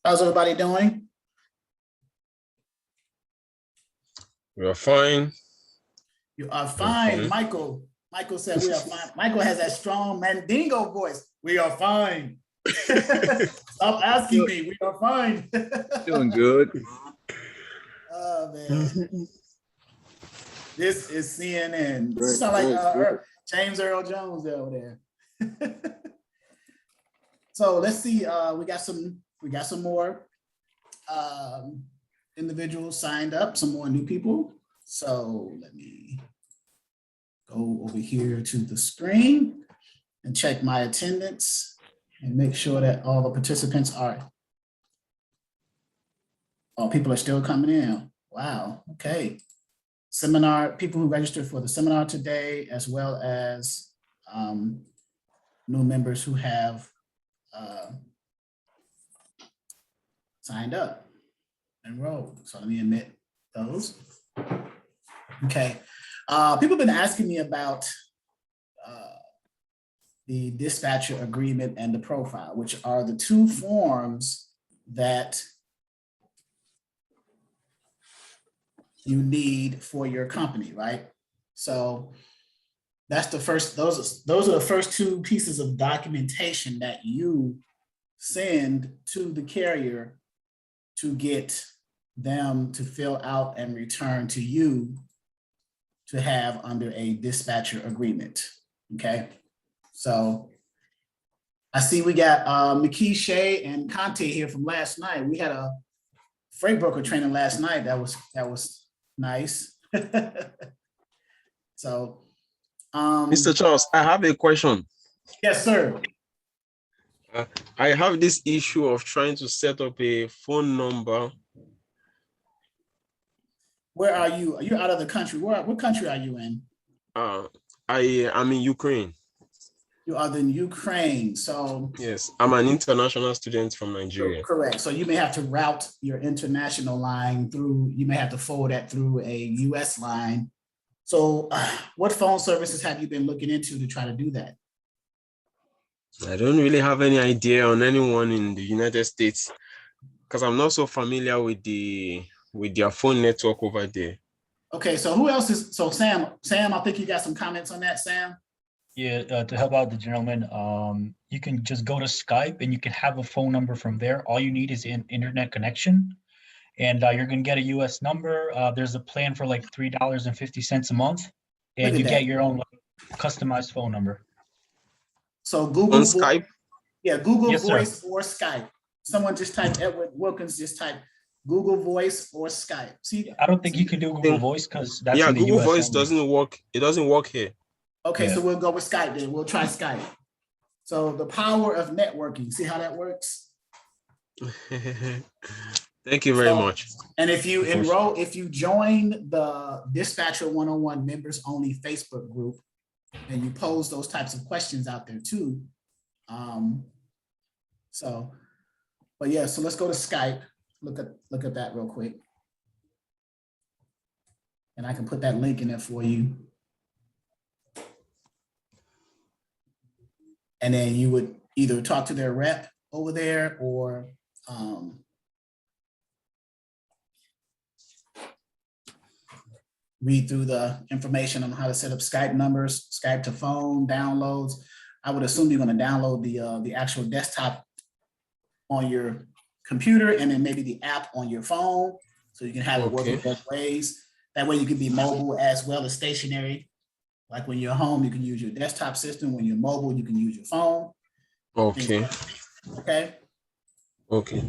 How's everybody doing? We are fine. You are fine, Michael. Michael said we are fine. Michael has that strong Mandingo voice. We are fine. Stop asking me. We are fine. Doing good. Oh, man. This is CNN. You sound like James Earl Jones over there. So let's see. We got some more individuals signed up, some more new people. So let me go over here to the screen and check my attendance and make sure that all the participants are. Oh, people are still coming in. Wow. Okay. Seminar, people who registered for the seminar today, as well as new members who have signed up, enrolled. So let me admit those. Okay. People have been asking me about the dispatcher agreement and the profile, which are the two forms that you need for your company, right? So that's the first, those are the first two pieces of documentation that you send to the carrier to get them to fill out and return to you to have under a dispatcher agreement, okay? So I see we got McKee, Shea, and Conte here from last night. We had a freight broker training last night. That was nice. So, Mr. Charles, I have a question. Yes, sir. I have this issue of trying to set up a phone number. Where are you? You're out of the country. What country are you in? I am in Ukraine. You are in Ukraine. So yes, I'm an international student from Nigeria. Correct. So you may have to route your international line through, you may have to forward that through a US line. So what phone services have you been looking into to try to do that? I don't really have any idea on anyone in the United States because I'm not so familiar with their phone network over there. Okay, so who else is, so Sam, I think you got some comments on that, Sam? Yeah, to help out the gentleman, you can just go to Skype and you can have a phone number from there. All you need is an internet connection, and you're gonna get a US number. There's a plan for like $3.50 a month, and you get your own customized phone number. So Google on Skype? Yeah, Google Yes, Voice sir. or Skype. Someone just type Edward Wilkins, just type Google Voice or Skype. See, I don't think you can do Google Voice because that's yeah, in the Google US Voice only. doesn't work. It doesn't work here. Okay, Yeah. so we'll go with Skype then. We'll try Skype. So the power of networking. See how that works? Thank you very much. And if you enroll, if you join the Dispatcher 101 members only Facebook group, and you pose those types of questions out there too. But yeah, so let's go to Skype. Look at that real quick. And I can put that link in there for you. And then you would either talk to their rep over there or read through the information on how to set up Skype numbers, Skype to phone, downloads. I would assume you're going to download the actual desktop on your computer and then maybe the app on your phone so you can have it working both ways. That way you can be mobile as well as stationary. Like when you're home, you can use your desktop system. When you're mobile, you can use your phone. Okay. Okay. Okay.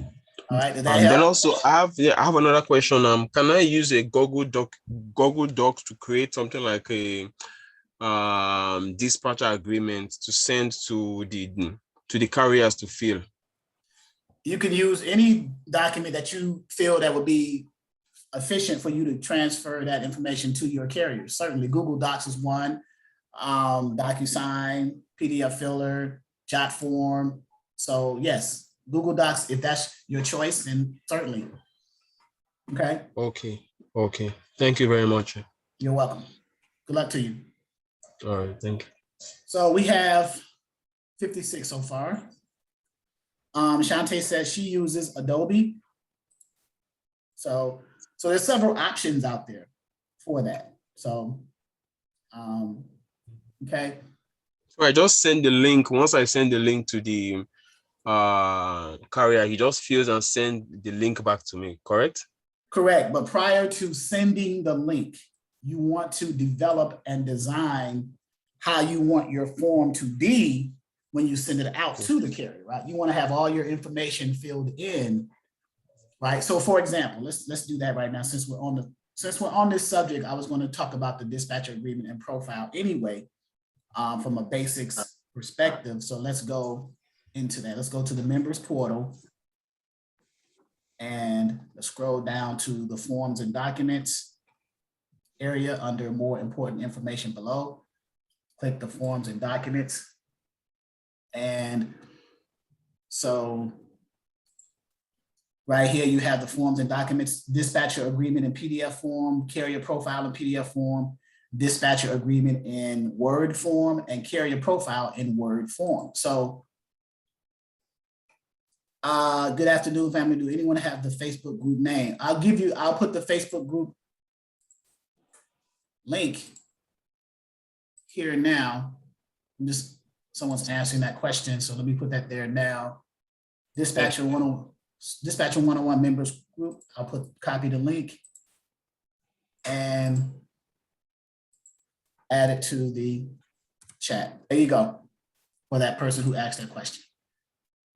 All right. Did that And help? then also I have another question. Can I use a Google Docs to create something like a dispatcher agreement to send to the carriers to fill? You can use any document that you feel that would be efficient for you to transfer that information to your carriers. Certainly Google Docs is one, DocuSign, PDF filler, Jot form. So yes, Google Docs, if that's your choice, then certainly. Okay. Okay. Thank you very much. You're welcome. Good luck to you. All right, thank you. So we have 56 so far. Shantae says she uses Adobe. So there's several options out there for that. So, okay. So I just send the link. Once I send the link to the carrier, he just fills and send the link back to me, correct? Correct. But prior to sending the link, you want to develop and design how you want your form to be when you send it out to the carrier, right? You want to have all your information filled in, right? So for example, let's do that right now. Since we're on this subject, I was going to talk about the dispatcher agreement and profile anyway, from a basics perspective. So let's go into that. Let's go to the members portal and let's scroll down to the forms and documents area under more important information below. Click the forms and documents. And so right here, you have the forms and documents, dispatcher agreement in PDF form, carrier profile in PDF form, dispatcher agreement in Word form, and carrier profile in Word form. So good afternoon, family. Do anyone have the Facebook group name? I'll put the Facebook group link here now. Someone's answering that question, so let me put that there now. Dispatcher 101 members group. I'll copy the link and add it to the chat. There you go, for that person who asked that question.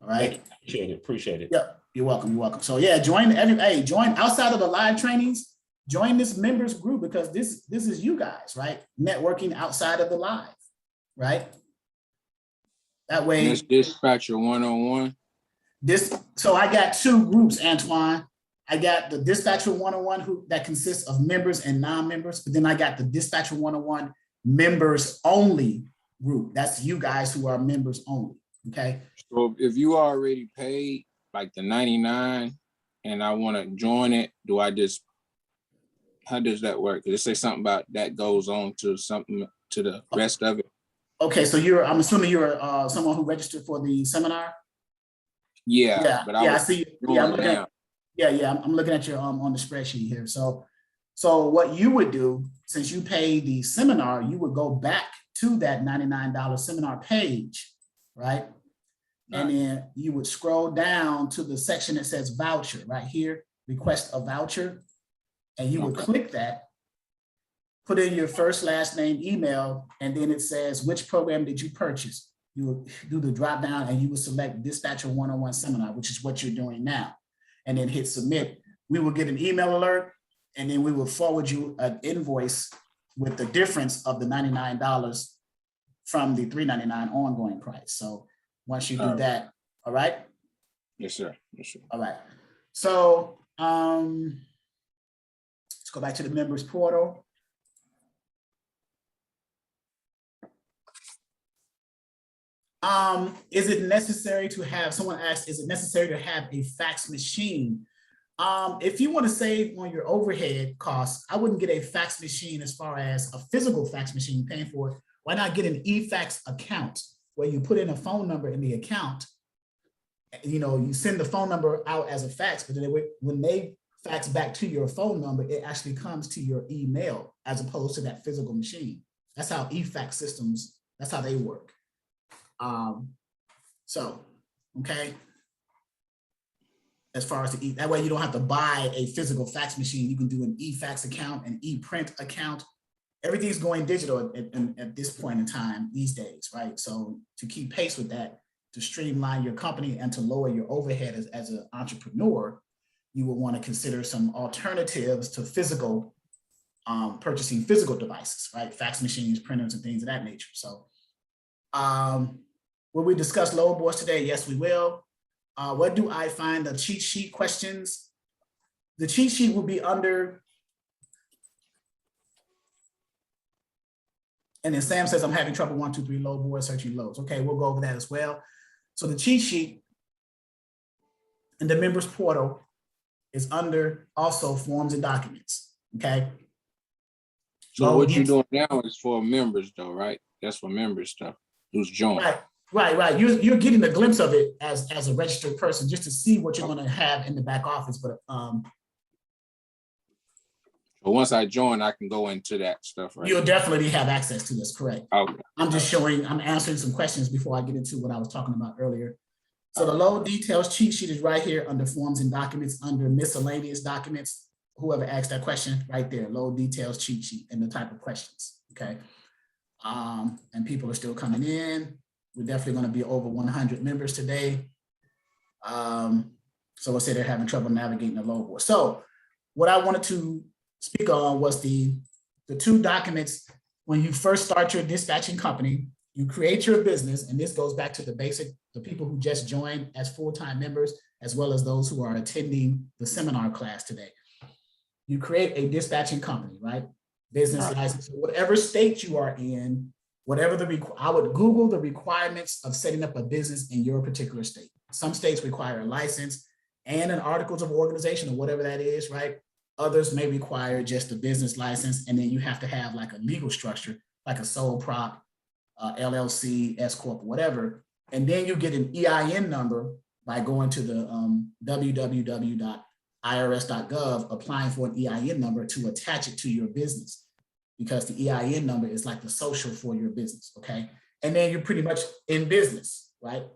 All right. Appreciate it. Yep. You're welcome. You're welcome. So yeah, join outside of the live trainings. Join this members group because this is you guys, right? Networking outside of the live, right? That way. This dispatcher 101. So I got two groups, Antoine. I got the dispatcher 101 that consists of members and non-members, but then I got the dispatcher 101 members only group. That's you guys who are members only. Okay. So if you already paid like the 99 and I want to join it, how does that work? Did it say something about that goes on to something to the rest of it? Okay, so I'm assuming you're someone who registered for the seminar. Yeah, but I see. Yeah, I'm looking at your on the spreadsheet here. So what you would do, since you paid the seminar, you would go back to that $99 seminar page, right? And then you would scroll down to the section that says voucher right here, request a voucher. And you would click that, put in your first, last name, email, and then it says, which program did you purchase? You would do the drop down and you would select Dispatcher 101 Seminar, which is what you're doing now. And then hit submit. We will get an email alert, and then we will forward you an invoice with the difference of the $99 from the $399 ongoing price. So once you do that, all right? Yes, sir. Yes, sir. All right. So let's go back to the members portal. Is it necessary to have, someone asked, is it necessary to have a fax machine? If you want to save on your overhead costs, I wouldn't get a fax machine as far as a physical fax machine paying for it. Why not get an e-fax account where you put in a phone number in the account? You know, you send the phone number out as a fax, but then when they fax back to your phone number, it actually comes to your email as opposed to that physical machine. That's how e-fax systems, that's how they work. Okay. As far as that way you don't have to buy a physical fax machine. You can do an e-fax account, an e-print account. Everything's going digital at this point in time these days, right? So to keep pace with that, to streamline your company and to lower your overhead as an entrepreneur, you will want to consider some alternatives to physical, purchasing physical devices, right? Fax machines, printers, and things of that nature. So will we discuss load boards today? Yes, we will. Where do I find the cheat sheet questions? The cheat sheet will be under, and then Sam says, I'm having trouble 1, 2, 3 load board searching loads. Okay, we'll go over that as well. So the cheat sheet in the members portal is under also forms and documents, okay? So what you're doing now is for members though, right? That's for members stuff, who's joined. Right. Right. You're getting a glimpse of it as a registered person just to see what you're going to have in the back office. But once I join, I can go into that stuff, right? You'll definitely have access to this, correct? Okay. I'm just I'm answering some questions before I get into what I was talking about earlier. So the load details cheat sheet is right here under forms and documents, under miscellaneous documents. Whoever asked that question right there, load details cheat sheet and the type of questions, okay? And people are still coming in. We're definitely going to be over 100 members today. So we'll say they're having trouble navigating the load board. So what I wanted to speak on was the two documents. When you first start your dispatching company, you create your business, and this goes back to the people who just joined as full-time members, as well as those who are attending the seminar class today. You create a dispatching company, right? Business license, whatever state you are in, whatever I would Google the requirements of setting up a business in your particular state. Some states require a license and an articles of organization or whatever that is, right? Others may require just a business license, and then you have to have like a legal structure, like a sole prop, LLC, S Corp, whatever. And then you get an EIN number by going to the www.irs.gov, applying for an EIN number to attach it to your business, because the EIN number is like the social for your business, okay? And then you're pretty much in business, right?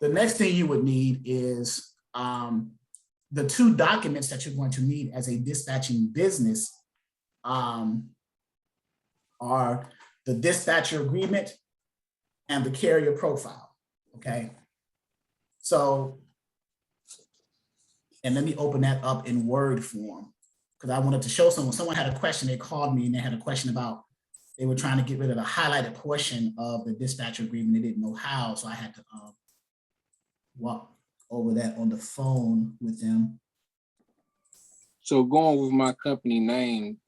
The next thing you would need is the two documents that you're going to need as a dispatching business are the dispatcher agreement and the carrier profile, okay? So, and let me open that up in Word form, because I wanted to show someone had a question. They called me and they had a question about, they were trying to get rid of the highlighted portion of the dispatcher agreement. They didn't know how, so I had to walk over that on the phone with them. So going with my company name,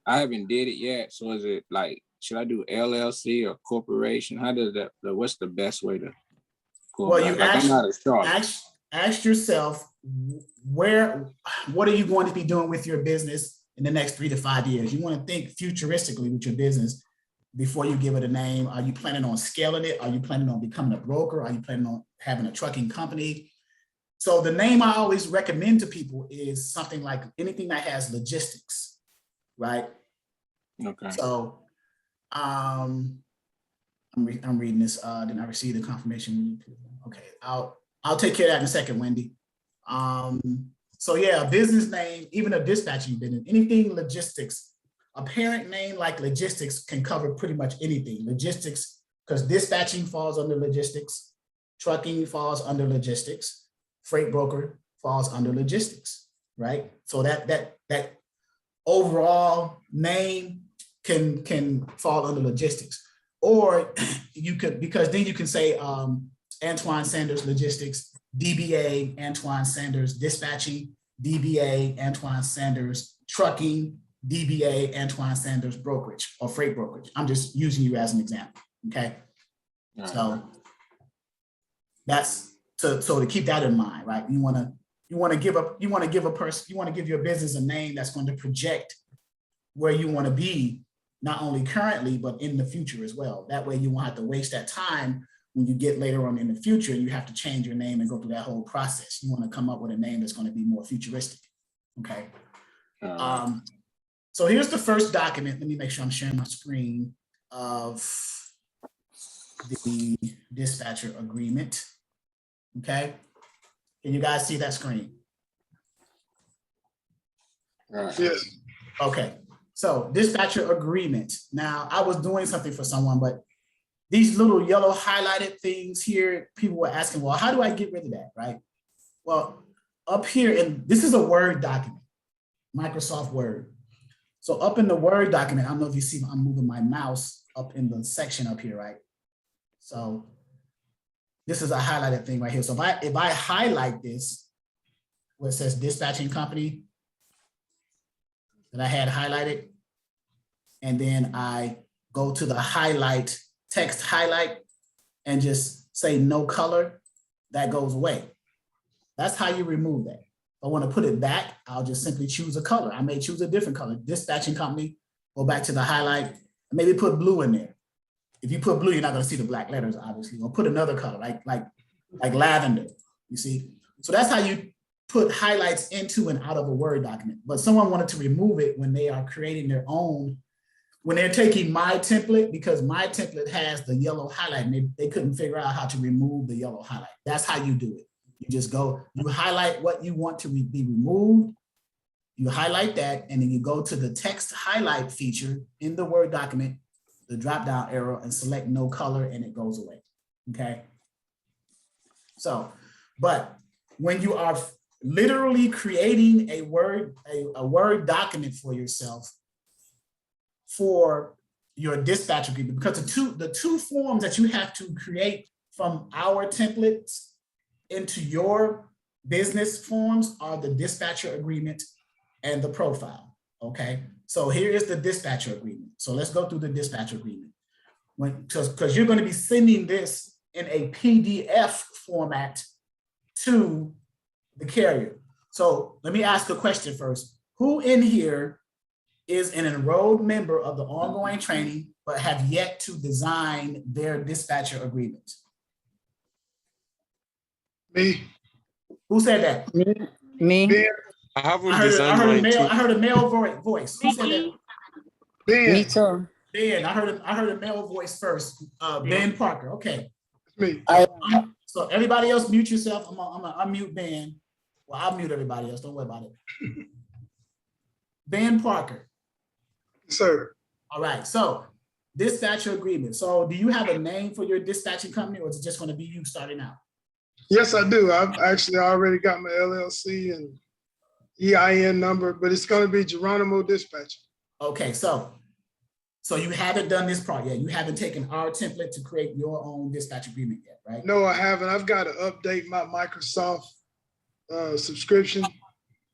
I haven't did it yet. So is it like, should I do LLC or corporation? How does that, what's the best way to go? Well, you I'm not a sharp. ask yourself, what are you going to be doing with your business in the next 3 to 5 years? You want to think futuristically with your business before you give it a name. Are you planning on scaling it? Are you planning on becoming a broker? Are you planning on having a trucking company? So the name I always recommend to people is something like anything that has logistics, right? Okay. So I'm reading this. Did I receive the confirmation? Okay, I'll take care of that in a second, Wendy. So yeah, a business name, even a dispatching business, anything logistics. A parent name like logistics can cover pretty much anything. Logistics, because dispatching falls under logistics, trucking falls under logistics, freight broker falls under logistics, right? So that overall name can fall under logistics. Or you could, because then you can say Antoine Sanders Logistics, DBA Antoine Sanders Dispatching, DBA Antoine Sanders Trucking, DBA Antoine Sanders Brokerage or Freight Brokerage. I'm just using you as an example, okay? Right. So that's so to keep that in mind, right? You want to give your business a name that's going to project where you want to be, not only currently but in the future as well. That way you won't have to waste that time when you get later on in the future and you have to change your name and go through that whole process. You want to come up with a name that's going to be more futuristic, okay? So here's the first document. Let me make sure I'm sharing my screen of the dispatcher agreement, okay? Can you guys see that screen? Yes. Okay, so dispatcher agreement. Now, I was doing something for someone, but these little yellow highlighted things here, people were asking, well, how do I get rid of that, right? Well, up here, and this is a Word document, Microsoft Word. So up in the Word document, I don't know if you see, I'm moving my mouse up in the section up here, right? So this is a highlighted thing right here. So if I highlight this, where it says dispatching company, that I had highlighted, and then I go to the highlight, text highlight, and just say no color, that goes away. That's how you remove that. If I want to put it back, I'll just simply choose a color. I may choose a different color. Dispatching company, go back to the highlight, and maybe put blue in there. if you put blue, you're not going to see the black letters, obviously. Or put another color, like lavender, you see? So that's how you put highlights into and out of a Word document. But someone wanted to remove it when they are creating their own, when they're taking my template, because my template has the yellow highlight and they couldn't figure out how to remove the yellow highlight. That's how you do it. You just go, you highlight what you want to be removed. You highlight that, and then you go to the text highlight feature in the Word document, the drop-down arrow, and select no color, and it goes away, okay? So, but when you are literally creating a Word document for yourself for your dispatch agreement, because the two forms that you have to create from our templates into your business forms are the dispatcher agreement and the profile, okay? So here is the dispatcher agreement. So let's go through the dispatcher agreement. Because you're going to be sending this in a PDF format to the carrier. So let me ask a question first. Who in here is an enrolled member of the ongoing training but have yet to design their dispatcher agreement? Me. Who said that? Me. I haven't I designed mine too. heard a male voice. Who said that? Ben. Me too. Ben. I heard a male voice first. Ben Parker. Okay. Me. So everybody else mute yourself. I'm gonna unmute Ben. Well, I'll mute everybody else. Don't worry about it. Ben Parker. Sir. All right. So dispatcher agreement. So do you have a name for your dispatching company, or is it just going to be you starting out? Yes, I do. I've actually already got my LLC and EIN number, but it's going to be Geronimo Dispatch. Okay. So you haven't done this part yet. You haven't taken our template to create your own dispatch agreement yet, right? No, I haven't. I've got to update my Microsoft subscription.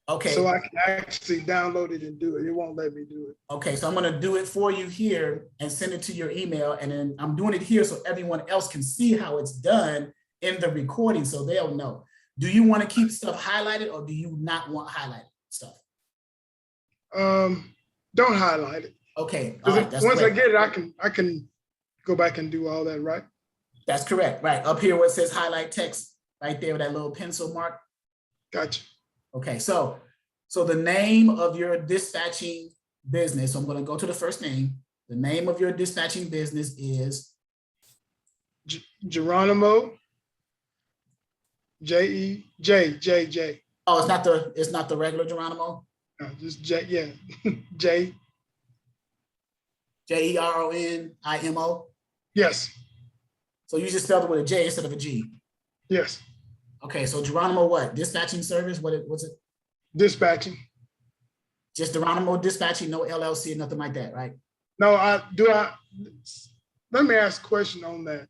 Okay. So I can actually download it and do it. It won't let me do it. Okay, so I'm gonna do it for you here and send it to your email. And then I'm doing it here so everyone else can see how it's done in the recording so they'll know. Do you want to keep stuff highlighted or do you not want highlighted stuff? Don't highlight it. Okay, all right, that's once great. I get it, I can go back and do all that, right? That's correct, right. Up here where it says highlight text, right there with that little pencil mark. Gotcha. Okay, so the name of your dispatching business, so I'm gonna go to the first name. The name of your dispatching business is? Geronimo, J. Oh, it's not the regular Geronimo? No, just J, yeah, J. Jeronimo? Yes, So you just spelled it with a J instead of a G? yes, Okay, so Geronimo what? Dispatching service? What's it? dispatching. Just Geronimo Dispatching, no LLC, nothing like that, right? No, let me ask a question on that.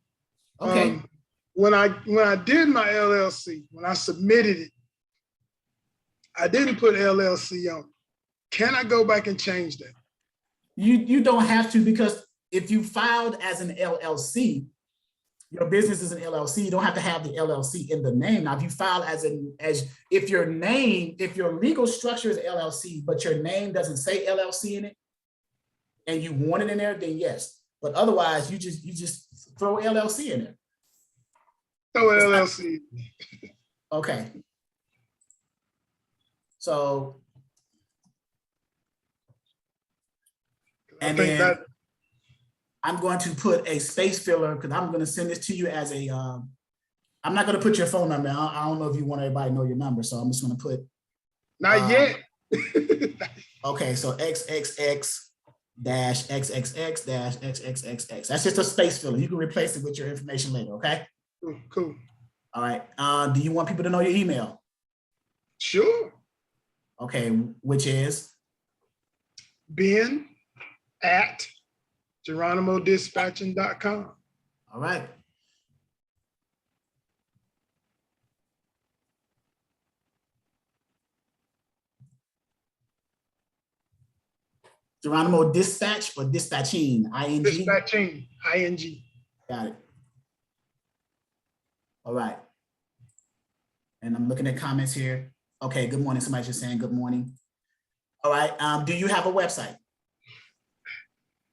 Okay. When I did my LLC, when I submitted it, I didn't put LLC on. Can I go back and change that? You don't have to, because if you filed as an LLC, your business is an LLC, you don't have to have the LLC in the name. Now, if you file if your legal structure is LLC, but your name doesn't say LLC in it, and you want it in there, then yes. But otherwise, you just throw LLC in there. No LLC. Okay. So, and then I'm going to put a space filler because I'm going to send this to you as a, I'm not going to put your phone number. I don't know if you want everybody to know your number. So I'm just going to put. Not yet. Okay. So XXX-XXX-XXXX. That's just a space filler. You can replace it with your information later. Okay. Cool. All right. Do you want people to know your email? Sure. Okay. Which is? Ben@GeronimoDispatching.com. All right. Geronimo Dispatch or Dispatching? ING? Dispatching, ING. Got it. All right. And I'm looking at comments here. Okay, good morning. Somebody's just saying good morning. All right. Do you have a website?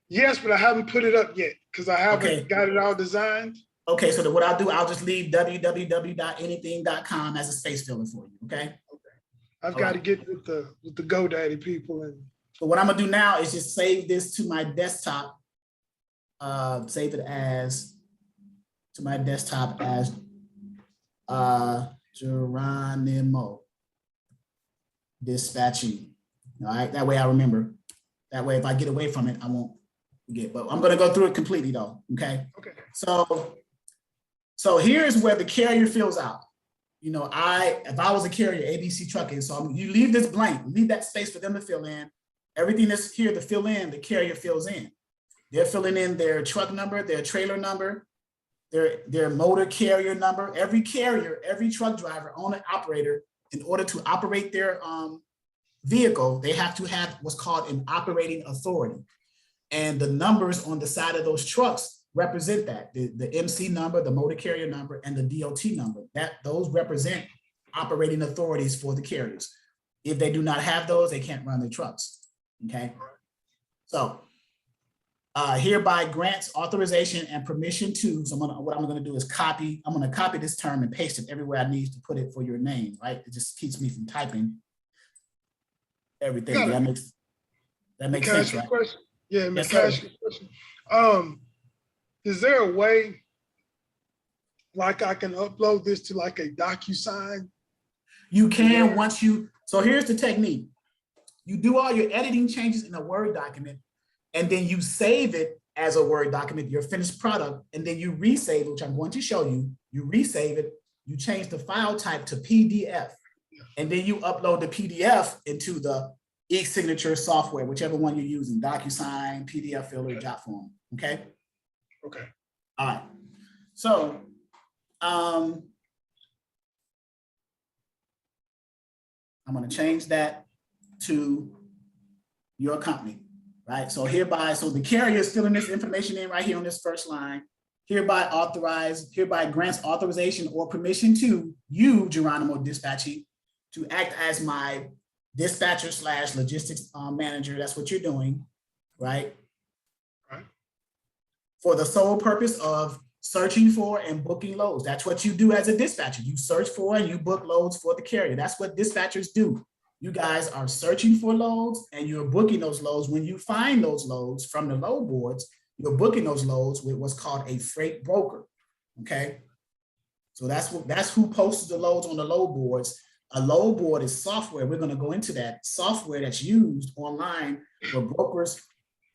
Yes, but I haven't put it up yet because I haven't Okay. got it all designed. Okay, so what I'll do, I'll just leave www.anything.com as a space filler for you, okay? I've All got to right. get with the GoDaddy people and So what I'm gonna do now is just save this to my desktop. Save it as to my desktop as Geronimo dispatching. All right, that way I remember. That way, if I get away from it, I won't forget. But I'm gonna go through it completely though. Okay. okay. So here's where the carrier fills out. You know, if I was a carrier, ABC Trucking, so you leave this blank, leave that space for them to fill in. Everything that's here to fill in, the carrier fills in. They're filling in their truck number, their trailer number, their motor carrier number. Every carrier, every truck driver, owner, operator, in order to operate their vehicle, they have to have what's called an operating authority. And the numbers on the side of those trucks represent that. The MC number, the motor carrier number, and the DOT number. Those represent operating authorities for the carriers. If they do not have those, they can't run their trucks. Okay. So hereby grants authorization and permission to. So what I'm going to do is copy. I'm going to copy this term and paste it everywhere I need to put it for your name. Right. It just keeps me from typing everything. That makes sense, right? Question? Yeah, yes, can I ask you a question? Is there a way like I can upload this to like a DocuSign? You can once you, so here's the technique. You do all your editing changes in a Word document, and then you save it as a Word document, your finished product, and then you resave it, which I'm going to show you. You resave it, you change the file type to PDF, and then you upload the PDF into the e-signature software, whichever one you're using, DocuSign, PDF filler, Jotform, okay? Okay. All right. So, I'm going to change that to your company, right? So hereby, so the carrier is filling this information in right here on this first line. Hereby grants authorization or permission to you, Geronimo Dispatching, to act as my dispatcher / logistics manager. That's what you're doing, right? Right. For the sole purpose of searching for and booking loads. That's what you do as a dispatcher. You search for and you book loads for the carrier. That's what dispatchers do. You guys are searching for loads and you're booking those loads. When you find those loads from the load boards, you're booking those loads with what's called a freight broker, okay? So that's who posts the loads on the load boards. A load board is software. We're going to go into that software that's used online where brokers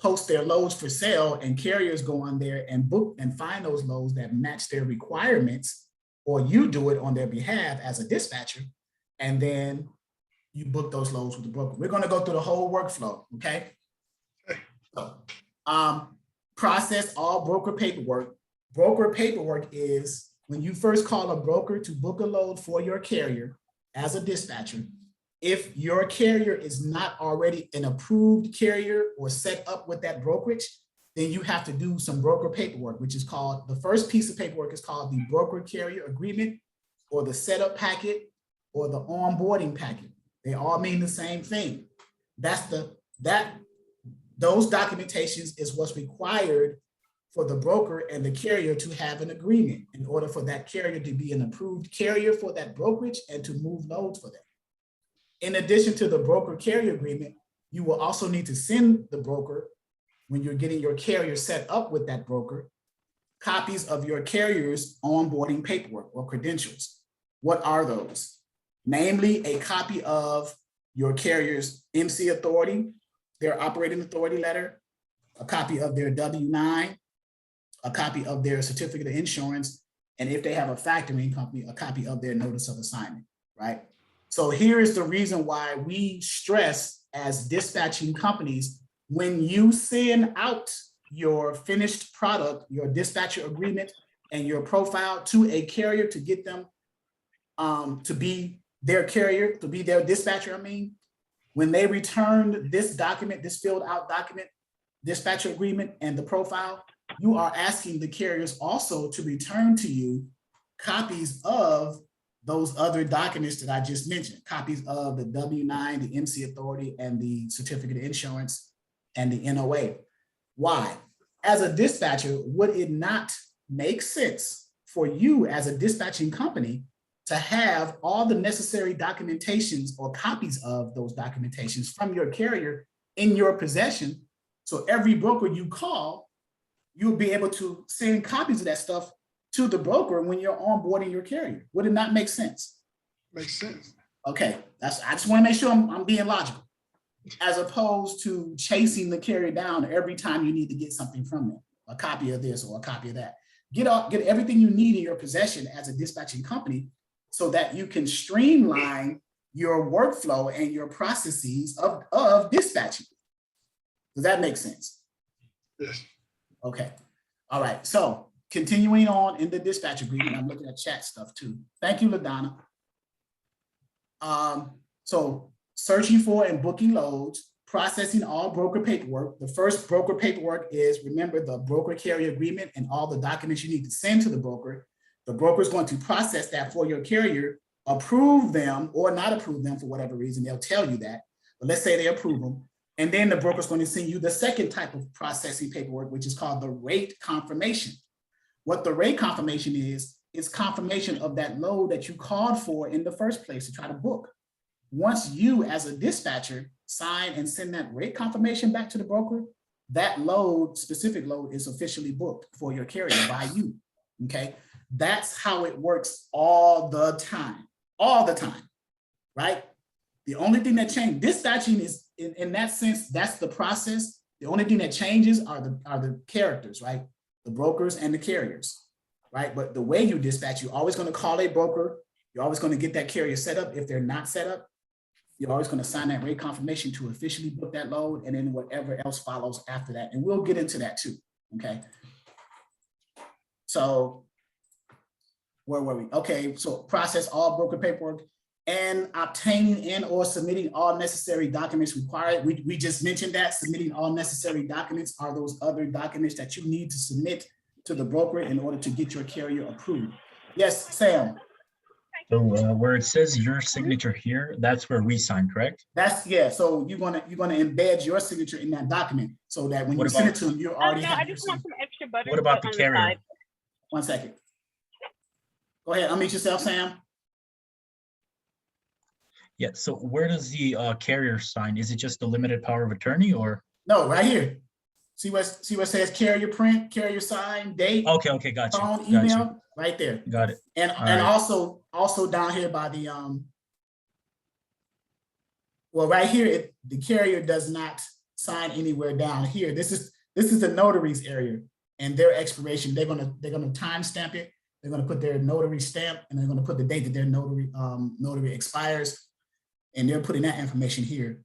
post their loads for sale and carriers go on there and book and find those loads that match their requirements, or you do it on their behalf as a dispatcher, and then you book those loads with the broker. We're going to go through the whole workflow, okay? So, process all broker paperwork. Broker paperwork is when you first call a broker to book a load for your carrier as a dispatcher. If your carrier is not already an approved carrier or set up with that brokerage, then you have to do some broker paperwork, which is called, the first piece of paperwork is called the broker carrier agreement, or the setup packet, or the onboarding packet. They all mean the same thing. Those documentations is what's required for the broker and the carrier to have an agreement in order for that carrier to be an approved carrier for that brokerage and to move loads for them. In addition to the broker carrier agreement, you will also need to send the broker, when you're getting your carrier set up with that broker, copies of your carrier's onboarding paperwork or credentials. What are those? Namely, a copy of your carrier's MC authority, their operating authority letter, a copy of their W-9, a copy of their certificate of insurance, and if they have a factoring company, a copy of their notice of assignment, right? So here is the reason why we stress as dispatching companies, when you send out your finished product, your dispatcher agreement and your profile to a carrier to get them to be their carrier, to be their dispatcher, when they return this document, this filled out document, dispatcher agreement and the profile, you are asking the carriers also to return to you copies of those other documents that I just mentioned, copies of the W-9, the MC authority, and the certificate of insurance and the NOA. Why? As a dispatcher, would it not make sense for you as a dispatching company to have all the necessary documentations or copies of those documentations from your carrier in your possession? So every broker you call, you'll be able to send copies of that stuff to the broker when you're onboarding your carrier. Would it not make sense? Makes sense. Okay, I just want to make sure I'm being logical, as opposed to chasing the carrier down every time you need to get something from them, a copy of this or a copy of that. Get everything you need in your possession as a dispatching company so that you can streamline your workflow and your processes of dispatching. Does that make sense? Yes. Okay. All right. So continuing on in the dispatch agreement, I'm looking at chat stuff too. Thank you, LaDonna. So searching for and booking loads, processing all broker paperwork. The first broker paperwork is, remember, the broker carrier agreement and all the documents you need to send to the broker. The broker is going to process that for your carrier, approve them or not approve them for whatever reason. They'll tell you that. But let's say they approve them. And then the broker is going to send you the second type of processing paperwork, which is called the rate confirmation. What the rate confirmation is confirmation of that load that you called for in the first place to try to book. Once you, as a dispatcher, sign and send that rate confirmation back to the broker, that load, specific load, is officially booked for your carrier by you. Okay, that's how it works all the time, right? The only thing that changed, dispatching is, in that sense, that's the process. The only thing that changes are the characters, right? The brokers and the carriers, right? But the way you dispatch, you're always going to call a broker. You're always going to get that carrier set up. If they're not set up, you're always going to sign that rate confirmation to officially book that load, and then whatever else follows after that. And we'll get into that too, okay? So where were we? Okay, so process all broker paperwork and obtaining and or submitting all necessary documents required. We just mentioned that submitting all necessary documents are those other documents that you need to submit to the broker in order to get your carrier approved. Yes, Sam. So where it says your signature here, that's where we sign, correct? That's, yeah. So you're gonna embed your signature in that document so that when you send it to them, you're already. No, I just want some extra butter. What about the carrier? 1 second. Go ahead. Unmute yourself, Sam. Yeah. So where does the carrier sign? Is it just the limited power of attorney, or? No, right here. See what says carrier print, carrier sign, date. Okay, gotcha. Phone, email, right there. Got it. And right. also down here by the well, right here, the carrier does not sign anywhere down here. This is the notary's area and their expiration. They're gonna timestamp it. They're gonna put their notary stamp and they're gonna put the date that their notary expires, and they're putting that information here.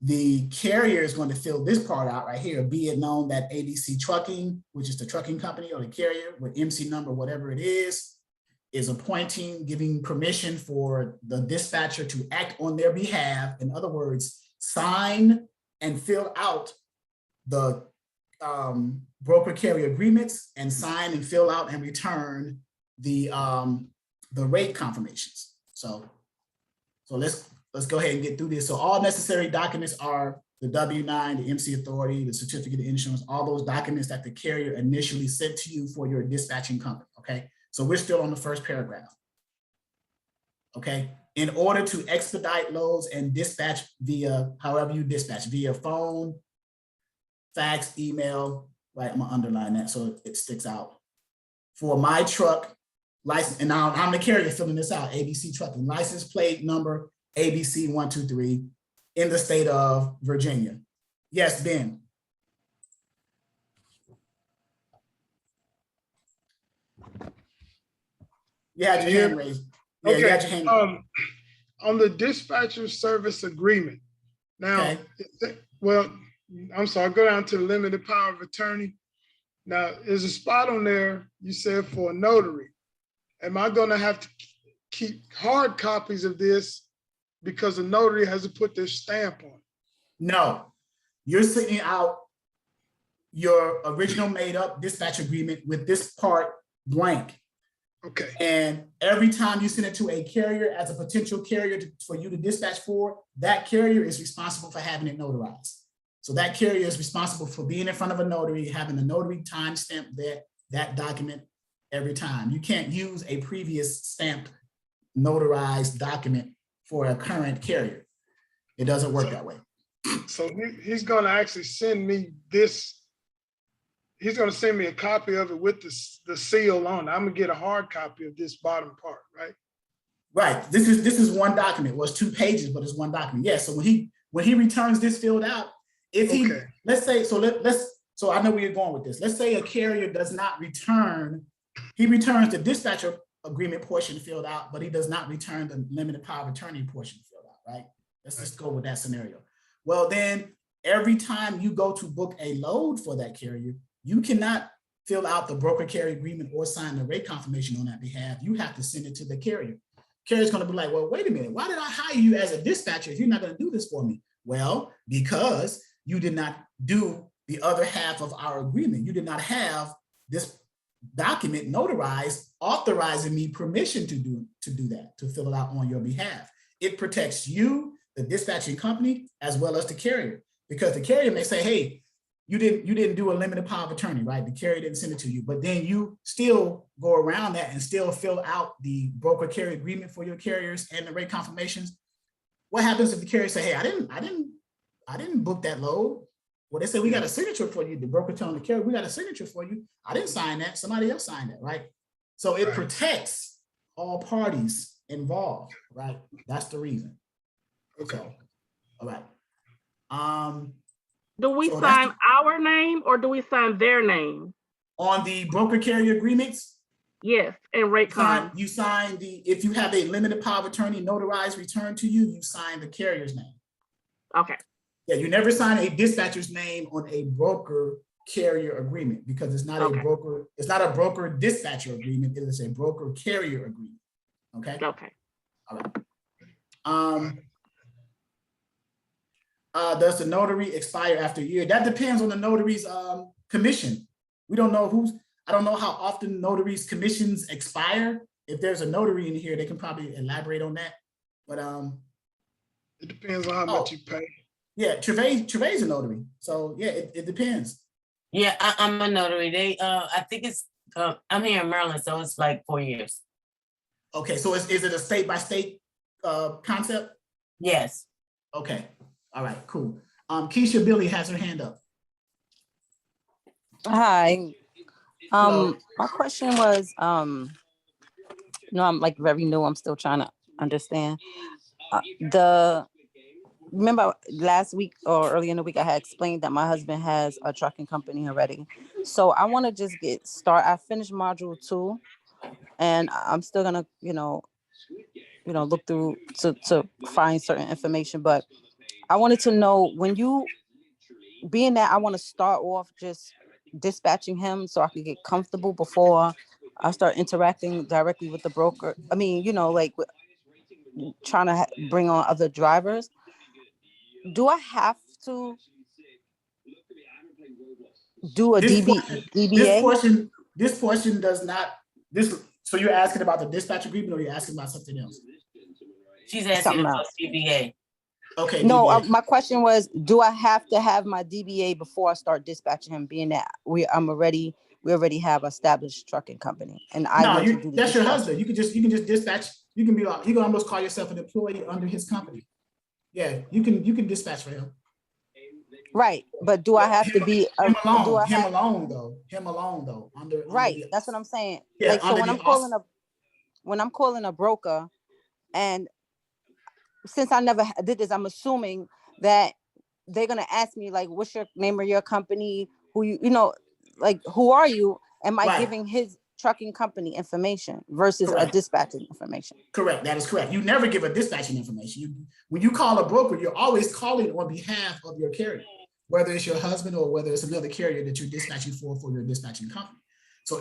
The carrier is going to fill this part out right here, be it known that ABC Trucking, which is the trucking company or the carrier with MC number, whatever it is appointing, giving permission for the dispatcher to act on their behalf. In other words, sign and fill out the broker carrier agreements and sign and fill out and return the rate confirmations. So let's go ahead and get through this. So all necessary documents are the W-9, the MC authority, the certificate of insurance, all those documents that the carrier initially sent to you for your dispatching company, okay? So we're still on the first paragraph, okay? In order to expedite loads and dispatch via, however you dispatch, via phone, fax, email, right? I'm gonna underline that so it sticks out. For my truck license, and now I'm the carrier filling this out, ABC Trucking, license plate number, ABC 123 in the state of Virginia. Yes, Ben. You had your hand raised. Yeah, okay. You had your hand raised. On the dispatcher service agreement. Now, well, I'm sorry, go down to the limited power of attorney. Now, there's a spot on there, you said for a notary. Am I gonna have to keep hard copies of this because the notary has to put their stamp on it? No, you're sending out your original made up dispatch agreement with this part blank. Okay. And every time you send it to a carrier as a potential carrier for you to dispatch for, that carrier is responsible for having it notarized. So that carrier is responsible for being in front of a notary, having the notary timestamp that document every time. You can't use a previous stamped notarized document for a current carrier. It doesn't work that way. So he's going to actually send me this. He's going to send me a copy of it with the seal on. I'm going to get a hard copy of this bottom part, right? Right. This is one document. Well, it's 2 pages, but it's one document. Yeah. So when he returns this filled out, if he let's say so I know where you're going with this. Let's say a carrier does not return. He returns the dispatcher agreement portion filled out, but he does not return the limited power of attorney portion filled out. Right. Let's just go with that scenario. Well, then every time you go to book a load for that carrier, you cannot fill out the broker carrier agreement or sign the rate confirmation on that behalf. You have to send it to the carrier. Carrier's going to be like, well, wait a minute. Why did I hire you as a dispatcher if you're not going to do this for me? Well, because you did not do the other half of our agreement. You did not have this document notarized, authorizing me permission to do that, to fill it out on your behalf. It protects you, the dispatching company, as well as the carrier, because the carrier may say, hey, you didn't do a limited power of attorney, right? The carrier didn't send it to you, but then you still go around that and still fill out the broker carrier agreement for your carriers and the rate confirmations. What happens if the carrier say, hey, I didn't book that load? Well, they say, we got a signature for you. The broker telling the carrier, we got a signature for you. I didn't sign that. Somebody else signed that, right? So it protects all parties involved, right? That's the reason. Okay. So, all right. Do we sign our name or do we sign their name? On the broker carrier agreements? Yes, and rate con. You sign if you have a limited power of attorney notarized returned to you, you sign the carrier's name. Okay. Yeah, you never sign a dispatcher's name on a broker carrier agreement because it's not a broker dispatcher agreement. It is a broker carrier agreement. Okay. Okay. All right. Does the notary expire after a year? That depends on the notary's commission. We don't know I don't know how often notaries' commissions expire. If there's a notary in here, they can probably elaborate on that. But it depends on how much you pay. Yeah, Trevay's a notary. So yeah, it depends. Yeah, I'm a notary. I think it's I'm here in Maryland, so it's like 4 years. Okay, so is it a state by state concept? Yes. Okay. All right, cool. Keisha Billy has her hand up. Hi. Hello. My question was, I'm like very new. I'm still trying to understand. Remember last week or early in the week, I had explained that my husband has a trucking company already. So I want to just get started. I finished module 2 and I'm still gonna, look through to find certain information, but I wanted to know being that I want to start off just dispatching him so I could get comfortable before I start interacting directly with the broker. I mean, like trying to bring on other drivers. Do I have to do a DBA? This portion does not, so you're asking about the dispatch agreement or you're asking about something else? She's asking about DBA. Okay. No, DBA. My question was, do I have to have my DBA before I start dispatching him, being that we already have established trucking company, and that's your husband. You can just dispatch. You can almost call yourself an employee under his company. Yeah, you can dispatch for him. Right, but do I have to be him alone though? Right, that's what I'm saying. Yeah, like so when I'm calling a broker, and since I never did this, I'm assuming that they're gonna ask me like, what's your name of your company? Who are you? Am I giving his trucking company information versus a dispatching information? Correct. That is correct. You never give a dispatching information. When you call a broker, you're always calling on behalf of your carrier, whether it's your husband or whether it's another carrier that you're dispatching for your dispatching company. So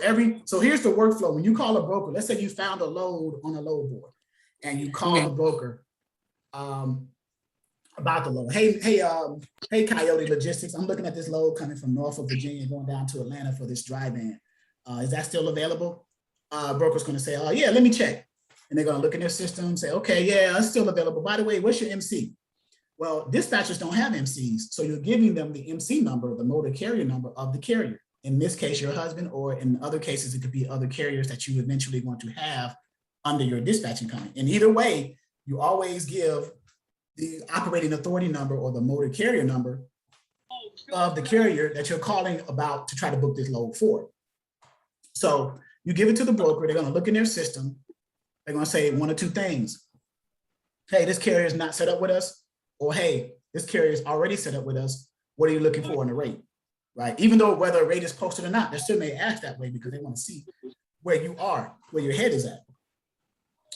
here's the workflow. When you call a broker, let's say you found a load on a load board and you call the broker about the load. Hey, Coyote Logistics. I'm looking at this load coming from Norfolk, Virginia, going down to Atlanta for this drive-in. Is that still available? Broker's going to say, oh yeah, let me check. And they're going to look in their system, say, okay, yeah, it's still available. By the way, what's your MC? Well, dispatchers don't have MCs. So you're giving them the MC number, the motor carrier number of the carrier. In this case, your husband, or in other cases, it could be other carriers that you eventually want to have under your dispatching company. And either way, you always give the operating authority number or the motor carrier number of the carrier that you're calling about to try to book this load for. So you give it to the broker, they're gonna look in their system, they're gonna say one or two things. Hey, this carrier is not set up with us, or hey, this carrier is already set up with us. What are you looking for in the rate? Right? Even though whether a rate is posted or not, they still may ask that way because they want to see where you are, where your head is at.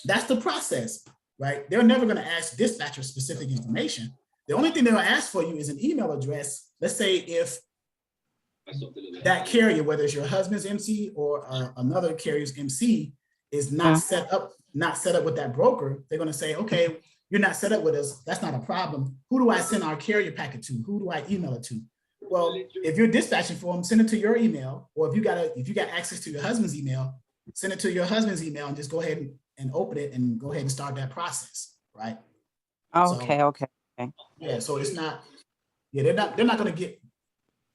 That's the process, right? They're never going to ask dispatcher specific information. The only thing they'll ask for you is an email address. Let's say if that carrier, whether it's your husband's MC or another carrier's MC, is not set up with that broker, they're going to say, okay, you're not set up with us. That's not a problem. Who do I send our carrier packet to? Who do I email it to? Well, if you're dispatching for them, send it to your email, or if you got access to your husband's email, send it to your husband's email and just go ahead and open it and go ahead and start that process, right? Okay, So, okay. yeah, so it's not, yeah, they're not going to get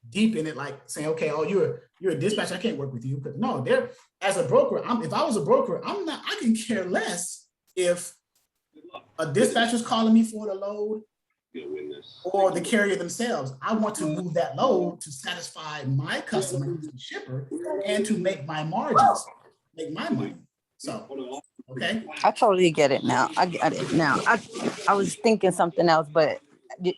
deep in it, like saying, okay, oh, you're a dispatcher, I can't work with you. But no, they're, as a broker, if I was a broker, I can care less if a dispatcher's calling me for the load or the carrier themselves. I want to move that load to satisfy my customer, the shipper, and to make my margins, make my money. So, okay. I totally get it now. I get it now. I was thinking something else, but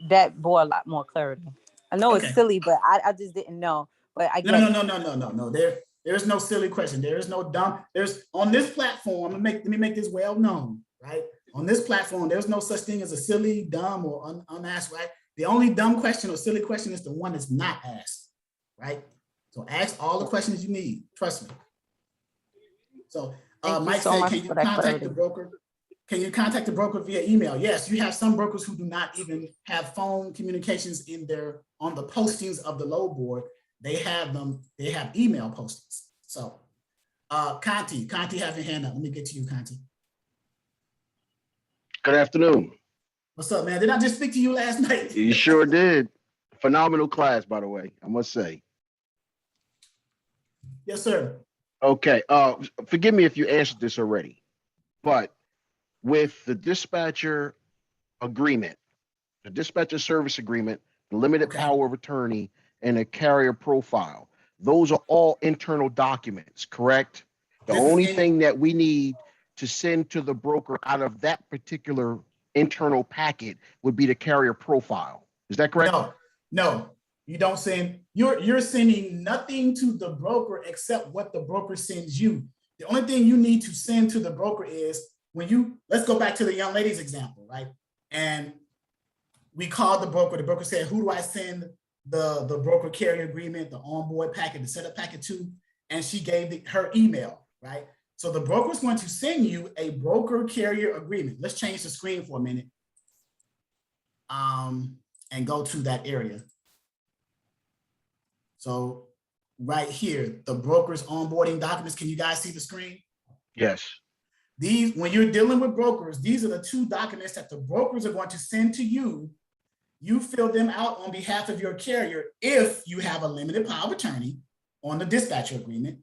that bore a lot more clarity. I know it's silly, but I just didn't know. But I get no. There's no silly question. There is no dumb. There's on this platform. Let me make this well known, right? On this platform, there's no such thing as a silly, dumb, or unasked, right? The only dumb question or silly question is the one that's not asked, right? So ask all the questions you need. Trust me. So Mike said, can you contact the broker? Can you contact the broker via email? Yes, you have some brokers who do not even have phone communications on the postings of the load board. They have email postings. So Conti have your hand up. Let me get to you, Conti. Good afternoon. What's up, man? Did I just speak to you last night? You sure did. Phenomenal class, by the way, I must say. Yes, sir. Okay. Forgive me if you answered this already, but with the dispatcher agreement, the dispatcher service agreement, the limited power of attorney, and a carrier profile, those are all internal documents, correct? The only thing that we need to send to the broker out of that particular internal packet would be the carrier profile. Is that correct? No, you don't send, you're sending nothing to the broker except what the broker sends you. The only thing you need to send to the broker is let's go back to the young lady's example, right? And we called the broker said, who do I send the broker carrier agreement, the onboard packet, the setup packet to? And she gave her email, right? So the broker is going to send you a broker carrier agreement. Let's change the screen for a minute and go to that area. So right here, the broker's onboarding documents. Can you guys see the screen? Yes. When you're dealing with brokers, these are the two documents that the brokers are going to send to you. You fill them out on behalf of your carrier if you have a limited power of attorney on the dispatcher agreement.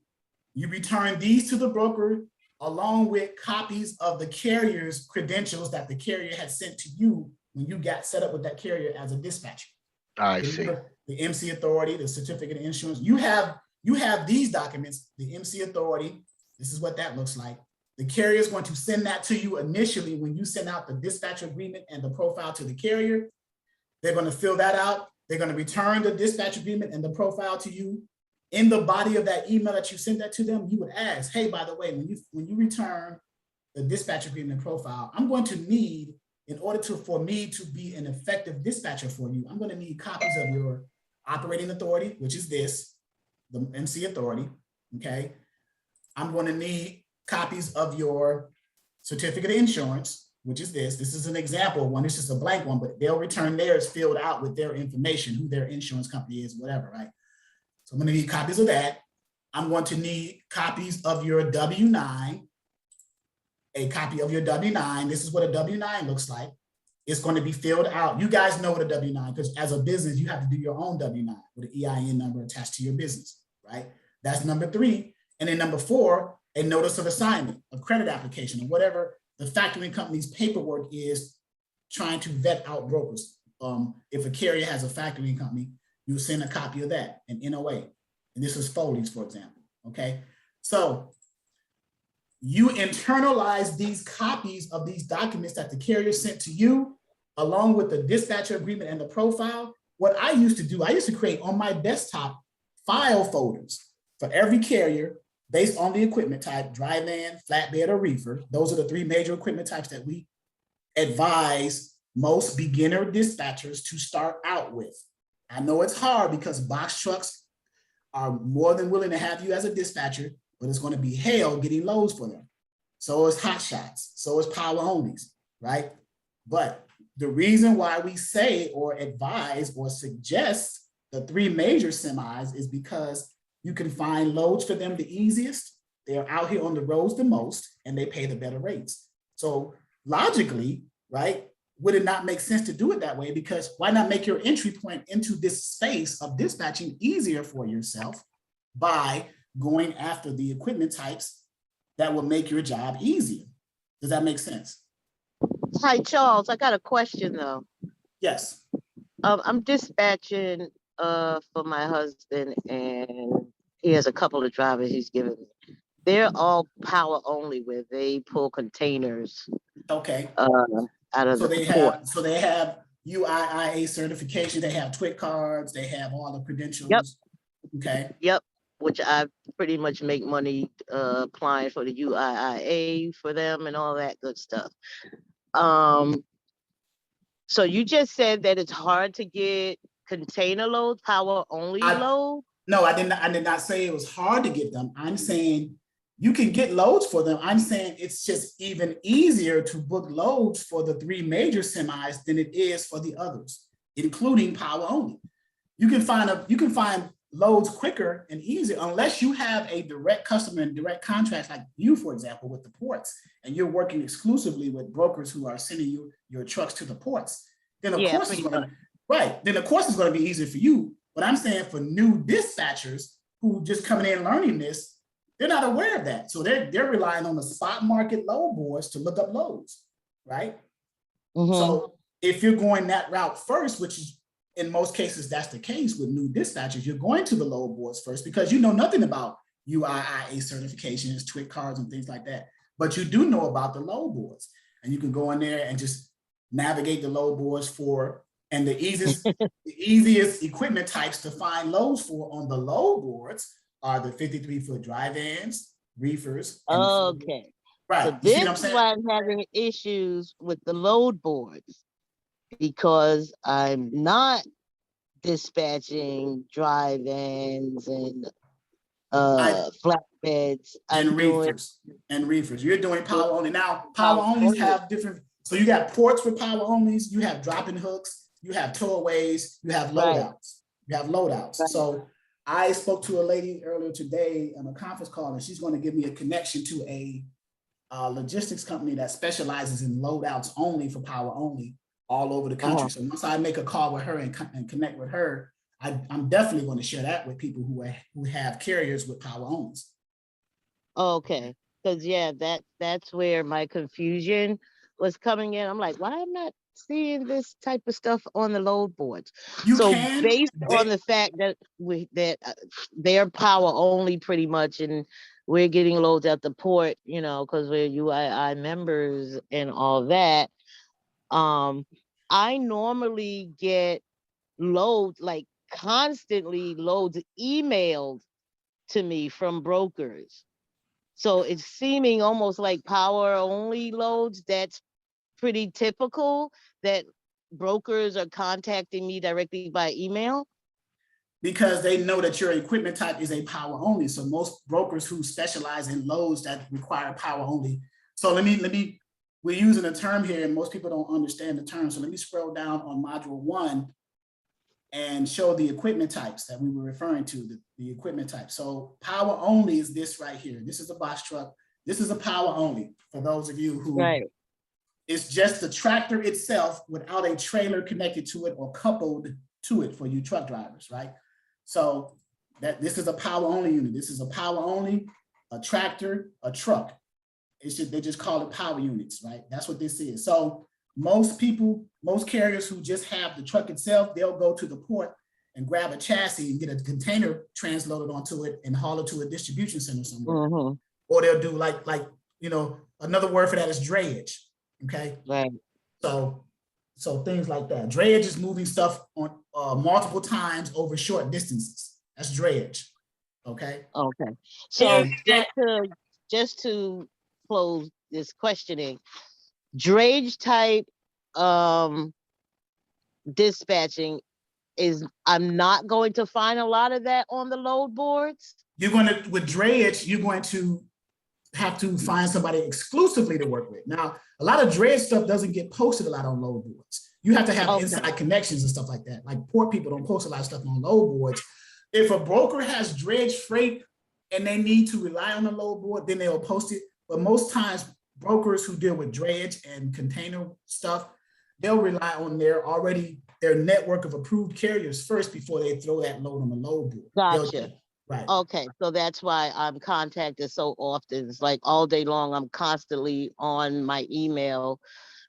You return these to the broker along with copies of the carrier's credentials that the carrier had sent to you when you got set up with that carrier as a dispatcher. I see. The MC authority, the certificate of insurance. You have these documents, the MC authority. This is what that looks like. The carrier is going to send that to you initially when you send out the dispatcher agreement and the profile to the carrier. They're going to fill that out. They're going to return the dispatch agreement and the profile to you. In the body of that email that you sent that to them, you would ask, hey, by the way, when you return the dispatch agreement and profile, I'm going to need, in order for me to be an effective dispatcher for you, I'm going to need copies of your operating authority, which is this, the MC authority, okay? I'm going to need copies of your certificate of insurance, which is this. This is an example one. This is a blank one, but they'll return theirs filled out with their information, who their insurance company is, whatever, right? So I'm going to need copies of that. I'm going to need copies of your W-9, a copy of your W-9. This is what a W-9 looks like. It's going to be filled out. You guys know what a W-9, because as a business, you have to do your own W-9 with an EIN number attached to your business, right? That's number 3. And then number 4, a notice of assignment, a credit application, or whatever the factoring company's paperwork is trying to vet out brokers. If a carrier has a factoring company, you send a copy of that, an NOA. And this is Foley's, for example, okay? So you internalize these copies of these documents that the carrier sent to you, along with the dispatcher agreement and the profile. What I used to do, I used to create on my desktop file folders for every carrier based on the equipment type, dry van, flatbed, or reefer. Those are the 3 major equipment types that we advise most beginner dispatchers to start out with. I know it's hard because box trucks are more than willing to have you as a dispatcher, but it's going to be hell getting loads for them. So is hot shots, so is power onlys, right? But the reason why we say or advise or suggest the 3 major semis is because you can find loads for them the easiest. They're out here on the roads the most, and they pay the better rates. So logically, right, would it not make sense to do it that way? Because why not make your entry point into this space of dispatching easier for yourself by going after the equipment types that will make your job easier? Does that make sense? Hi, Charles. I got a question though. Yes. I'm dispatching for my husband, and he has a couple of drivers he's given me. They're all power only, where they pull containers. Okay. Out of so the they port. have UIIA certification. They have TWIC cards. They have all the credentials. Yep. Okay. Yep. Which I pretty much make money applying for the UIIA for them and all that good stuff. So you just said that it's hard to get container loads, power only load? No, I did not say it was hard to get them. I'm saying you can get loads for them. I'm saying it's just even easier to book loads for the 3 major semis than it is for the others, including power only. You can find loads quicker and easier unless you have a direct customer and direct contract, like you, for example, with the ports, and you're working exclusively with brokers who are sending you your trucks to the ports. Then of course it's going to Then of course it's going to be easier for you. But I'm saying for new dispatchers who just coming in learning this, they're not aware of that. So they're relying on the spot market load boards to look up loads, right? Mm-hmm. So if you're going that route first, which is in most cases, that's the case with new dispatchers, you're going to the load boards first because you know nothing about UIIA certifications, TWIC cards, and things like that. But you do know about the load boards, and you can go in there and just navigate the load boards for, and the easiest equipment types to find loads for on the load boards are the 53-foot dry vans, reefers. Okay. Right. So this is why I'm having issues with the load boards, because I'm not dispatching dry vans and flatbeds. And reefers. You're doing power only. Now, power onlys have different, so you got ports for power onlys, you have dropping hooks, you have towaways, you have loadouts. You have loadouts. Right. So I spoke to a lady earlier today on a conference call, and she's going to give me a connection to a logistics company that specializes in loadouts only for power only all over the country. So once I make a call with her and connect with her, I'm definitely going to share that with people who have carriers with power onlys. Okay, because yeah, that's where my confusion was coming in. I'm like, why am I not seeing this type of stuff on the load boards? Based on the fact that they're power only pretty much, and we're getting loads at the port, you know, because we're UII members and all that. I normally get loads, like constantly loads emailed to me from brokers. So it's seeming almost like power only loads. That's pretty typical, that brokers are contacting me directly by email. Because they know that your equipment type is a power only. So most brokers who specialize in loads that require power only. So we're using a term here and most people don't understand the term. So let me scroll down on module 1 and show the equipment types that we were referring to, the equipment type. So power only is this right here. This is a box truck. This is a power only for those of you who It's just the tractor itself without a trailer connected to it or coupled to it for you truck drivers, right? So this is a power only unit. This is a power only, a tractor, a truck. They just call it power units, right? That's what this is. So most carriers who just have the truck itself, they'll go to the port and grab a chassis and get a container transloaded onto it and haul it to a distribution center somewhere. Or they'll do like, another word for that is drayage. Okay. Right. So things like that. Drayage is moving stuff on multiple times over short distances. That's drayage. Okay. Okay. So just to close this questioning, drayage type dispatching I'm not going to find a lot of that on the load boards. With drayage, you're going to have to find somebody exclusively to work with. Now, a lot of drayage stuff doesn't get posted a lot on load boards. You have to have inside connections and stuff like that. Like port people don't post a lot of stuff on load boards. If a broker has drayage freight and they need to rely on the load board, then they'll post it. But most times, brokers who deal with drayage and container stuff, they'll rely on their network of approved carriers first before they throw that load on the load board. Gotcha. Right. Okay, so that's why I'm contacted so often. It's like all day long, I'm constantly on my email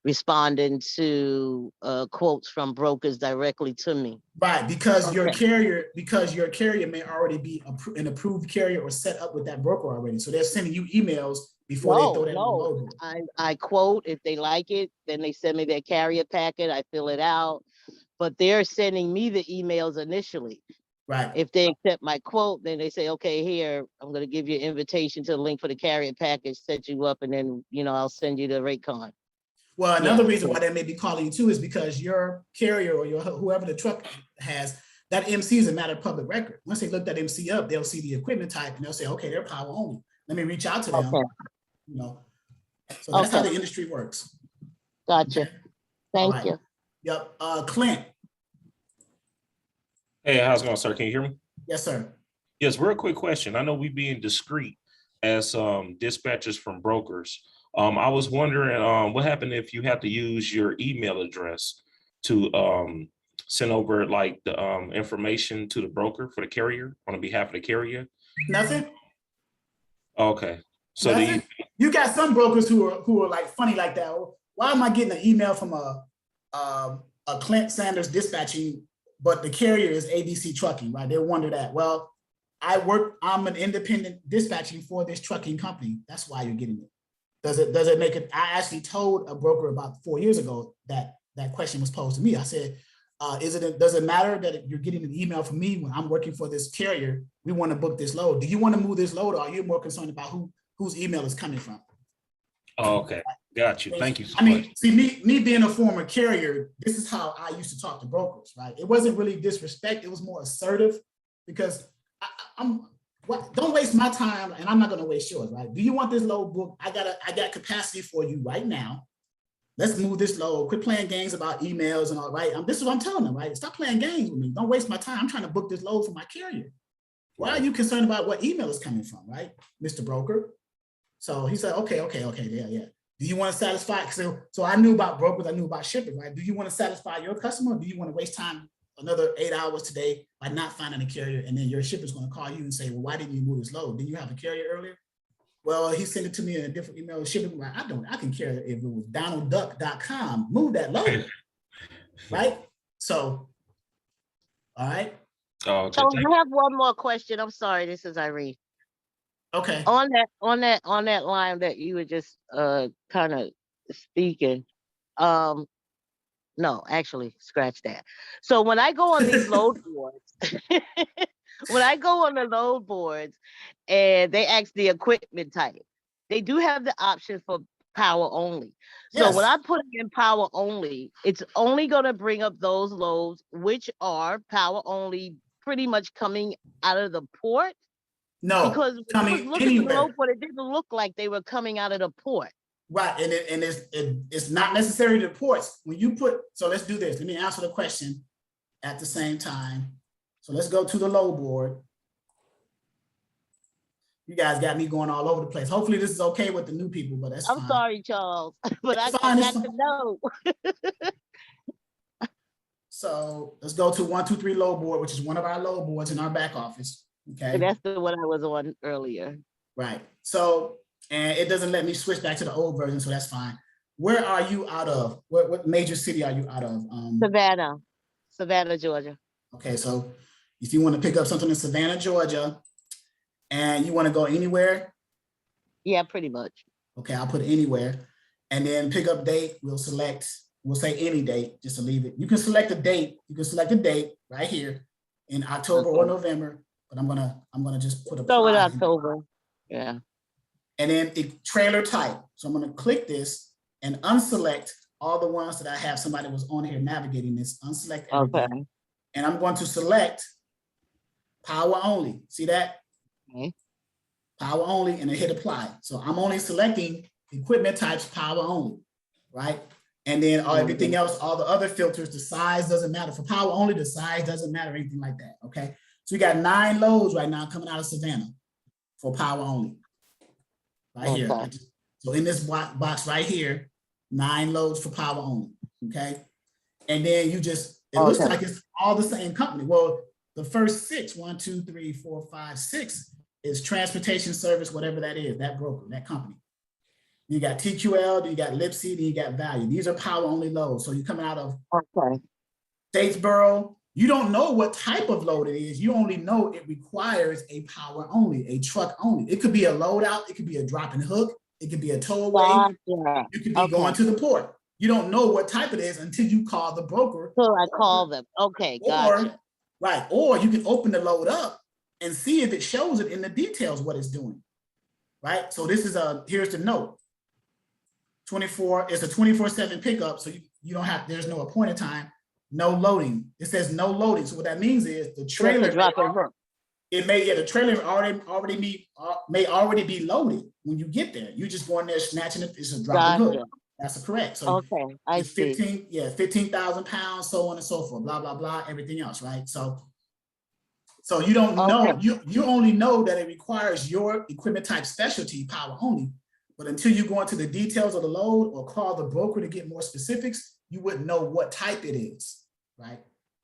responding to quotes from brokers directly to me. Right, because your carrier may already be an approved carrier or set up with that broker already. So they're sending you emails before they throw that on the load board. I quote, if they like it, then they send me their carrier packet, I fill it out, but they're sending me the emails initially. Right. If they accept my quote, then they say, okay, here, I'm going to give you an invitation to the link for the carrier package, set you up, and then, I'll send you the rate con. Well, another reason why they may be calling you too is because your carrier or whoever the truck has, that MC is a matter of public record. Once they look that MC up, they'll see the equipment type and they'll say, okay, they're power only. Let me reach out to them. So that's how the industry works. Gotcha. Thank you. Yep. Clint. Hey, how's it going, sir? Can you hear me? Yes, sir. Yes, real quick question. I know we being discreet as dispatchers from brokers. I was wondering what happened if you have to use your email address to send over like the information to the broker for the carrier on behalf of the carrier? Nothing. Okay. So you got some brokers who are like funny like that. Why am I getting an email from a Clint Sanders dispatching, but the carrier is ABC Trucking, right? They wonder that. Well, I'm an independent dispatching for this trucking company. That's why you're getting it. Does it make it? I actually told a broker about 4 years ago that question was posed to me. I said, does it matter that you're getting an email from me when I'm working for this carrier? We want to book this load. Do you want to move this load, or are you more concerned about whose email is coming from? Oh, okay. Got you. Thank you so much. See, me being a former carrier, this is how I used to talk to brokers, right? It wasn't really disrespect. It was more assertive because don't waste my time and I'm not going to waste yours, right? Do you want this load booked? I got capacity for you right now. Let's move this load. Quit playing games about emails and all, right? This is what I'm telling them, right? Stop playing games with me. Don't waste my time. I'm trying to book this load for my carrier. Why are you concerned about what email is coming from, right, Mr. Broker? So he said, okay, yeah. Do you want to satisfy? So I knew about brokers, I knew about shipping, right? Do you want to satisfy your customer? Or do you want to waste time another 8 hours today by not finding a carrier? And then your shipper's going to call you and say, well, why didn't you move this load? Did you have a carrier earlier? Well, he sent it to me in a different email. Shipping, like, I can carry it if it was donaldduck.com. Move that load, right? So, all right. Oh, okay. So I have one more question. I'm sorry, this is Irene. Okay. On that line that you were just kind of speaking, no, actually, scratch that. So when I go on these load boards, when I go on the load boards and they ask the equipment type, they do have the option for power only. So Yes. when I put in power only, it's only going to bring up those loads which are power only, pretty much coming out of the port. No, because when I was looking at the load board, it didn't look like they were coming out of the port. Right, and it's not necessarily the ports. When you put, so let's do this. Let me answer the question at the same time. So let's go to the load board. You guys got me going all over the place. Hopefully this is okay with the new people, but that's I'm fine. sorry, Charles, but I fine, got to know. So let's go to 123 load board, which is one of our load boards in our back office. Okay. And that's the one I was on earlier. Right. So, and it doesn't let me switch back to the old version, so that's fine. Where are you out of? What major city are you out of? Savannah, Georgia. Okay, so if you want to pick up something in Savannah, Georgia, and you want to go anywhere? Yeah, pretty much. Okay, I'll put anywhere. And then pick up date, we'll say any date, just to leave it. You can select a date. You can select a date right here in October or November, but I'm gonna just put a Go with October. Yeah. And then trailer type. So I'm gonna click this and unselect all the ones that I have somebody was on here navigating this, unselect everything. Okay. And I'm going to select power only. See that? Okay. Power only, and then hit apply. So I'm only selecting equipment types power only, right? And then everything else, all the other filters, the size doesn't matter. For power only, the size doesn't matter, anything like that, okay? So we got 9 loads right now coming out of Savannah for power only, right here. So in this box right here, 9 loads for power only, okay? And then you just, it looks like it's all the same company. Well, the first 6, 1, 2, 3, 4, 5, 6 is transportation service, whatever that is, that broker, that company. You got TQL, you got Lipsy, then you got Value. These are power only loads. So you're coming out of Statesboro. You don't know what type of load it is. You only know it requires a power only, a truck only. It could be a load out. It could be a drop and hook. It could be a tow away. You could be going to the port. You don't know what type it is until you call the broker. So I call them. Okay, gotcha. Right. Or you can open the load up and see if it shows it in the details what it's doing. Right. So this is here's the note. 24, it's a 24/7 pickup. So you don't have, there's no appointed time, no loading. It says no loading. So what that means is the trailer, the trailer may already be loaded when you get there. You just go in there snatching it. It's a drop and hook. That's correct. So I see. 15,000 pounds, so on and so forth, blah, blah, blah, everything else, right? So you don't know, you only know that it requires your equipment type specialty power only. But until you go into the details of the load or call the broker to get more specifics, you wouldn't know what type it is, right?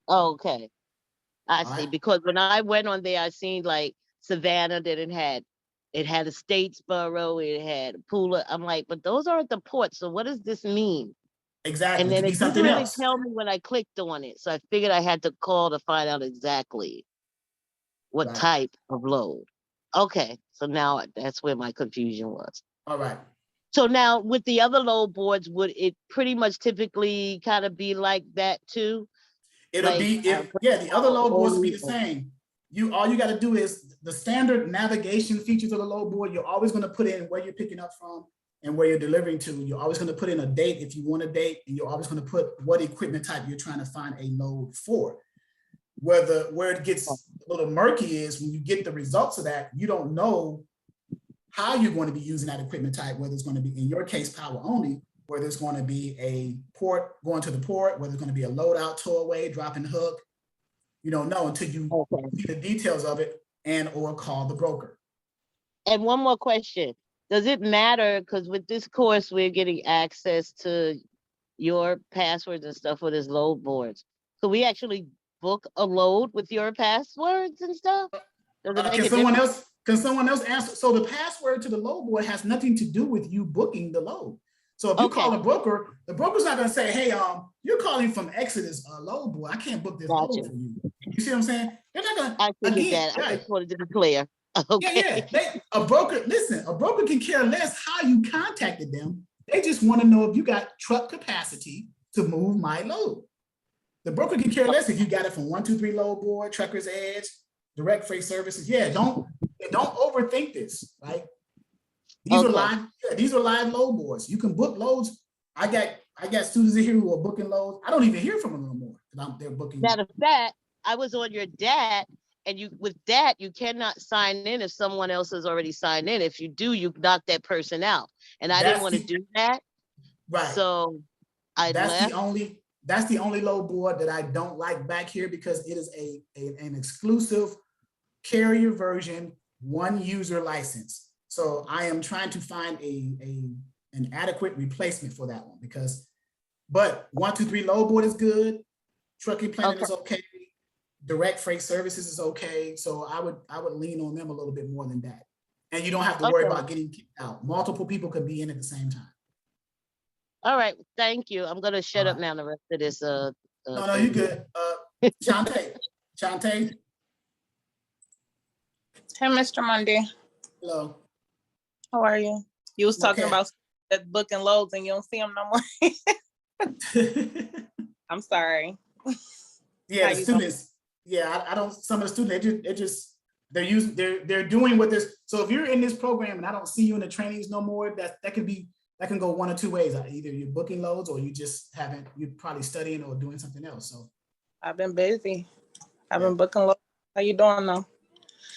Okay, I see. Because when I went on there, I seen like Savannah that it had a Statesboro, it had a Pula. I'm like, but those aren't the ports. So what does this mean? Exactly. And then it didn't really tell me when I clicked on it. So I figured I had to call to find out exactly what type of load. Okay, so now that's where my confusion was. All right. So now with the other load boards, would it pretty much typically kind of be like that too? It'll be, the other load boards will be the same. All you got to do is the standard navigation features of the load board. You're always going to put in where you're picking up from and where you're delivering to. You're always going to put in a date if you want a date, and you're always going to put what equipment type you're trying to find a load for. Where it gets a little murky is when you get the results of that, you don't know how you're going to be using that equipment type, whether it's going to be, in your case, power only, whether it's going to be a port, going to the port, whether it's going to be a load out, tow away, drop and hook. You don't know until you see the details of it and or call the broker. And one more question. Does it matter? Because with this course, we're getting access to your passwords and stuff for this load boards. So we actually book a load with your passwords and stuff? Can someone else answer? So the password to the load board has nothing to do with you booking the load. So if you call a broker, the broker's not going to say, hey, you're calling from Exodus load board. I can't book this load for you. You see what I'm saying? They're not going to. I figured that. I just wanted to be clear. Okay. A broker can care less how you contacted them. They just want to know if you got truck capacity to move my load. The broker can care less if you got it from 123 load board, Trucker's Edge, Direct Freight Services. Yeah, don't overthink this, right? These are live load boards. You can book loads. I got students in here who are booking loads. I don't even hear from them no more. They're booking. Matter of fact, I was on your DAT, and with that, you cannot sign in if someone else has already signed in. If you do, you knock that person out. And I didn't want to do that. Right. So that's the only load board that I don't like back here, because it is an exclusive carrier version one user license. So I am trying to find an adequate replacement for that one but 123 load board is good. Trucking planning is okay. Direct freight services is okay. So I would lean on them a little bit more than that. And you don't have to worry about getting kicked out. Multiple people could be in at the same time. All right, thank you. I'm gonna shut up now. The rest of this. No, you good. Shantae. Hey, Mr. Monday. Hello. How are you? You was talking about that booking loads and you don't see them no more. I'm sorry. Yeah, the students. Yeah, I don't. Some of the students, they're doing what this. So if you're in this program and I don't see you in the trainings no more, that can go one or two ways. Either you're booking loads or you're probably studying or doing something else. So I've been busy. I've been booking loads. How you doing though?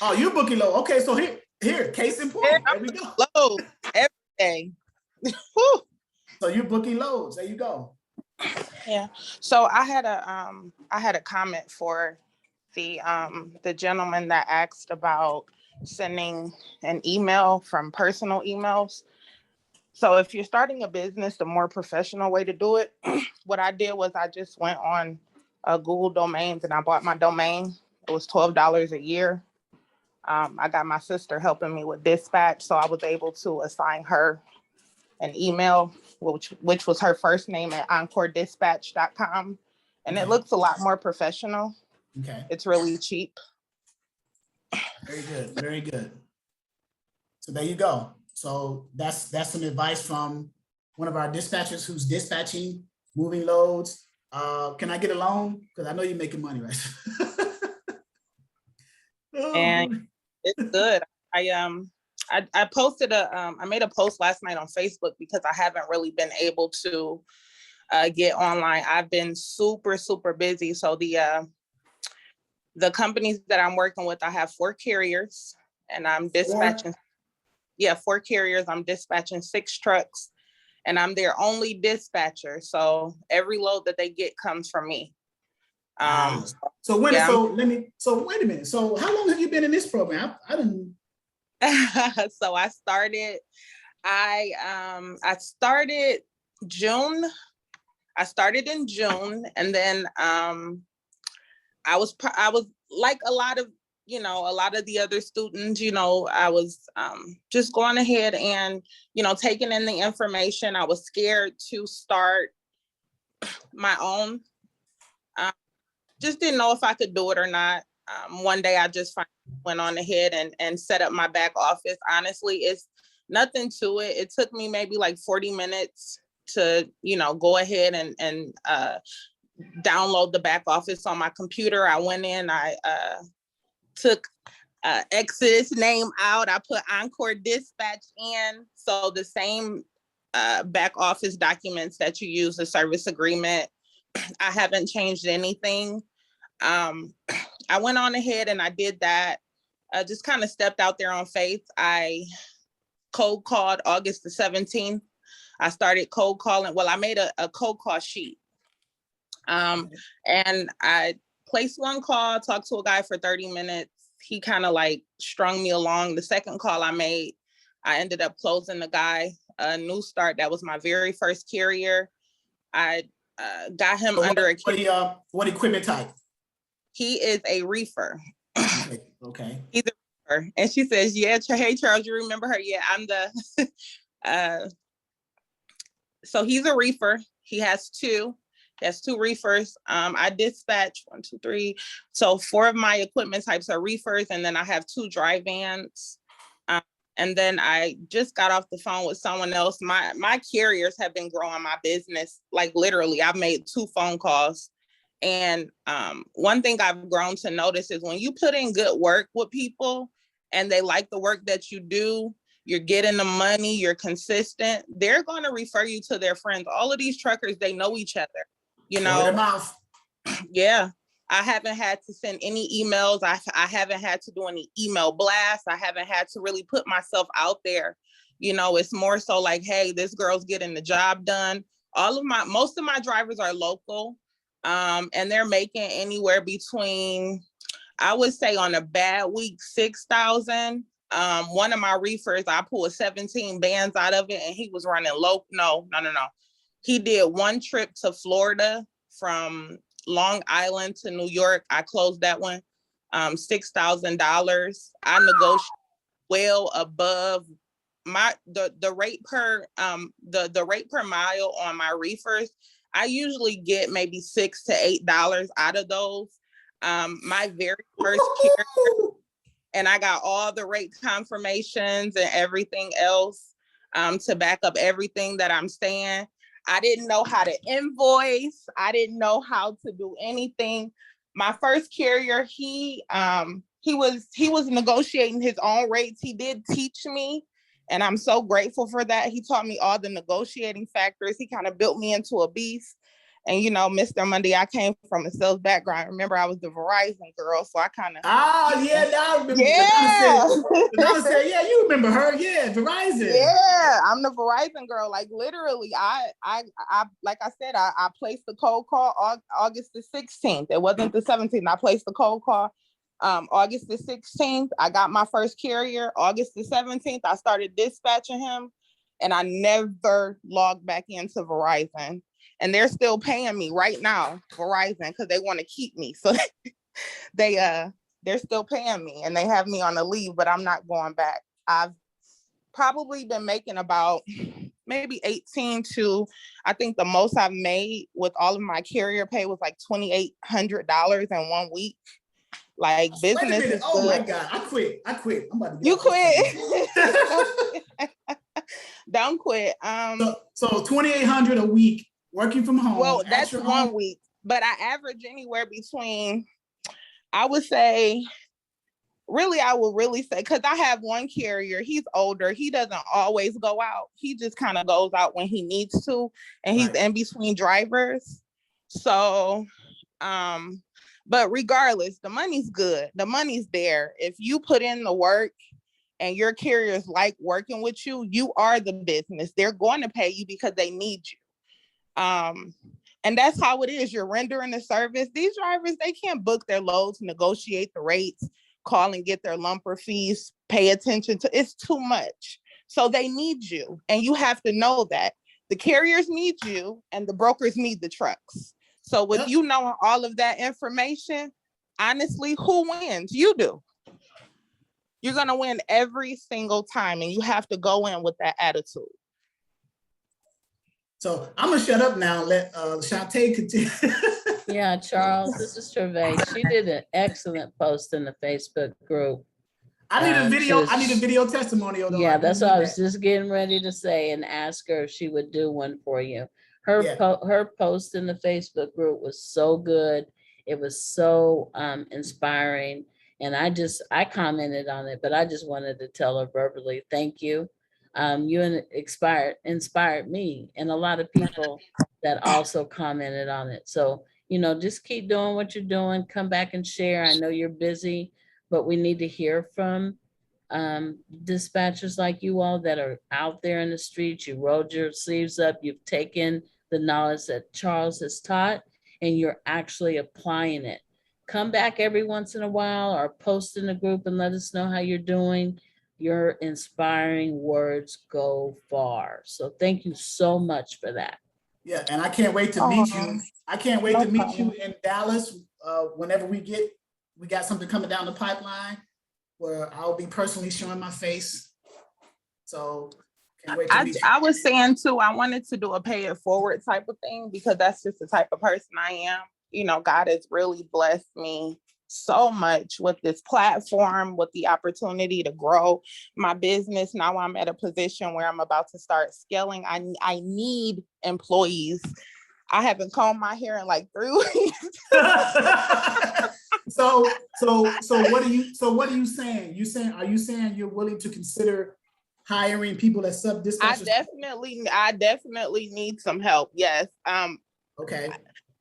Oh, you're booking load. Okay, so here, case in point. There we go. Load every day. So you're booking loads. There you go. Yeah. So I had a comment for the gentleman that asked about sending an email from personal emails. So if you're starting a business, the more professional way to do it, what I did was I just went on Google Domains and I bought my domain. It was $12 a year. I got my sister helping me with dispatch, so I was able to assign her an email, which was her first name at encoredispatch.com. And it looks a lot more professional. Okay. It's really cheap. Very good. Very good. So there you go. So that's some advice from one of our dispatchers who's dispatching, moving loads. Can I get a loan? Because I know you're making money, right? And it's good. I posted I made a post last night on Facebook because I haven't really been able to get online. I've been super, super busy. So the companies that I'm working with, I have 4 carriers and I'm dispatching. Yeah, 4 carriers. I'm dispatching 6 trucks and I'm their only dispatcher. So every load that they get comes from me. So wait a minute. So how long have you been in this program? I didn't. So I started June. I started in June, and then I was like a lot of the other students, I was just going ahead and, taking in the information. I was scared to start my own. Just didn't know if I could do it or not. One day I just went on ahead and set up my back office. Honestly, it's nothing to it. It took me maybe like 40 minutes to, go ahead and download the back office on my computer. I went in, I took Exodus name out. I put Encore Dispatch in. So the same back office documents that you use, the service agreement, I haven't changed anything. I went on ahead and I did that. Just kind of stepped out there on faith. I cold called August the 17th. I started cold calling. Well, I made a cold call sheet. And I placed one call, talked to a guy for 30 minutes. He kind of like strung me along. The second call I made, I ended up closing the guy, a new start. That was my very first carrier. I got him under what equipment type? He is a reefer. Okay. He's a reefer. And she says, yeah, hey, Charles, you remember her? Yeah, I'm the, so he's a reefer. He has 2 reefers. I dispatch 1, 2, 3. So 4 of my equipment types are reefers. And then I have 2 dry vans. And then I just got off the phone with someone else. My carriers have been growing my business. Like literally, I've made 2 phone calls. And one thing I've grown to notice is when you put in good work with people and they like the work that you do, you're getting the money, you're consistent, they're going to refer you to their friends. All of these truckers, they know each other, Word of mouth. Yeah. I haven't had to send any emails. I haven't had to do any email blasts. I haven't had to really put myself out there. It's more so like, hey, this girl's getting the job done. Most of my drivers are local. And they're making anywhere between, I would say on a bad week, 6,000 One of my reefers, I pulled 17 bands out of it and he was running low. No. He did one trip to Florida from Long Island to New York. I closed that one, $6,000. I negotiated well above the rate per the rate per mile on my reefers. I usually get maybe $6 to $8 out of those. My very first carrier, and I got all the rate confirmations and everything else to back up everything that I'm saying. I didn't know how to invoice. I didn't know how to do anything. My first carrier, he was negotiating his own rates. He did teach me, and I'm so grateful for that. He taught me all the negotiating factors. He kind of built me into a beast. And you know, Mr. Monday, I came from a sales background. Remember, I was the Verizon girl, so I kind of. Oh yeah, now I remember. Yeah. I said, yeah, you remember her? Yeah, Verizon. Yeah, I'm the Verizon girl. Like literally, I like I said, I placed the cold call August the 16th. It wasn't the 17th. I placed the cold call August the 16th. I got my first carrier August the 17th. I started dispatching him, and I never logged back into Verizon. And they're still paying me right now, Verizon, because they want to keep me. So they're still paying me, and they have me on a leave, but I'm not going back. I've probably been making about maybe 18 to, I think the most I've made with all of my carrier pay was like $2,800 in 1 week. Like business is oh good. my God, I quit. I'm about to get You quit. Don't quit. So 2,800 a week working from home. Well, that's 1 week, but I average anywhere between, I would say, I would really say, because I have one carrier, he's older. He doesn't always go out. He just kind of goes out when he needs to, and he's in between drivers. So, but regardless, the money's good. The money's there. If you put in the work and your carriers like working with you, you are the business. They're going to pay you because they need you. And that's how it is. You're rendering a service. These drivers, they can't book their loads, negotiate the rates, call and get their lumper fees, pay attention to, it's too much. So they need you. And you have to know that the carriers need you and the brokers need the trucks. So with you knowing all of that information, honestly, who wins? You do. You're going to win every single time, and you have to go in with that attitude. So I'm gonna shut up now. Let Shantae continue. Yeah, Charles, this is Trevay. She did an excellent post in the Facebook group. I need a video. I need a video testimonial. Though. Yeah, that's what I was just getting ready to say, and ask her if she would do one for you. Her post in the Facebook group was so good. It was so inspiring, and I commented on it, but I just wanted to tell her verbally, thank you. You inspired me and a lot of people that also commented on it. So, you know, just keep doing what you're doing. Come back and share. I know you're busy, but we need to hear from dispatchers like you all that are out there in the streets. You rolled your sleeves up. You've taken the knowledge that Charles has taught, and you're actually applying it. Come back every once in a while or post in the group and let us know how you're doing. Your inspiring words go far. So thank you so much for that. Yeah, and I can't wait to meet you. I can't wait to meet you in Dallas whenever we got something coming down the pipeline where I'll be personally showing my face. So can't wait to meet you. I was saying too, I wanted to do a pay it forward type of thing because that's just the type of person I am. You know, God has really blessed me so much with this platform, with the opportunity to grow my business. Now I'm at a position where I'm about to start scaling. I need employees. I haven't combed my hair in like 3 weeks. So what are you saying? Are you saying you're willing to consider hiring people as sub dispatchers? I definitely need some help. Yes. Okay.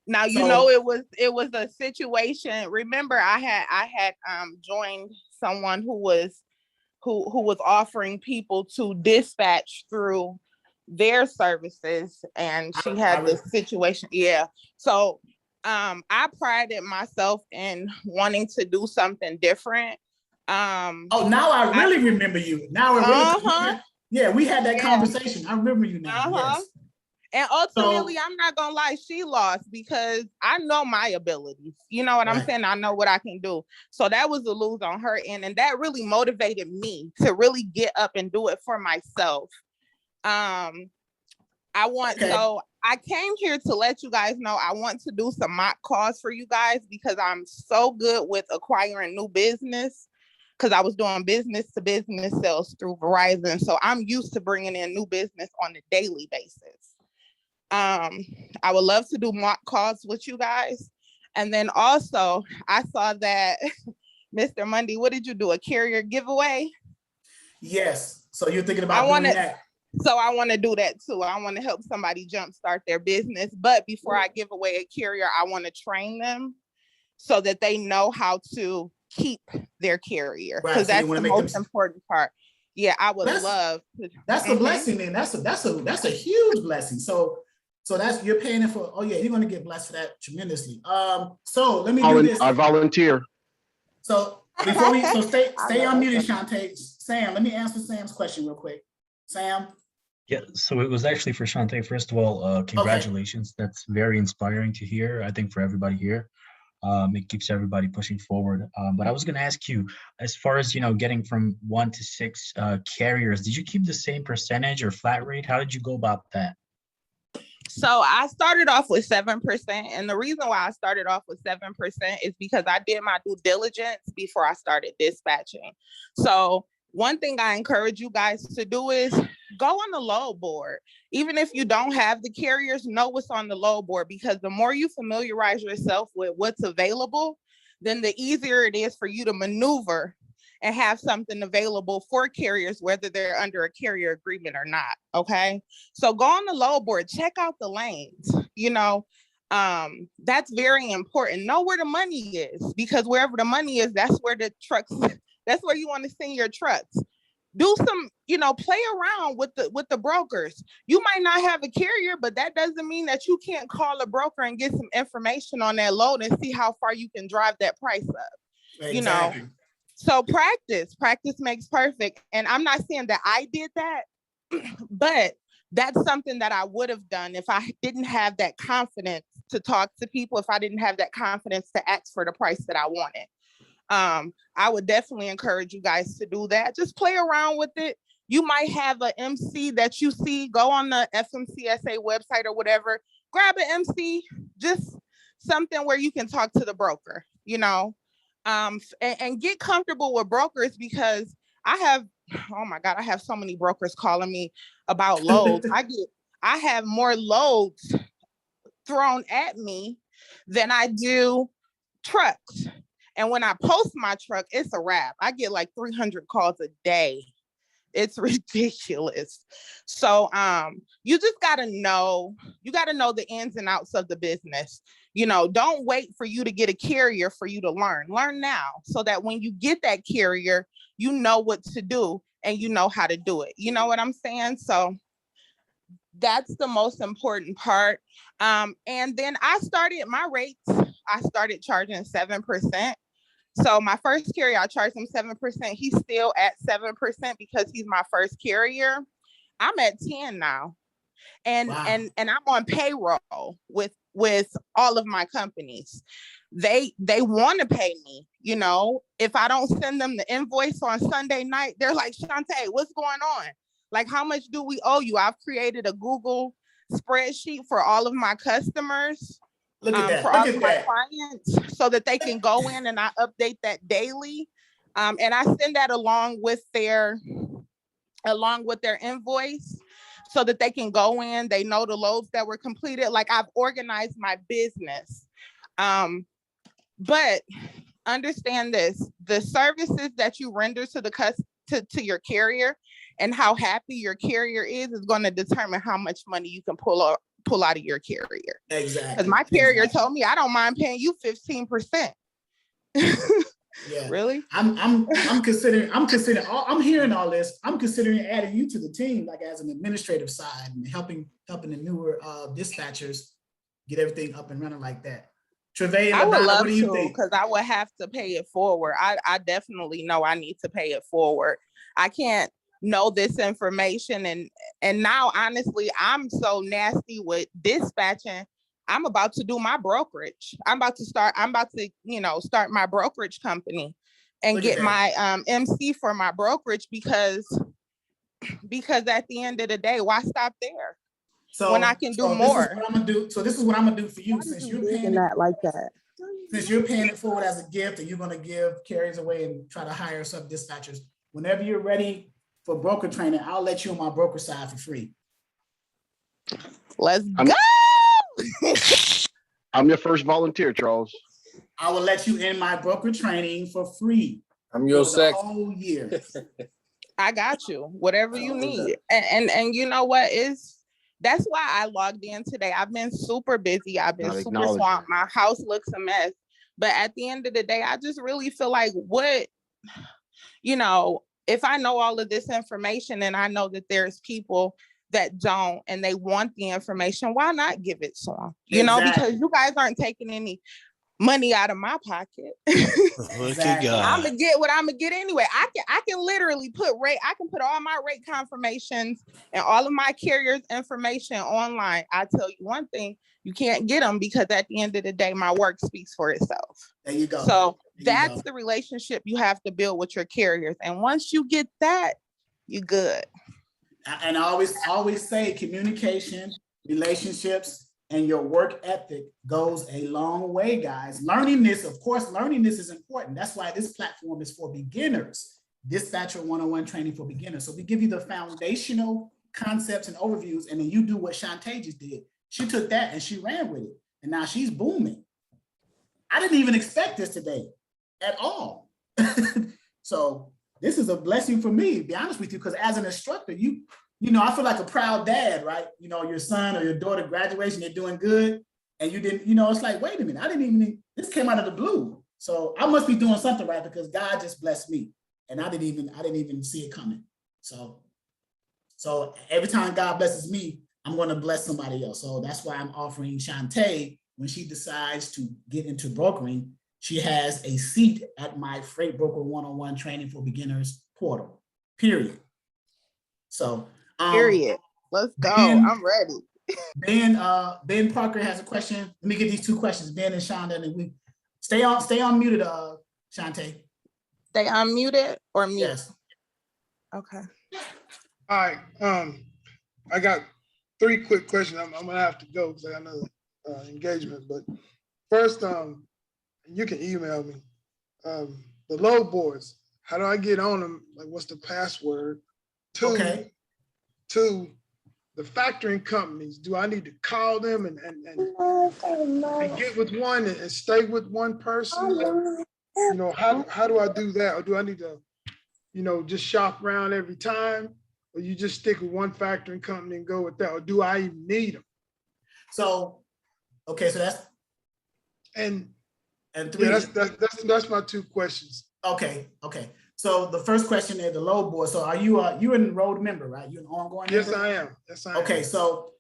Now, you know, it was a situation. Remember, I had joined someone who was offering people to dispatch through their services, and she had this situation. Yeah. So I prided myself in wanting to do something different. Oh, now I really remember you. Now I really, yeah, we had that conversation. I remember you now. Yes. And ultimately, I'm not gonna lie, she lost because I know my abilities. You know what I'm saying? I know what I can do. So that was a lose on her end. And that really motivated me to really get up and do it for myself. So I came here to let you guys know I want to do some mock calls for you guys because I'm so good with acquiring new business because I was doing business to business sales through Verizon. So I'm used to bringing in new business on a daily basis. I would love to do mock calls with you guys. And then also I saw that Mr. Mundy, what did you do? A carrier giveaway? Yes. So you're thinking about doing that? So I want to do that too. I want to help somebody jumpstart their business. But before I give away a carrier, I want to train them so that they know how to keep their carrier. Because that's the most important part. Yeah, I would love to. That's a blessing, then. That's a huge blessing. So that's, you're paying it for. Oh yeah, you're going to get blessed for that tremendously. So let me do this. I volunteer. So before we stay unmuted, Shantae. Sam, let me answer Sam's question real quick. Sam. Yeah, so it was actually for Shantae. First of all, congratulations. Okay. That's very inspiring to hear, I think, for everybody here. It keeps everybody pushing forward. But I was going to ask you, as far as, getting from 1 to 6 carriers, did you keep the same percentage or flat rate? How did you go about that? So I started off with 7%. And the reason why I started off with 7% is because I did my due diligence before I started dispatching. So one thing I encourage you guys to do is go on the load board. Even if you don't have the carriers, know what's on the load board, because the more you familiarize yourself with what's available, then the easier it is for you to maneuver and have something available for carriers, whether they're under a carrier agreement or not. Okay. So go on the load board, check out the lanes, that's very important. Know where the money is, because wherever the money is, that's where the trucks, that's where you want to send your trucks. Do some, play around with the brokers. You might not have a carrier, but that doesn't mean that you can't call a broker and get some information on that load and see how far you can drive that price up. Exactly. So practice makes perfect. And I'm not saying that I did that, but that's something that I would have done if I didn't have that confidence to talk to people, if I didn't have that confidence to ask for the price that I wanted. I would definitely encourage you guys to do that. Just play around with it. You might have an MC that you see, go on the FMCSA website or whatever, grab an MC, just something where you can talk to the broker, and get comfortable with brokers, because I have so many brokers calling me about loads. I have more loads thrown at me than I do trucks. And when I post my truck, it's a wrap. I get like 300 calls a day. It's ridiculous. So you just gotta know the ins and outs of the business. Don't wait for you to get a carrier for you to learn. Learn now, so that when you get that carrier, you know what to do and you know how to do it. You know what I'm saying? So that's the most important part. And then I started charging 7%. So my first carrier, I charged him 7%. He's still at 7% because he's my first carrier. I'm at 10 now. And wow. and I'm on payroll with all of my companies. They want to pay me. If I don't send them the invoice on Sunday night, they're like, Shantae, what's going on? Like, how much do we owe you? I've created a Google spreadsheet for all of my customers. For all of my clients, so that they can go in and I update that daily. And I send that along with their invoice, so that they can go in, they know the loads that were completed. Like, I've organized my business. But understand this, the services that you render to your carrier and how happy your carrier is going to determine how much money you can pull out of your carrier. Exactly. Because my carrier told me, I don't mind paying you 15%. Yeah. Really? I'm considering I'm hearing all this. I'm considering adding you to the team, like as an administrative side, and helping the newer dispatchers get everything up and running like that. Trevay and I would Ladonna, love what do you to, think? because I would have to pay it forward. I definitely know I need to pay it forward. I can't know this information, and now honestly, I'm so nasty with dispatching. I'm about to do my brokerage. I'm about to, start my brokerage company and get my MC for my brokerage, because at the end of the day, why stop there? So when I can do more. This is what I'm gonna do. So this is what I'm gonna do for you, since you're paying that like that. Since you're paying it forward as a gift, and you're gonna give carriers away and try to hire some dispatchers. Whenever you're ready for broker training, I'll let you on my broker side for free. Let's go. I'm your first volunteer, Charles. I will let you in my broker training for free. I'm your for the second. whole year. I got you. Whatever you need. And you know what is, that's why I logged in today. I've been super busy. I've been super swamped. My house looks a mess. But at the end of the day, I just really feel like if I know all of this information and I know that there's people that don't and they want the information, why not give it to them? Because you guys aren't taking any money out of my pocket. Exactly. I'm gonna get what I'm gonna get anyway. I can literally put all my rate confirmations and all of my carriers information online. I tell you one thing, you can't get them, because at the end of the day, my work speaks for itself. There you go. So that's the relationship you have to build with your carriers. And once you get that, you're good. And I always say communication, relationships, and your work ethic goes a long way, guys. Learning this is important. That's why this platform is for beginners. Dispatcher 101 training for beginners. So we give you the foundational concepts and overviews, and then you do what Shantae just did. She took that and she ran with it, and now she's booming. I didn't even expect this today at all. So this is a blessing for me, to be honest with you, because as an instructor, I feel like a proud dad, right? Your son or your daughter graduation, they're doing good. And you didn't, it's like, wait a minute, this came out of the blue. So I must be doing something right, because God just blessed me. And I didn't even see it coming. So every time God blesses me, I'm going to bless somebody else. So that's why I'm offering Shantae, when she decides to get into brokering, she has a seat at my Freight Broker 101 training for beginners portal, period. So, period. Let's go. I'm ready. Ben Parker has a question. Let me get these two questions, Ben and Shonda, and we stay unmuted, Shantae. Stay unmuted or mute? Yes. Okay. All right. I got 3 quick questions. I'm gonna have to go because I got another engagement. But first, you can email me. The load boards. How do I get on them? Like, what's the password? 2, the factoring companies. Do I need to call them and get with one and stay with one person? Or, how do I do that? Or do I need to, just shop around every time? Or you just stick with one factoring company and go with that? Or do I even need them? So, okay, so that's that's my 2 questions. Okay. So the first question is the load board. So are you an enrolled member, right? You're an ongoing member? Yes, I am. Okay, so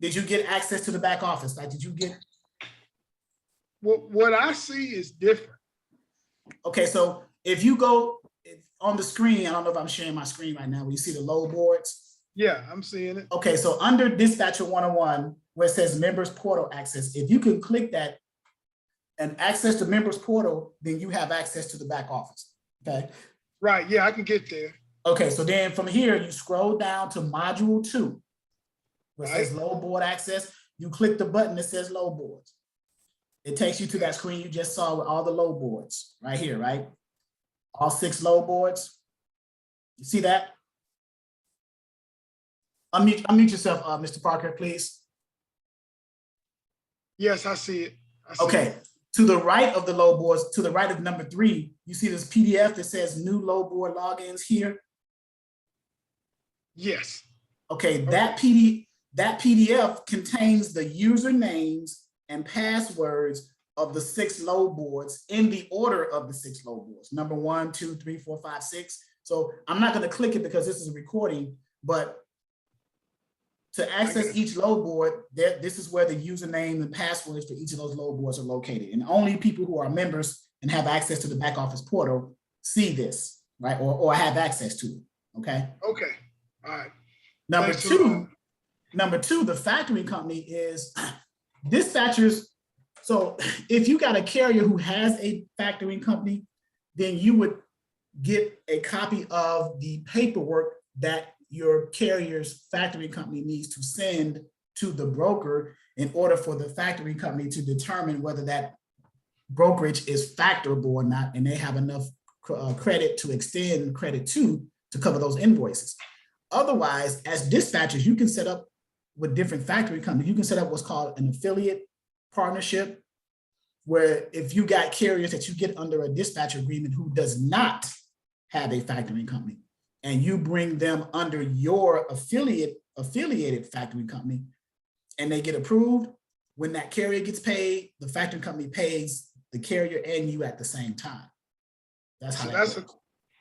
did you get access to the back office? Like, did you get? What I see is different. Okay, so if you go on the screen, I don't know if I'm sharing my screen right now, where you see the load boards. Yeah, I'm seeing it. Okay, so under Dispatcher 101, where it says members portal access, if you can click that and access the members portal, then you have access to the back office. Okay. Right. Yeah, I can get there. Okay. So then from here, you scroll down to module 2, where it says load board access. You click the button that says load boards. It takes you to that screen you just saw with all the load boards right here, right? All 6 load boards. You see that? Unmute yourself, Mr. Parker, please. Yes, I see it. Okay. To the right of the load boards, to the right of number 3, you see this PDF that says new load board logins here? Yes. Okay, that PDF contains the usernames and passwords of the 6 load boards in the order of the 6 load boards. Number 1, 2, 3, 4, 5, 6. 5, 6. So I'm not going to click it because this is a recording, but To access each load board, this is where the username and passwords for each of those load boards are located. And only people who are members and have access to the back office portal see this, right? Or have access to it, okay? Okay, all right. Number two, the factoring company is dispatchers. So if you got a carrier who has a factoring company, then you would get a copy of the paperwork that your carrier's factoring company needs to send to the broker in order for the factoring company to determine whether that brokerage is factorable or not, and they have enough credit to extend credit to cover those invoices. Otherwise, as dispatchers, you can set up with different factoring companies. You can set up what's called an affiliate partnership, where if you got carriers that you get under a dispatcher agreement who does not have a factoring company, and you bring them under your affiliated factoring company, and they get approved, when that carrier gets paid, the factoring company pays the carrier and you at the same time. That's how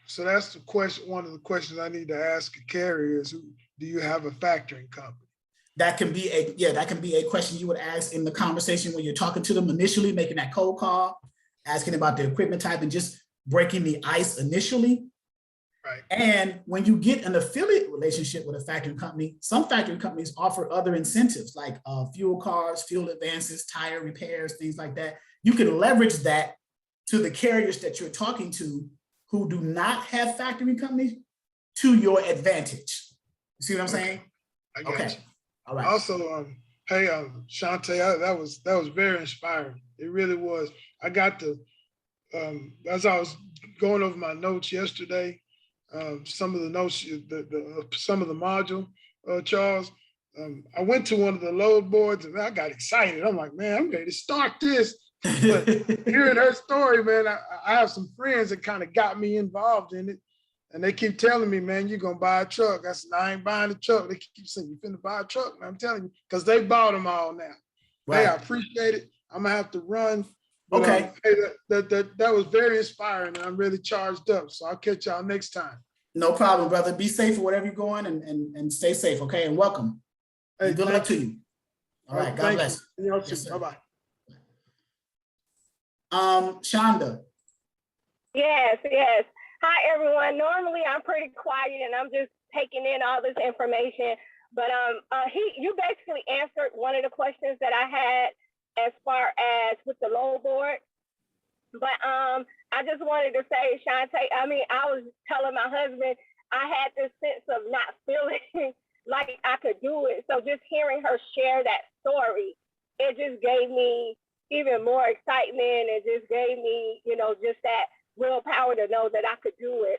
So that's the question. One of the questions I need to ask a carrier is, do you have a factoring company? That can be a question you would ask in the conversation when you're talking to them initially, making that cold call, asking about the equipment type and just breaking the ice initially. Right. And when you get an affiliate relationship with a factoring company, some factoring companies offer other incentives like fuel cards, fuel advances, tire repairs, things like that. You can leverage that to the carriers that you're talking to who do not have factoring companies to your advantage. You see what I'm saying? I got you. All right. Also, hey, Shantae, that was very inspiring. It really was. I got to, as I was going over my notes yesterday, some of the notes, some of the module, Charles, I went to one of the load boards and I got excited. I'm like, man, I'm ready to start this. But hearing her story, man, I have some friends that kind of got me involved in it. And they keep telling me, man, you're going to buy a truck. I said, I ain't buying a truck. They keep saying, you finna buy a truck? And I'm telling you, because they bought them all now. Right. Hey, I appreciate it. I'm going to have to run. But, okay. Hey, that was very inspiring. And I'm really charged up. So I'll catch y'all next time. No problem, brother. Be safe wherever you're going and stay safe, okay? And welcome. Hey, good luck to you. All right, God bless. Yes, bye-bye. Shonda. Yes. Hi, everyone. Normally, I'm pretty quiet and I'm just taking in all this information. But you basically answered one of the questions that I had as far as with the load board. But I just wanted to say, Shantae, I mean, I was telling my husband, I had this sense of not feeling like I could do it. So just hearing her share that story, it just gave me even more excitement. It just gave me, just that willpower to know that I could do it.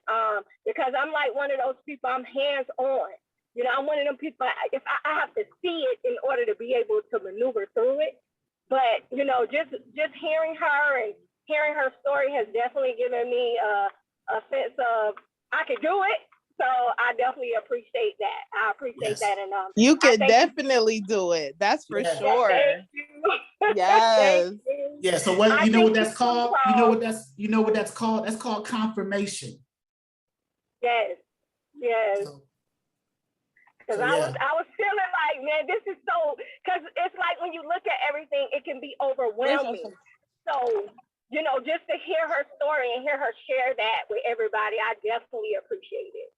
Because I'm like one of those people, I'm hands-on. I'm one of them people, if I have to see it in order to be able to maneuver through it. But, just hearing her and hearing her story has definitely given me a sense of I could do it. So I definitely appreciate that. I appreciate that. And you can definitely do it. That's for sure. Yes. Yeah. So what what that's called? You know what that's called? That's called confirmation. Yes. Because I was feeling like, man, this is so, because it's like when you look at everything, it can be overwhelming. So, just to hear her story and hear her share that with everybody, I definitely appreciate it.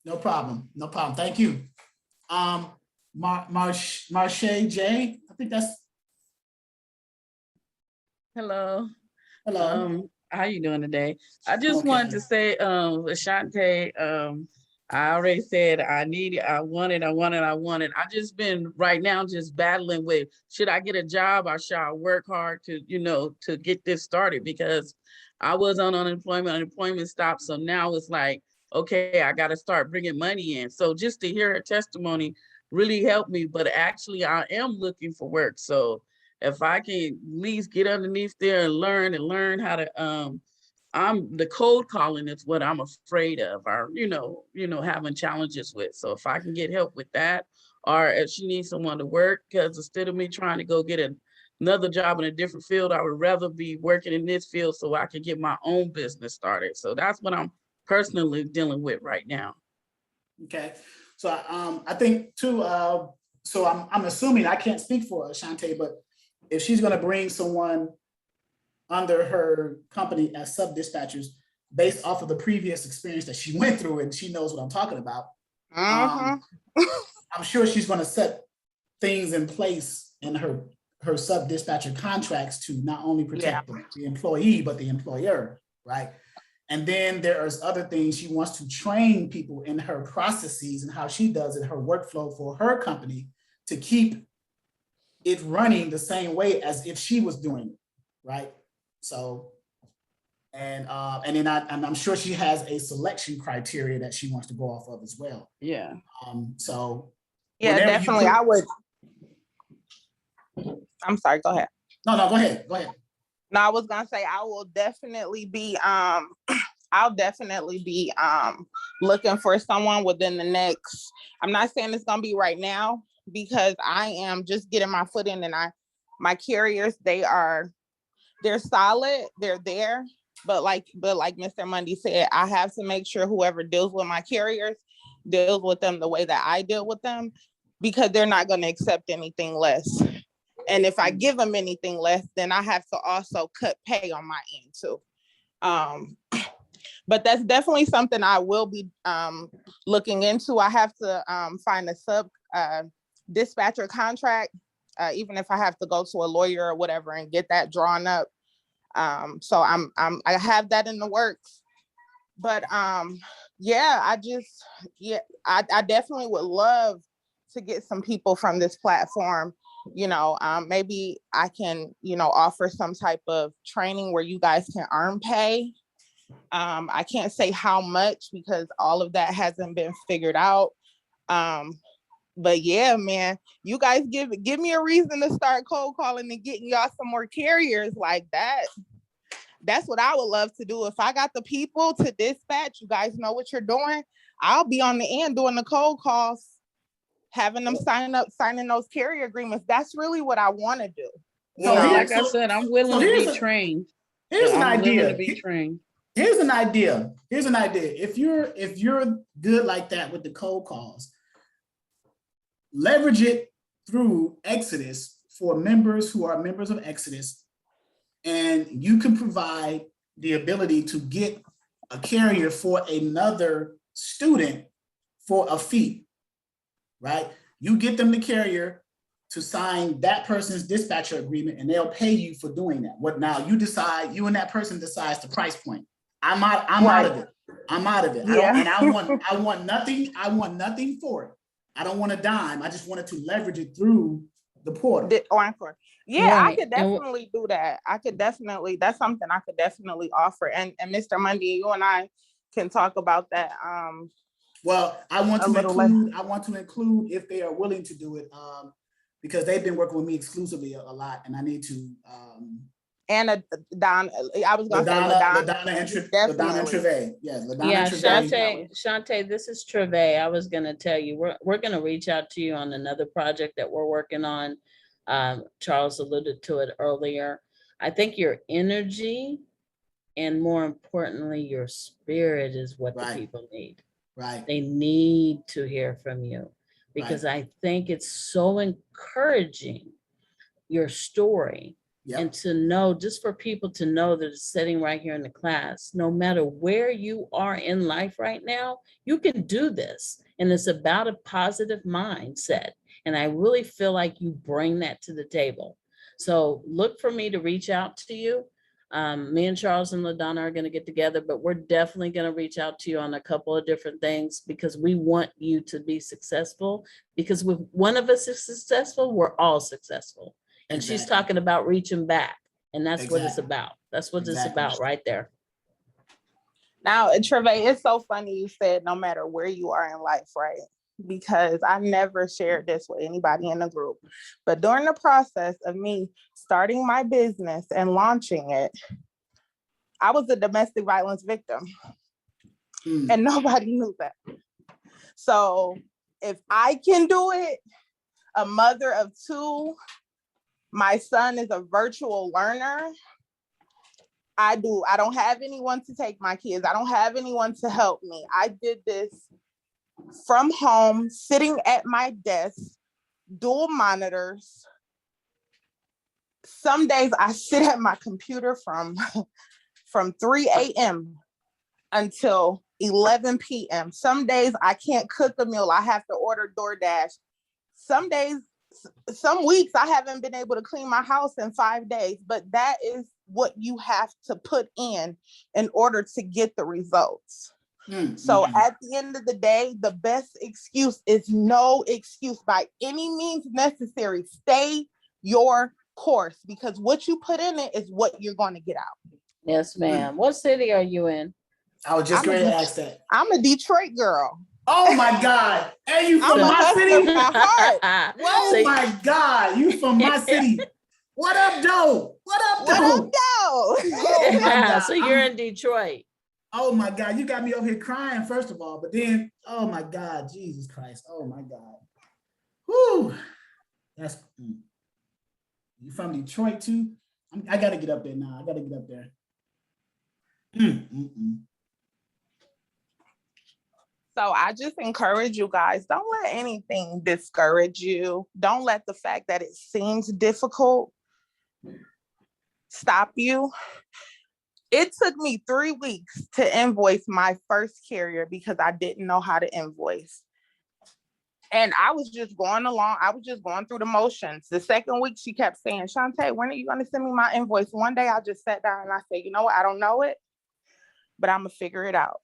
No problem. Thank you. Marche J, I think that's. Hello. How you doing today? I just wanted to say, Ashante, I already said I need it, I want it. I just been right now just battling with, should I get a job or should I work hard to, to get this started? Because I was on unemployment stopped. So now it's like, okay, I got to start bringing money in. So just to hear her testimony really helped me, but actually I am looking for work. So if I can at least get underneath there and learn how to, the cold calling is what I'm afraid of, or, having challenges with. So if I can get help with that, or if she needs someone to work, because instead of me trying to go get another job in a different field, I would rather be working in this field so I can get my own business started. So that's what I'm personally dealing with right now. Okay. So I think too, so I'm assuming, I can't speak for Ashante, but if she's gonna bring someone under her company as sub-dispatchers based off of the previous experience that she went through, and she knows what I'm talking about, I'm sure she's gonna set things in place in her sub-dispatcher contracts to not only protect the employee, but the employer, right? And then there's other things she wants to train people in her processes and how she does it, her workflow for her company to keep it running the same way as if she was doing it, right? So, and then I'm sure she has a selection criteria that she wants to go off of as well. Yeah. So yeah, definitely. I would. I'm sorry. Go ahead. No, go ahead. Go ahead. No, I was gonna say I will definitely be I'll definitely be looking for someone within the next, I'm not saying it's gonna be right now because I am just getting my foot in, and my carriers, they're solid, they're there, but like Mr. Mundy said, I have to make sure whoever deals with my carriers deals with them the way that I deal with them, because they're not gonna accept anything less. And if I give them anything less, then I have to also cut pay on my end too. But that's definitely something I will be looking into. I have to find a sub dispatcher contract, even if I have to go to a lawyer or whatever and get that drawn up. So I have that in the works. But yeah, I definitely would love to get some people from this platform. Maybe I can, offer some type of training where you guys can earn pay. I can't say how much because all of that hasn't been figured out. But yeah, man, you guys give me a reason to start cold calling and getting y'all some more carriers like that. That's what I would love to do. If I got the people to dispatch, you guys know what you're doing. I'll be on the end doing the cold calls, having them signing those carrier agreements. That's really what I want to do. So like I said, I'm willing to be trained. Here's an idea. To be trained. Here's an idea. If you're good like that with the cold calls, leverage it through Exodus for members who are members of Exodus, and you can provide the ability to get a carrier for another student for a fee, right? You get them the carrier to sign that person's dispatcher agreement, and they'll pay you for doing that. What now? You and that person decides the price point. I'm out of it. Yeah. I want nothing for it. I don't want a dime. I just wanted to leverage it through the portal. Yeah, right. I could definitely do that. That's something I could definitely offer. And Mr. Mundy, you and I can talk about that. Well, I want to include if they are willing to do it, because they've been working with me exclusively a lot, and I need to. And Don, I was going to say LaDonna and Treve. Yeah, LaDonna and Treve. Shante, this is Treve. I was going to tell you, we're going to reach out to you on another project that we're working on. Charles alluded to it earlier. I think your energy and more importantly, your spirit is what the people need. Right. They need to hear from you because I think it's so encouraging, your story. Yep. And to know, just for people to know that it's sitting right here in the class, no matter where you are in life right now, you can do this. And it's about a positive mindset. And I really feel like you bring that to the table. So look for me to reach out to you. Me and Charles and LaDonna are going to get together, but we're definitely going to reach out to you on a couple of different things because we want you to be successful. Because if one of us is successful, we're all successful. And she's talking about reaching back. And that's what it's about. That's what it's about right there. Now, Treve, it's so funny you said no matter where you are in life, right? Because I never shared this with anybody in the group. But during the process of me starting my business and launching it, I was a domestic violence victim. And nobody knew that. So if I can do it, a mother of two, my son is a virtual learner. I don't have anyone to take my kids. I don't have anyone to help me. I did this from home, sitting at my desk, dual monitors. Some days I sit at my computer from 3 a.m. until 11 p.m. Some days I can't cook a meal. I have to order DoorDash. Some days, some weeks I haven't been able to clean my house in 5 days, but that is what you have to put in order to get the results. So at the end of the day, the best excuse is no excuse by any means necessary. Stay your course, because what you put in it is what you're going to get out. Yes, ma'am. What city are you in? I was just going to ask that. I'm a Detroit girl. Oh my God. Hey, you from my city? Oh my God. You from my city. What up, though? What up, though? What up, though? Oh my God. So you're in Detroit. Oh my God. You got me over here crying, first of all. But then, oh my God. Jesus Christ. Oh my God. Whew. That's, you from Detroit too? I got to get up there now. I got to get up there. So I just encourage you guys, don't let anything discourage you. Don't let the fact that it seems difficult stop you. It took me 3 weeks to invoice my first carrier because I didn't know how to invoice. And I was just going along. I was just going through the motions. The second week, she kept saying, Shantae, when are you going to send me my invoice? One day I just sat down and I said, you know what? I don't know it, but I'm going to figure it out.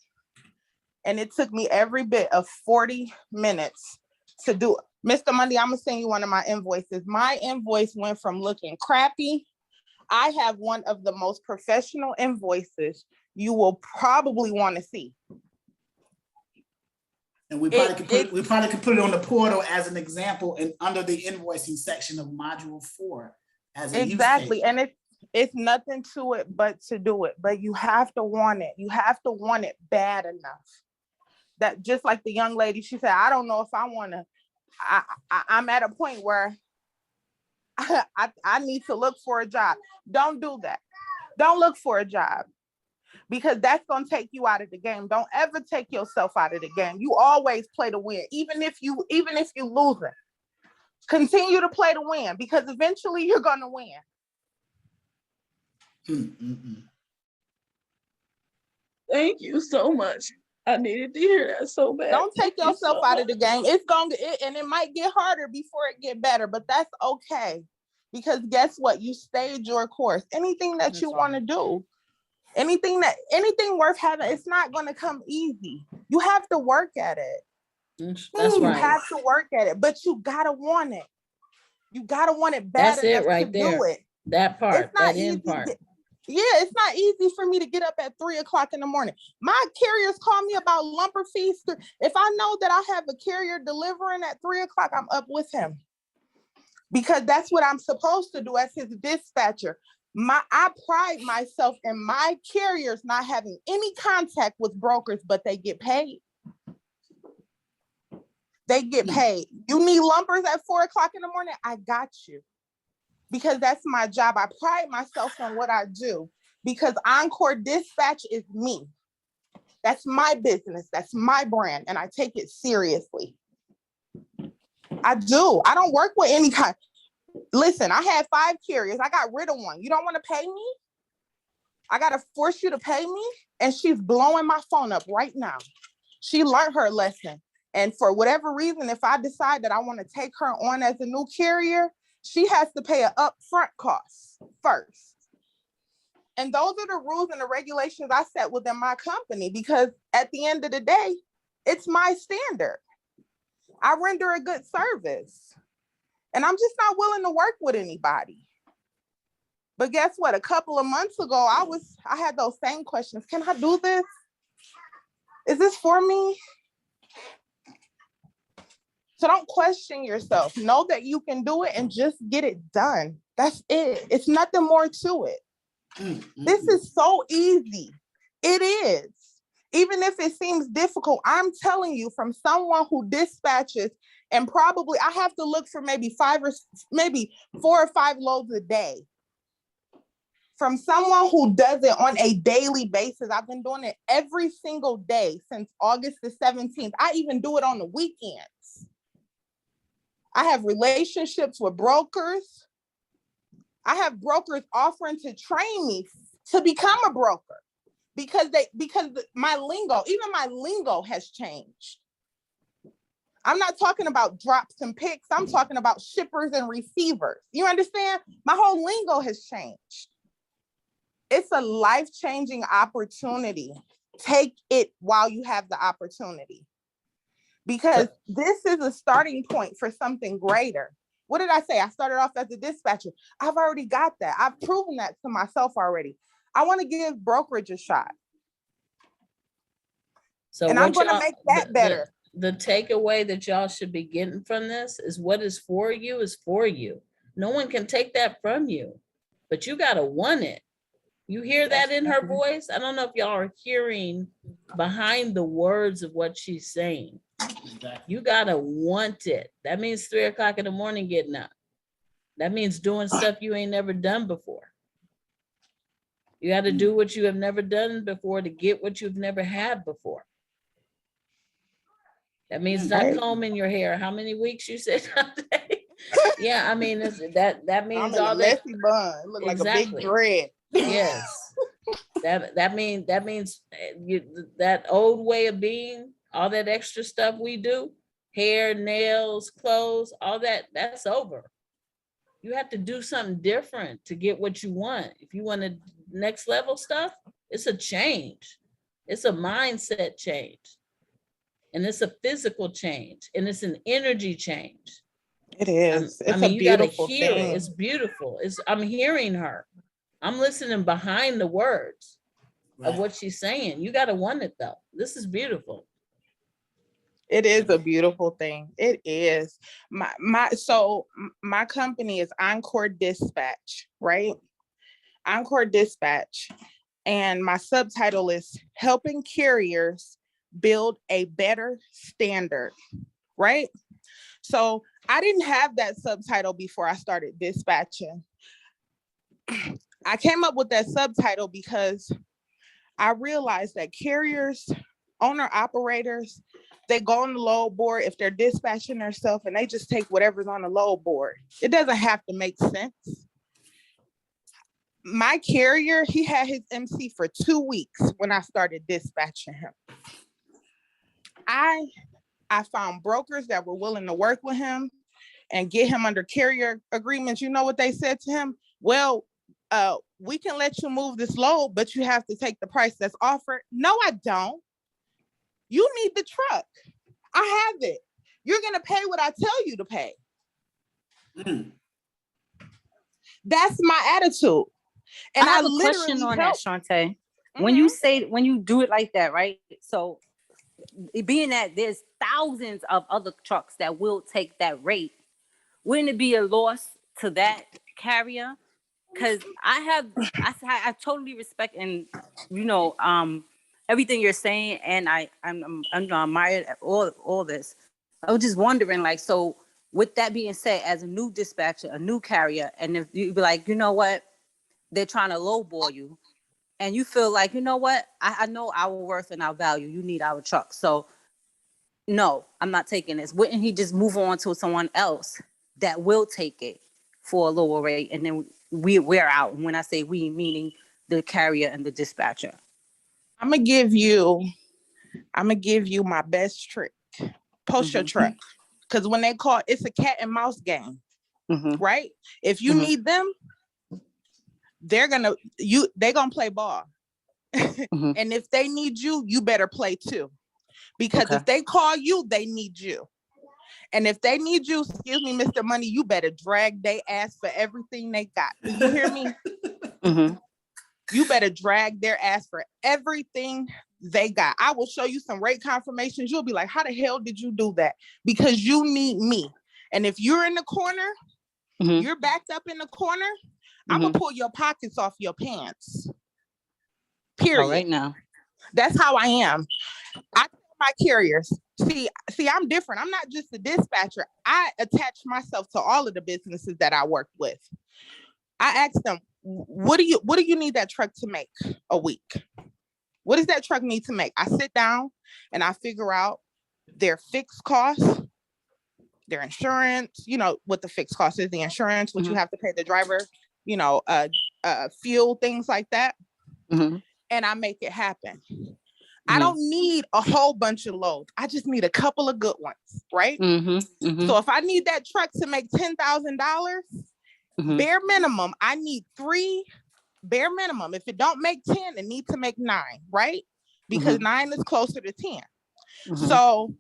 And it took me every bit of 40 minutes to do it. Mr. Monday, I'm going to send you one of my invoices. My invoice went from looking crappy. I have one of the most professional invoices you will probably want to see. And we probably could put it on the portal as an example and under the invoicing section of module 4 as a exactly. And it's nothing to it but to do it. But you have to want it. You have to want it bad enough. That just like the young lady, she said, I don't know if I want to, I'm at a point where I need to look for a job. Don't do that. Don't look for a job, because that's going to take you out of the game. Don't ever take yourself out of the game. You always play to win, even if you losing. Continue to play to win, because eventually you're going to win. Thank you so much. I needed to hear that so bad. Don't take yourself out of the game. It's going to, and it might get harder before it get better, but that's okay. Because guess what? You stayed your course. Anything that you want to do, anything worth having, it's not going to come easy. You have to work at it. That's you right. have to work at it, but you got to want it. You got to want it bad That's enough it right to there. do it. That part, It's not that end easy part. It's not easy for me to get up at 3 o'clock in the morning. My carriers call me about lumber fees. If I know that I have a carrier delivering at 3 o'clock, I'm up with him, because that's what I'm supposed to do as his dispatcher. I pride myself in my carriers not having any contact with brokers, but they get paid. They get paid. You need lumbers at 4 o'clock in the morning? I got you. Because that's my job. I pride myself on what I do, because Encore Dispatch is me. That's my business. That's my brand. And I take it seriously. I do. I don't work with any kind. Listen, I had 5 carriers. I got rid of one. You don't want to pay me? I got to force you to pay me? And she's blowing my phone up right now. She learned her lesson. And for whatever reason, if I decide that I want to take her on as a new carrier, she has to pay an upfront cost first. And those are the rules and the regulations I set within my company, because at the end of the day, it's my standard. I render a good service. And I'm just not willing to work with anybody. But guess what? A couple of months ago, I had those same questions. Can I do this? Is this for me? So don't question yourself. Know that you can do it and just get it done. That's it. It's nothing more to it. This is so easy. It is. Even if it seems difficult, I'm telling you, from someone who dispatches, and probably I have to look for maybe 4 or 5 loads a day. from someone who does it on a daily basis. I've been doing it every single day since August the 17th. I even do it on the weekends. I have relationships with brokers. I have brokers offering to train me to become a broker because my lingo has changed. I'm not talking about drops and picks. I'm talking about shippers and receivers. You understand? My whole lingo has changed. It's a life-changing opportunity. Take it while you have the opportunity, because this is a starting point for something greater. What did I say? I started off as a dispatcher. I've already got that. I've proven that to myself already. I want to give brokerage a shot. So and I'm going to make that better. The takeaway that y'all should be getting from this is what is for you is for you. No one can take that from you, but you got to want it. You hear that in her voice? I don't know if y'all are hearing behind the words of what she's saying. You got to want it. That means 3 o'clock in the morning getting up. That means doing stuff you ain't never done before. You got to do what you have never done before to get what you've never had before. That means not combing your hair. How many weeks you said? Yeah, I mean that means all that messy bun. It look like a big dread. Yes, that means that old way of being, all that extra stuff we do, hair, nails, clothes, all that's over. You have to do something different to get what you want. If you want the next level stuff, it's a change. It's a mindset change. And it's a physical change, and it's an energy change. It is. I mean, you gotta hear it. It's beautiful. I'm hearing her. I'm listening behind the words of what she's saying. You gotta want it though. This is beautiful. It is a beautiful thing. It is. My company is Encore Dispatch, right? Encore Dispatch. And my subtitle is Helping Carriers Build a Better Standard, right? So I didn't have that subtitle before I started dispatching. I came up with that subtitle because I realized that carriers, owner operators, they go on the load board if they're dispatching themselves and they just take whatever's on the load board. It doesn't have to make sense. My carrier, he had his MC for 2 weeks when I started dispatching him. I found brokers that were willing to work with him and get him under carrier agreements. You know what they said to him? Well, we can let you move this load, but you have to take the price that's offered. No, I don't. You need the truck. I have it. You're going to pay what I tell you to pay. That's my attitude. And I have a question on that, Shantae. When you do it like that, right? So being that there's thousands of other trucks that will take that rate, wouldn't it be a loss to that carrier? Because I totally respect and everything you're saying, and I'm admired at all this. I was just wondering, like, so with that being said, as a new dispatcher, a new carrier, and if you be like, you know what, they're trying to lowball you, and you feel like, you know what, I know our worth and our value. You need our truck, so no, I'm not taking this. Wouldn't he just move on to someone else that will take it for a lower rate, and then we're out? When I say we, meaning the carrier and the dispatcher. I'm gonna give you my best trick. Post your truck, because when they call, it's a cat and mouse game, right? If you need them, they're gonna play ball, and if they need you, you better play too, because if they call you, they need you. And if they need you, excuse me, Mr. Money, you better drag their ass for everything they got. Do you hear me? You better drag their ass for everything they got. I will show you some rate confirmations. You'll be like, how the hell did you do that? Because you need me. And if you're in the corner, you're backed up in the corner, I'm going to pull your pockets off your pants. Period. All right now. That's how I am. I tell my carriers, see, I'm different. I'm not just a dispatcher. I attach myself to all of the businesses that I work with. I ask them, what do you need that truck to make a week? What does that truck need to make? I sit down and I figure out their fixed costs, their insurance, what the fixed cost is, the insurance, what you have to pay the driver, fuel, things like that. And I make it happen. I don't need a whole bunch of loads. I just need a couple of good ones, right? So if I need that truck to make $10,000, bare minimum, I need 3, bare minimum. If it don't make 10, it needs to make 9, right? Because 9 is closer to 10. So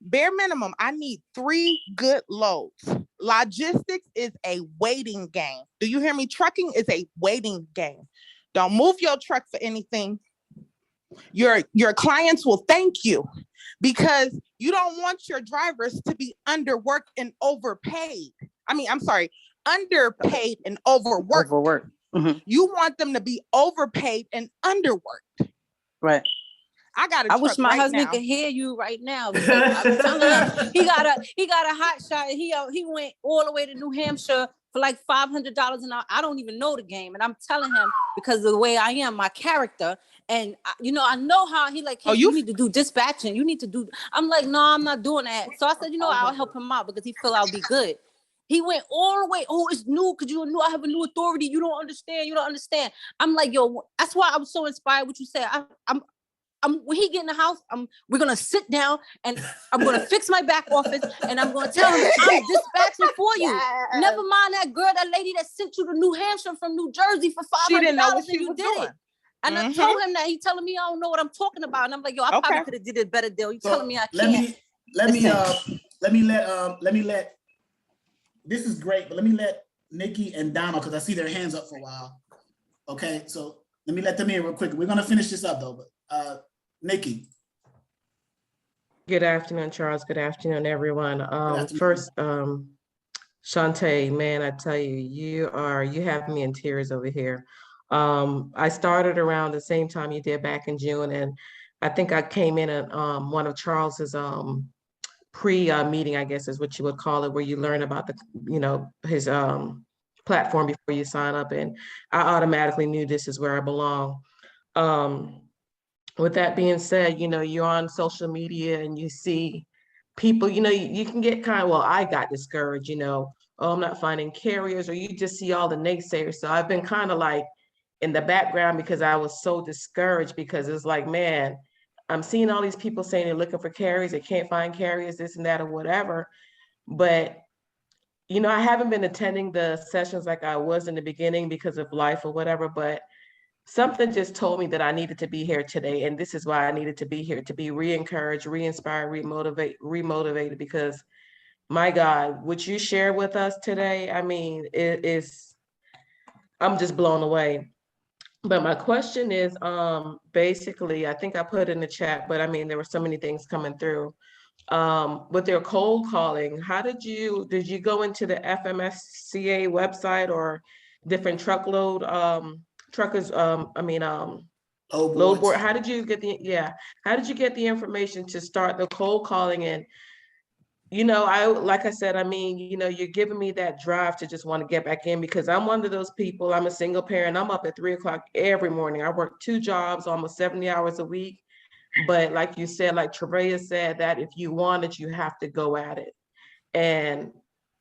bare minimum, I need 3 good loads. Logistics is a waiting game. Do you hear me? Trucking is a waiting game. Don't move your truck for anything. Your clients will thank you because you don't want your drivers to be underworked and overpaid. Underpaid and overworked. You want them to be overpaid and underworked. Right. I wish my husband could hear you right now. Because I'm telling him he got a hot shot. He went all the way to New Hampshire for like $500 an hour. I don't even know the game, and I'm telling him because of the way I am, my character, and I know how he like. Hey, you need to do dispatching. You need to do. I'm like, no, I'm not doing that. So I said, I'll help him out because he feel I'll be good. He went all the way. Oh, it's new because you know I have a new authority. You don't understand. I'm like, yo, that's why I was so inspired. What you said. When he get in the house, we're gonna sit down and I'm gonna fix my back office and I'm gonna tell him I'm dispatching for you. Never mind that lady that sent you to New Hampshire from New Jersey for $500 and you did it. And I told him that. He telling me I don't know what I'm talking about, and I'm like, yo, I probably could have did a better deal. You telling me I can't? Let me let. This is great, but let me let Nikki and Donald, because I see their hands up for a while. Okay, so let me let them in real quick. We're gonna finish this up though, but Nikki. Good afternoon, Charles. Good afternoon, everyone. First, Shantae, man, I tell you, you have me in tears over here. I started around the same time you did back in June, and I think I came in at one of Charles's pre-meeting, I guess is what you would call it, where you learn about his platform before you sign up, and I automatically knew this is where I belong. With that being said, you're on social media and you see people, you can get I got discouraged, oh, I'm not finding carriers, or you just see all the naysayers. So I've been kind of like in the background because I was so discouraged, because it's like, man, I'm seeing all these people saying they're looking for carriers, they can't find carriers, this and that or whatever. But, I haven't been attending the sessions like I was in the beginning because of life or whatever, but something just told me that I needed to be here today. And this is why I needed to be here, to be re-encouraged, re-inspired, remotivated, because my God, what you share with us today, I'm just blown away. But my question is, basically, I think I put in the chat, but there were so many things coming through. With their cold calling, how did you go into the FMSCA website or different truckload truckers, load board? How did you get the information to start the cold calling? And like I said, you're giving me that drive to just want to get back in, because I'm one of those people. I'm a single parent. I'm up at 3 o'clock every morning. I work 2 jobs, almost 70 hours a week. But like you said, like Treveya said, that if you want it, you have to go at it. And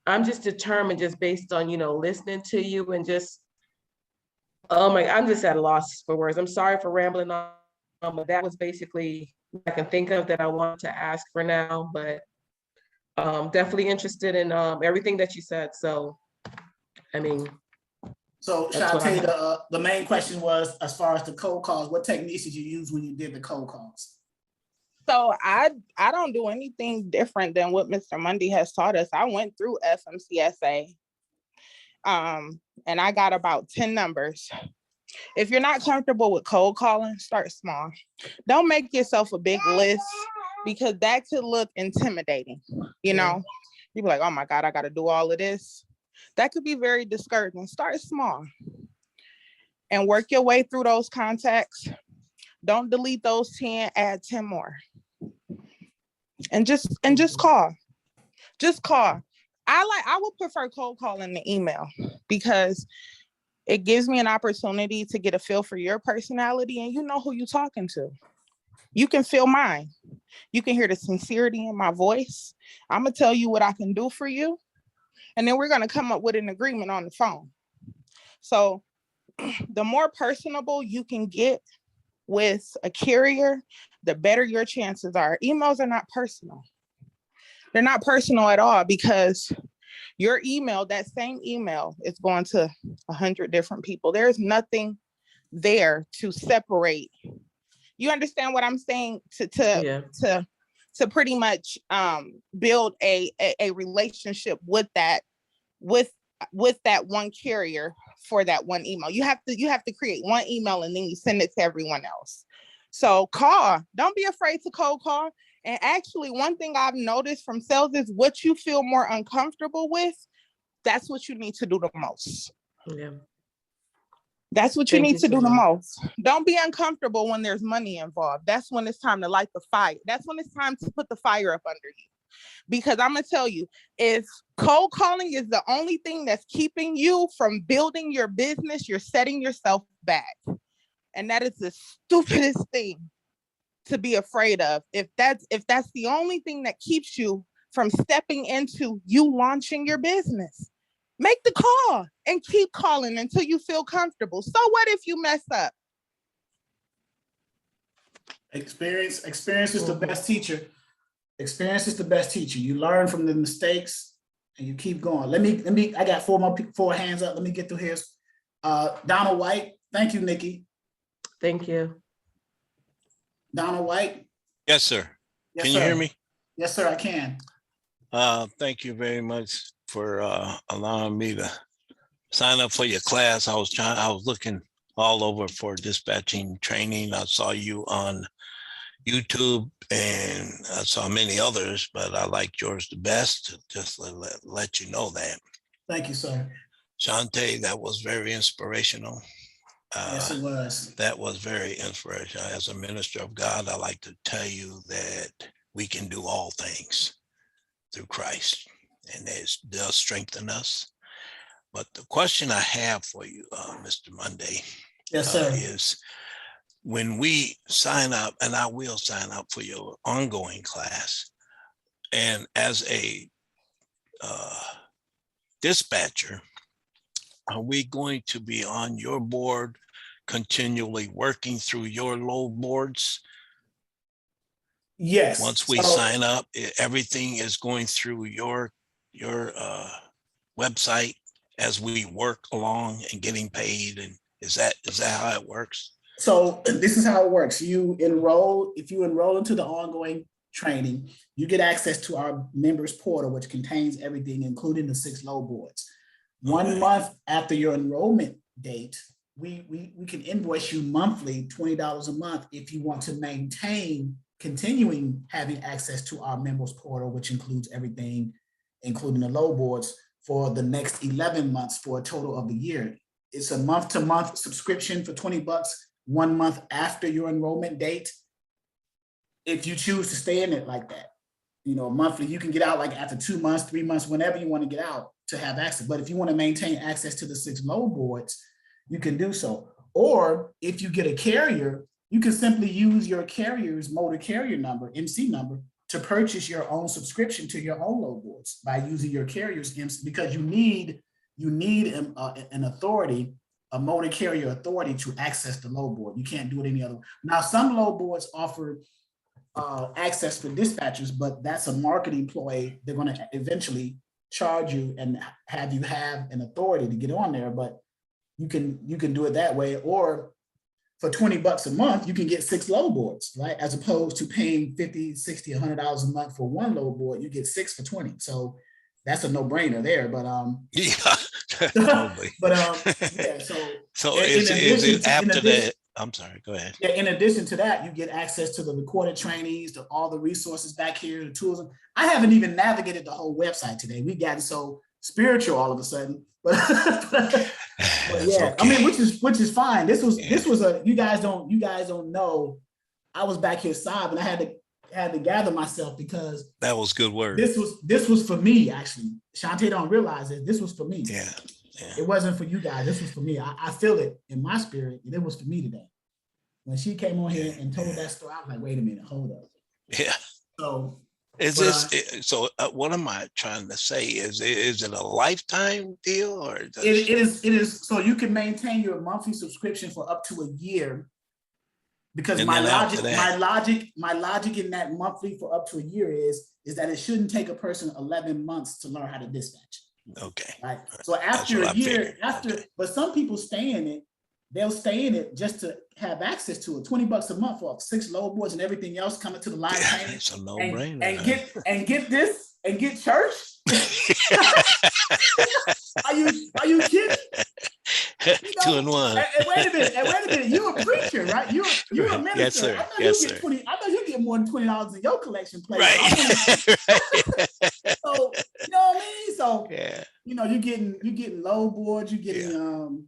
I'm just determined, just based on, listening to you and just, I'm just at a loss for words. I'm sorry for rambling on, but that was basically what I can think of that I wanted to ask for now. But definitely interested in everything that you said. So, So Shantae, the main question was, as far as the cold calls, what techniques did you use when you did the cold calls? So I don't do anything different than what Mr. Mundy has taught us. I went through FMCSA, and I got about 10 numbers. If you're not comfortable with cold calling, start small. Don't make yourself a big list, because that could look intimidating. You'd be like, oh my God, I got to do all of this. That could be very discouraging. Start small and work your way through those contacts. Don't delete those 10, add 10 more. And just call. Just call. I would prefer cold calling the email, because It gives me an opportunity to get a feel for your personality, and you know who you're talking to. You can feel mine. You can hear the sincerity in my voice. I'm gonna tell you what I can do for you, and then we're gonna come up with an agreement on the phone. So the more personable you can get with a carrier, the better your chances are. Emails are not personal. They're not personal at all, because your email, that same email, is going to 100 different people. There's nothing there to separate. You understand what I'm saying? To pretty much build a relationship with that one carrier for that one email. You have to create one email and then you send it to everyone else. So call. Don't be afraid to cold call. And actually, one thing I've noticed from sales is what you feel more uncomfortable with, that's what you need to do the most. Yeah. That's what you need to do the most. Don't be uncomfortable when there's money involved. That's when it's time to light the fire. That's when it's time to put the fire up under you. Because I'm going to tell you, if cold calling is the only thing that's keeping you from building your business, you're setting yourself back. And that is the stupidest thing to be afraid of. If that's the only thing that keeps you from stepping into you launching your business, make the call and keep calling until you feel comfortable. So what if you mess up? Experience is the best teacher. Experience is the best teacher. You learn from the mistakes and you keep going. Let me, I got four hands up. Let me get through here. Donald White. Thank you, Nikki. Thank you. Donald White. Yes, sir. Yes, Can sir. you hear me? Yes, sir, I can. Thank you very much for allowing me to sign up for your class. I was looking all over for dispatching training. I saw you on YouTube and I saw many others, but I liked yours the best. Just let you know that. Thank you, sir. Shante, that was very inspirational. Yes, it was. That was very inspirational. As a minister of God, I like to tell you that we can do all things through Christ, and it does strengthen us. But the question I have for you, Mr. Monday, yes, sir, is when we sign up, and I will sign up for your ongoing class, and as a dispatcher, are we going to be on your board continually working through your load boards? Yes. Once we sign up, everything is going through your website as we work along and getting paid. And is that how it works? So this is how it works. If you enroll into the ongoing training, you get access to our members portal, which contains everything, including the 6 load boards. 1 month after your enrollment date, we can invoice you monthly $20 a month if you want to maintain continuing having access to our members portal, which includes everything, including the load boards, for the next 11 months for a total of the year. It's a month-to-month subscription for $20, 1 month after your enrollment date. If you choose to stay in it like that, monthly, you can get out like after 2 months, 3 months, whenever you want to get out to have access. But if you want to maintain access to the 6 load boards, you can do so. Or if you get a carrier, you can simply use your carrier's motor carrier number, MC number, to purchase your own subscription to your own load boards by using your carrier's MC, because you need an authority, a motor carrier authority to access the load board. You can't do it any other way. Now, some load boards offer access for dispatchers, but that's a marketing ploy. They're going to eventually charge you and have you have an authority to get on there, but you can do it that way. Or for $20 a month, you can get 6 load boards, right? As opposed to paying $50, $60, $100 a month for 1 load board, you get 6 for 20. So that's a no-brainer there. But yeah, totally. But yeah. So is it after that? I'm sorry. Go ahead. Yeah. In addition to that, you get access to the recorded trainings, to all the resources back here, the tools. I haven't even navigated the whole website today. We got so spiritual all of a sudden. But yeah, okay. I mean, which is fine. This was a you guys don't know. I was back here sobbing. I had to gather myself because that was good work. This was for me, actually. Shante don't realize it. This was for me. Yeah. It wasn't for you guys. This was for me. I feel it in my spirit, and it was for me today. When she came on here and told that story, I was like, wait a minute, hold up. Yeah. So is what am I trying to say? Is it a lifetime deal or it is so you can maintain your monthly subscription for up to a year, because my logic in that monthly for up to a year is that it shouldn't take a person 11 months to learn how to dispatch. Okay. Right. So after a year, but some people stay in it, they'll stay in it just to have access to it. $20 a month for 6 load boards and everything else coming to the line training. It's a no-brainer. And get this and get church. Are you kidding? 2 in 1. And wait a minute. You're a preacher, right? You're a minister. Yes, sir. I know you get more than $20 in your collection plate. Right. So you know what I mean? So you know, you're getting load boards, you're getting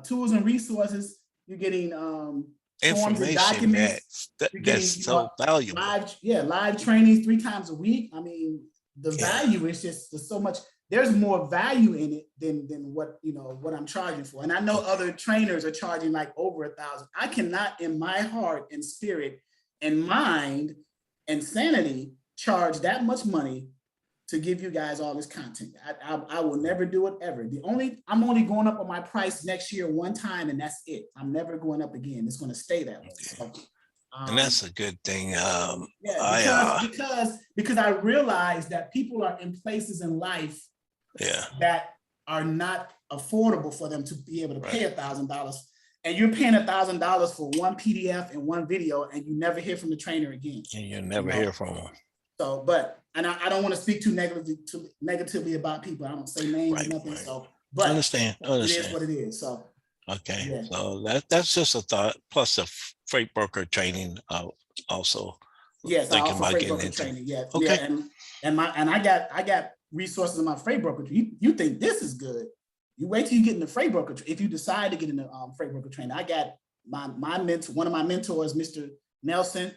tools and resources, you're getting forms and documents. That's so valuable. Live trainings 3 times a week. I mean, the value is just there's so much. There's more value in it than what I'm charging for. And I know other trainers are charging like over $1,000. I cannot, in my heart and spirit and mind and sanity, charge that much money to give you guys all this content. I will never do it ever. I'm only going up on my price next year one time, and that's it. I'm never going up again. It's going to stay that way. So, and that's a good thing. Because I realize that people are in places in life that are not affordable for them to be able to pay $1,000, and you're paying $1,000 for one PDF and one video, and you never hear from the trainer again. And you never hear from them. So, and I don't want to speak too negatively about people. I don't say names or nothing. So, but I understand. It is what it is. So, okay. So that's just a thought. Plus the freight broker training, also. Yes, I thinking also about freight getting broker into. training. Yeah. Okay. Yeah, and I got resources in my freight broker. You think this is good? You wait till you get in the freight broker. If you decide to get in the freight broker training, I got my mentor, one of my mentors, Mr. Nelson,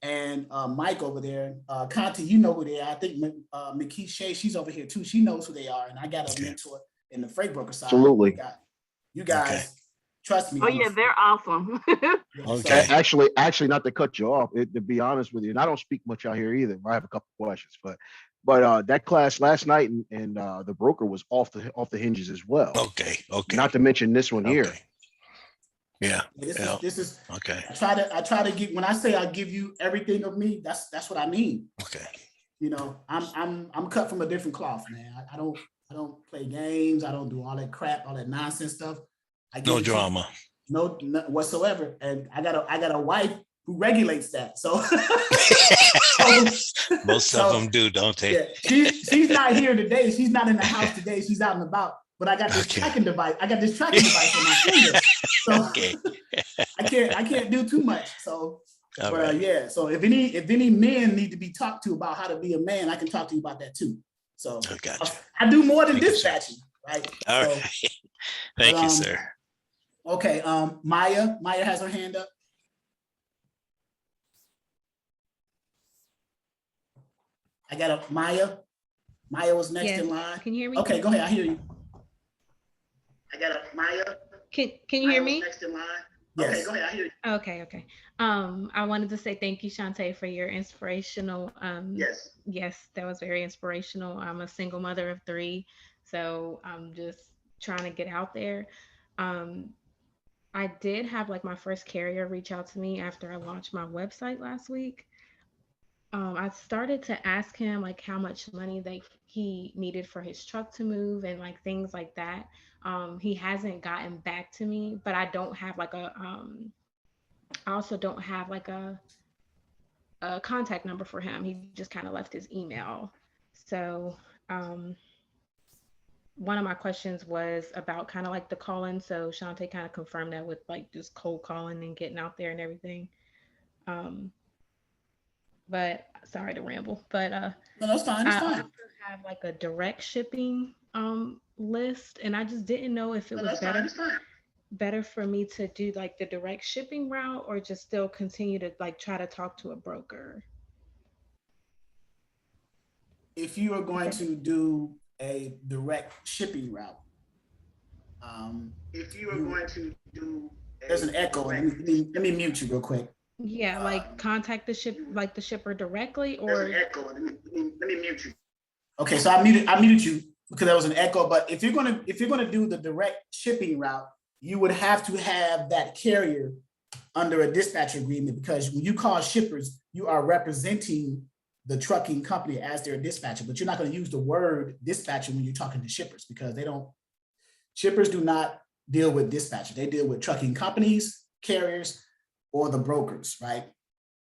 and Mike over there. Conti, you know who they are. I think McKee Shea, she's over here too. She knows who they are, and I got a mentor in the freight broker side. Absolutely. You guys. Trust me. Oh yeah, they're awesome. Okay. Actually, not to cut you off, to be honest with you, and I don't speak much out here either. I have a couple questions, but that class last night and the broker was off the hinges as well. Okay. Not to mention this one here. Yeah. This is okay. I try to give, when I say I give you everything of me, that's what I mean. Okay. You know, I'm cut from a different cloth, man. I don't play games. I don't do all that crap, all that nonsense stuff. No drama. No whatsoever. And I got a wife who regulates that. So most of them do, don't they? Yeah. She's not here today. She's not in the house today. She's out and about. But I got this tracking device. I got this tracking device on my finger. So I can't do too much. So yeah. So if any men need to be talked to about how to be a man, I can talk to you about that too. So I do more than dispatching, right? All right. Thank you, sir. Okay. Maya has her hand up. I got a Maya. Maya was next in line. Can you hear me? Okay, go ahead. I hear you. I got a Maya. Can you hear me? Next in line. Yes. Okay, go ahead. I hear you. Okay. I wanted to say thank you, Shantae, for your inspirational. Yes, that was very inspirational. I'm a single mother of 3, so I'm just trying to get out there. I did have like my first carrier reach out to me after I launched my website last week. I started to ask him like how much money he needed for his truck to move and like things like that. He hasn't gotten back to me, but I don't have like I also don't have like a contact number for him. He just kind of left his email. So one of my questions was about kind of like the call-in. So Shantae kind of confirmed that with like just cold calling and getting out there and everything. But sorry to ramble, but no, that's fine. It's fine. I have like a direct shipping list, and I just didn't know if it was better for me to do like the direct shipping route or just still continue to like try to talk to a broker. If you are going to do a direct shipping route, If you are going to do, there's an echo. Let me mute you real quick. Yeah, like contact the shipper directly, or there's an echo. Let me mute you. Okay, so I muted you because there was an echo. But if you're gonna do the direct shipping route, you would have to have that carrier under a dispatcher agreement, because when you call shippers, you are representing the trucking company as their dispatcher, but you're not going to use the word dispatcher when you're talking to shippers, because shippers do not deal with dispatcher. They deal with trucking companies, carriers, or the brokers, right?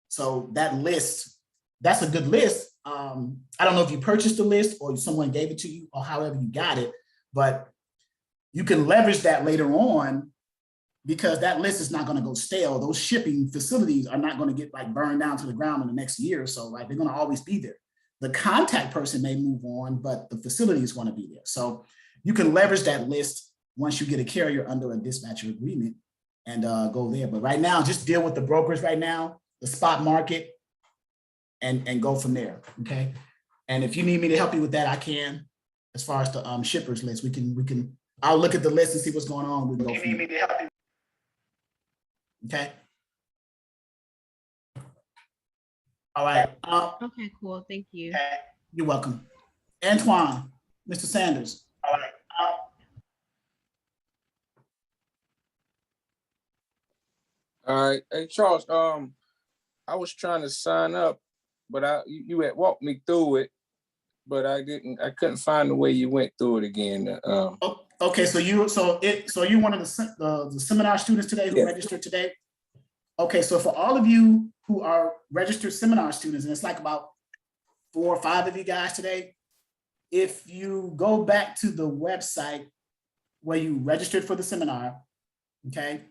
So that list, that's a good list. I don't know if you purchased the list or someone gave it to you or however you got it, but you can leverage that later on, because that list is not going to go stale. Those shipping facilities are not going to get like burned down to the ground in the next year or so. Like, they're going to always be there. The contact person may move on, but the facility is going to be there. So you can leverage that list once you get a carrier under a dispatcher agreement and go there. But right now, just deal with the brokers right now, the spot market, and go from there. Okay. And if you need me to help you with that, I can. As far as the shippers list, we can. I'll look at the list and see what's going on. We can go from there. Okay. All right. Okay, cool. Thank you. You're welcome. Antoine, Mr. Sanders. All right. All right. Hey, Charles, I was trying to sign up, but you had walked me through it, but I couldn't find the way you went through it again. Okay, so you're one of the seminar students today who registered today? Okay, so for all of you who are registered seminar students, and it's like about 4 or 5 of you guys today, if you go back to the website where you registered for the seminar, okay,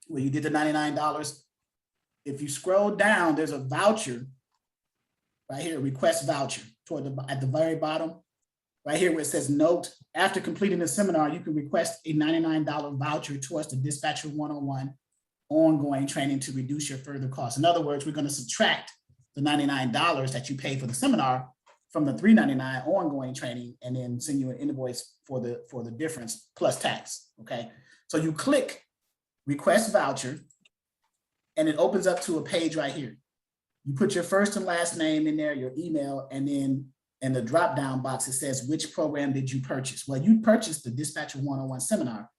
where you did the $99, if you scroll down, there's a voucher right here, request voucher at the very bottom, right here where it says note, after completing the seminar, you can request a $99 voucher towards the Dispatcher 101 ongoing training to reduce your further costs. In other words, we're going to subtract the $99 that you paid for the seminar from the $399 ongoing training, and then send you an invoice for the difference plus tax. Okay, so you click request voucher, and it opens up to a page right here. You put your first and last name in there, your email, and then in the drop-down box, it says, which program did you purchase? Well, you purchased the Dispatcher 101 seminar.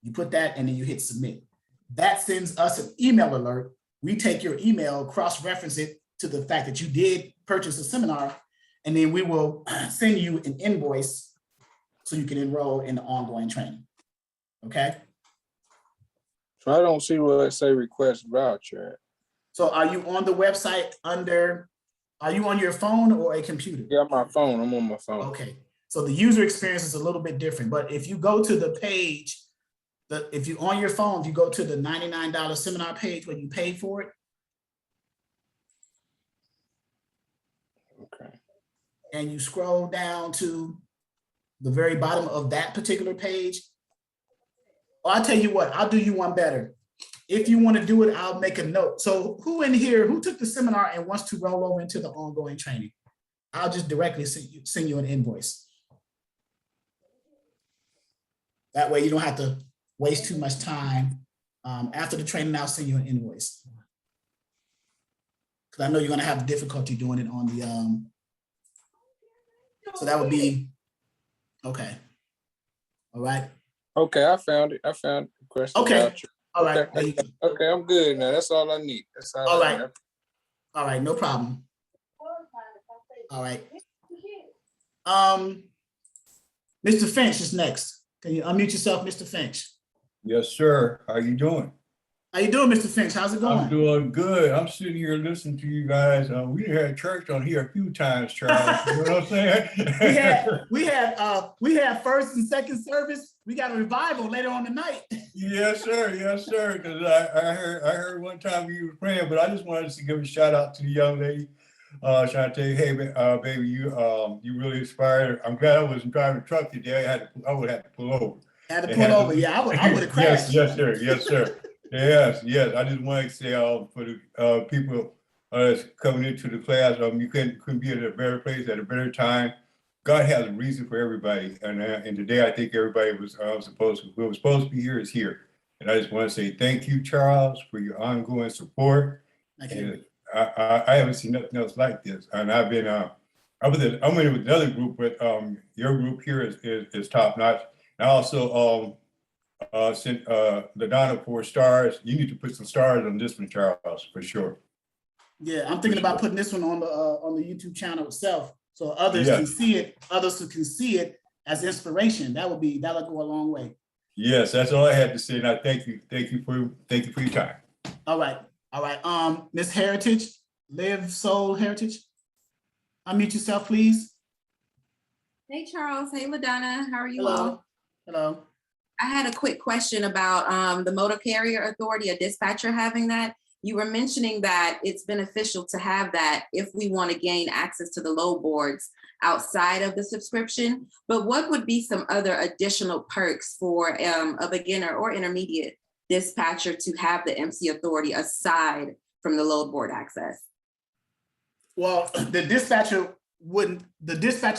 You put that, and then you hit submit. That sends us an email alert. We take your email, cross-reference it to the fact that you did purchase a seminar, and then we will send you an invoice so you can enroll in the ongoing training. Okay? So I don't see where it say request voucher. So are you on the website are you on your phone or a computer? Yeah, my phone. I'm on my phone. Okay. So the user experience is a little bit different, but if you go to the page, if you on your phone, if you go to the $99 seminar page where you paid for it. Okay. And you scroll down to the very bottom of that particular page. Oh, I'll tell you what, I'll do you one better. If you want to do it, I'll make a note. So who in here, who took the seminar and wants to roll over into the ongoing training? I'll just directly send you an invoice. That way you don't have to waste too much time. After the training, I'll send you an invoice. Because I know you're going to have difficulty doing it on the, so that would be, okay. All right. Okay, I found it. I found the question. Okay. Voucher. All right. Okay. Okay, I'm good now. That's all I need. That's all right. All right, no problem. All right. Mr. Finch is next. Can you unmute yourself, Mr. Finch? Yes, sir. How you doing? How you doing, Mr. Finch? How's it going? I'm doing good. I'm sitting here listening to you guys. We had church on here a few times, Charles. You know what I'm saying? we had first and second service. We got a revival later on tonight. Yes, sir. Yes, sir. Because I heard one time you were praying, but I just wanted to give a shout out to the young lady, Shantae. Hey, baby, you really inspired. I'm glad I wasn't driving a truck today. I would have to pull over. Had to pull over. Yeah, I would have crashed. Yes, sir. Yes, sir. Yes. I just want to say for the people that's coming into the class, you couldn't be at a better place at a better time. God has a reason for everybody, and today I think everybody was supposed to be here is here. And I just want to say thank you, Charles, for your ongoing support. And I haven't seen nothing else like this. And I've been I'm in with another group, but your group here is top notch. And I also sent LaDonna 4 stars. You need to put some stars on this one, Charles, for sure. Yeah, I'm thinking about putting this one on the YouTube channel itself, so others can see it. Others who can see it as inspiration. That'll go a long way. Yes, that's all I had to say. And I thank you for your time. All right. Miss Heritage, Live Soul Heritage. Unmute yourself, please. Hey, Charles. Hey, LaDonna. How are you Hello. all? Hello. I had a quick question about the Motor Carrier Authority, a dispatcher having that. You were mentioning that it's beneficial to have that if we want to gain access to the load boards outside of the subscription. But what would be some other additional perks for a beginner or intermediate dispatcher to have the MC Authority aside from the load board access? Well, the dispatcher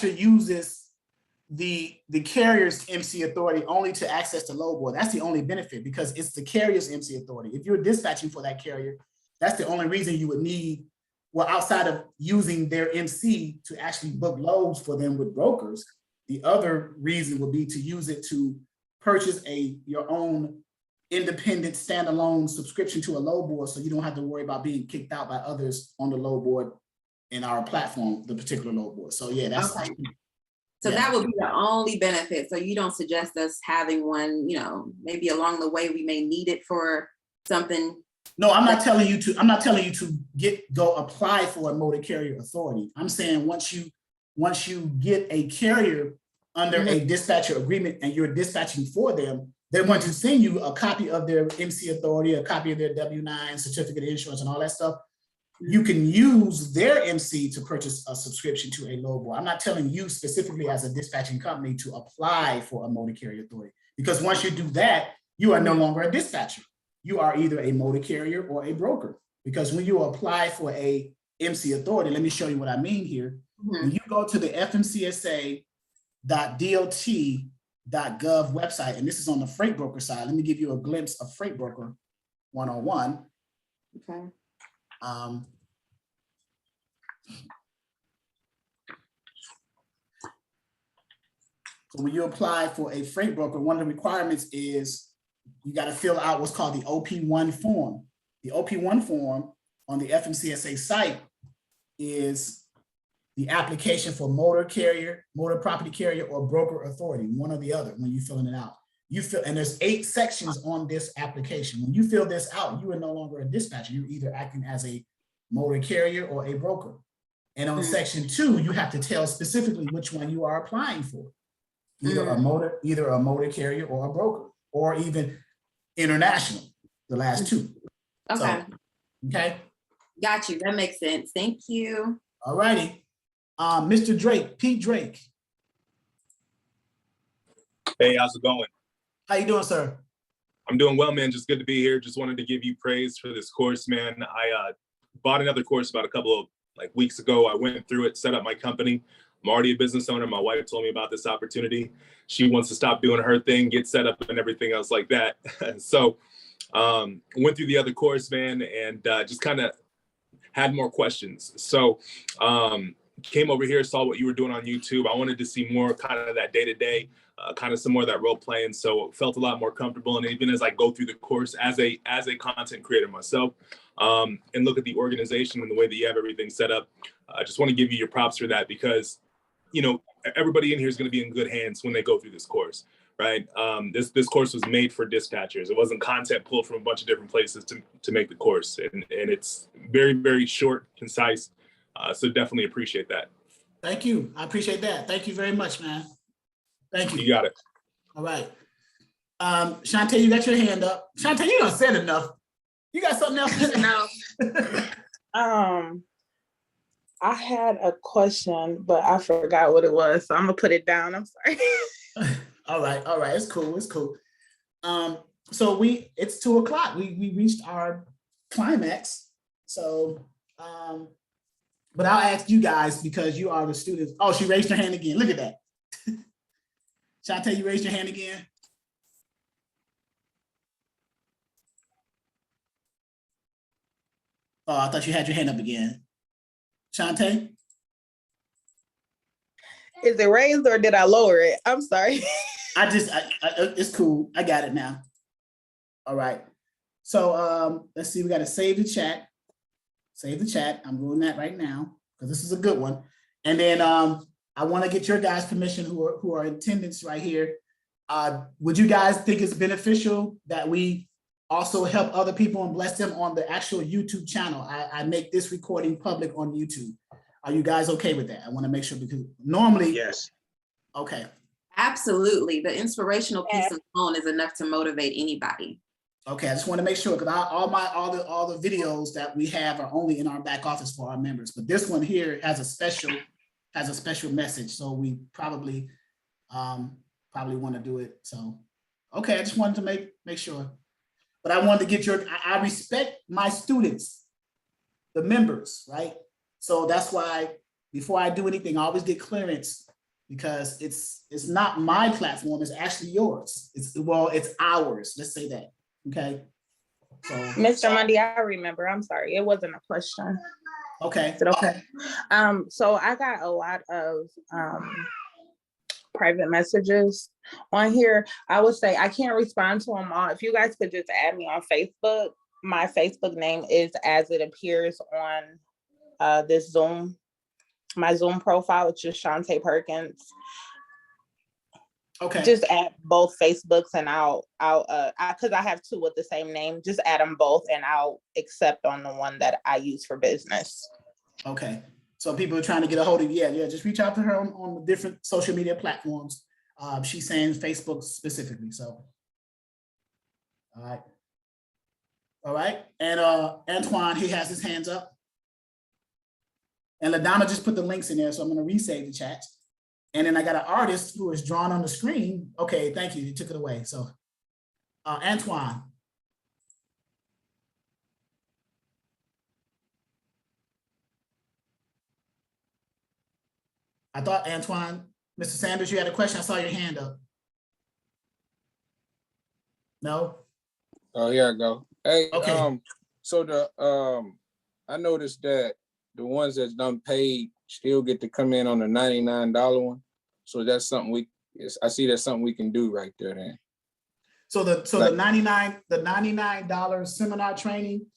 uses the carrier's MC authority only to access the load board. That's the only benefit, because it's the carrier's MC authority. If you're dispatching for that carrier, that's the only reason you would need, well, outside of using their MC to actually book loads for them with brokers, the other reason would be to use it to purchase your own independent standalone subscription to a load board, so you don't have to worry about being kicked out by others on the load board in our platform, the particular load board. So yeah, that's okay. So that would be the only benefit. So you don't suggest us having one, maybe along the way we may need it for something. No, I'm not telling you to go apply for a motor carrier authority. I'm saying once you get a carrier under a dispatcher agreement and you're dispatching for them, they're going to send you a copy of their MC authority, a copy of their W-9, certificate of insurance, and all that stuff. You can use their MC to purchase a subscription to a load board. I'm not telling you specifically as a dispatching company to apply for a motor carrier authority, because once you do that, you are no longer a dispatcher. You are either a motor carrier or a broker, because when you apply for a MC authority, let me show you what I mean here. When you go to the fmcsa.dot.gov website, and this is on the freight broker side, let me give you a glimpse of freight broker 101. Okay. So when you apply for a freight broker, one of the requirements is you got to fill out what's called the OP1 form. The OP1 form on the FMCSA site is the application for motor carrier, motor property carrier, or broker authority, one or the other when you're filling it out. And there's 8 sections on this application. When you fill this out, you are no longer a dispatcher. You're either acting as a motor carrier or a broker. And on section 2, you have to tell specifically which one you are applying for. Either a motor carrier or a broker, or even international, the last 2. Okay. So, okay. Got you. That makes sense. Thank you. All righty. Mr. Drake, Pete Drake. Hey, how's it going? How you doing, sir? I'm doing well, man. Just good to be here. Just wanted to give you praise for this course, man. I bought another course about a couple of weeks ago. I went through it, set up my company. I'm already a business owner. My wife told me about this opportunity. She wants to stop doing her thing, get set up and everything else like that. So went through the other course, man, and just kind of had more questions. So came over here, saw what you were doing on YouTube. I wanted to see more kind of that day-to-day, kind of some more of that role playing. So felt a lot more comfortable. And even as I go through the course as a content creator myself, and look at the organization and the way that you have everything set up, I just want to give you your props for that, because everybody in here is going to be in good hands when they go through this course, right? This course was made for dispatchers. It wasn't content pulled from a bunch of different places to make the course, and it's very, very short, concise. So definitely appreciate that. Thank you. I appreciate that. Thank you very much, man. Thank you. You got it. All right. Shantae, you got your hand up. Shantae, you don't said enough. You got something else? No. I had a question, but I forgot what it was, so I'm gonna put it down. I'm sorry. All right. It's cool. So it's 2:00. We reached our climax. So But I'll ask you guys because you are the students. Oh, she raised her hand again. Look at that. Shantae, you raised your hand again? Oh, I thought you had your hand up again. Shantae? Is it raised or did I lower it? I'm sorry. It's cool. I got it now. All right. So let's see. We got to save the chat. Save the chat. I'm doing that right now because this is a good one. And then I want to get your guys' permission who are in attendance right here. Would you guys think it's beneficial that we also help other people and bless them on the actual YouTube channel? I make this recording public on YouTube. Are you guys okay with that? I want to make sure because normally, yes. Okay. Absolutely. The inspirational piece alone is enough to motivate anybody. Okay, I just want to make sure because all the videos that we have are only in our back office for our members, but this one here has a special message, so we probably want to do it. So, okay, I just wanted to make sure, but I wanted to get I respect my students, the members, right? So that's why before I do anything, I always get clearance because it's not my platform, it's actually yours. It's ours. Let's say that. Okay. So Mr. Mundy, I remember. I'm sorry. It wasn't a question. Okay. Is it okay? So I got a lot of private messages on here. I would say I can't respond to them all. If you guys could just add me on Facebook, my Facebook name is as it appears on this Zoom, my Zoom profile, it's just Shantae Perkins. Okay. Just add both Facebooks and I'll because I have two with the same name, just add them both and I'll accept on the one that I use for business. Okay. So people are trying to get a hold of you. Yeah, just reach out to her on the different social media platforms. She's saying Facebook specifically. So, all right. And Antoine, he has his hands up. And LaDonna just put the links in there, so I'm going to resave the chat. And then I got an artist who is drawn on the screen. Okay, thank you. You took it away. So, Antoine. I thought Antoine, Mr. Sanders, you had a question. I saw your hand up. No? Oh, here I go. Hey, okay. So I noticed that the ones that's done paid still get to come in on the $99 one. So that's something I see that's something we can do right there then. So the $99 seminar training,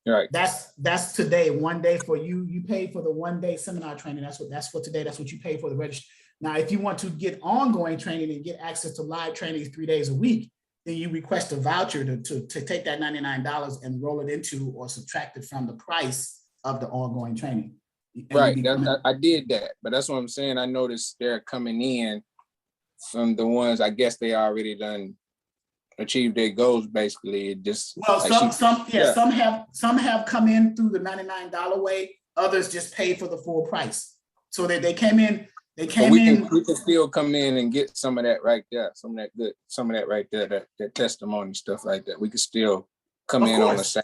right? That's today, one day for you. You paid for the 1 day seminar training. That's what today. That's what you pay for the register. Now, if you want to get ongoing training and get access to live training 3 days a week, then you request a voucher to take that $99 and roll it into or subtract it from the price of the ongoing training. Right, I did that, but that's what I'm saying. I noticed they're coming in from the ones I guess they already done achieved their goals. Basically, it just some have come in through the $99 way. Others just paid for the full price. So they came in. We can still come in and get some of that right there, some of that right there, that testimony stuff like that. We could still come in on the side.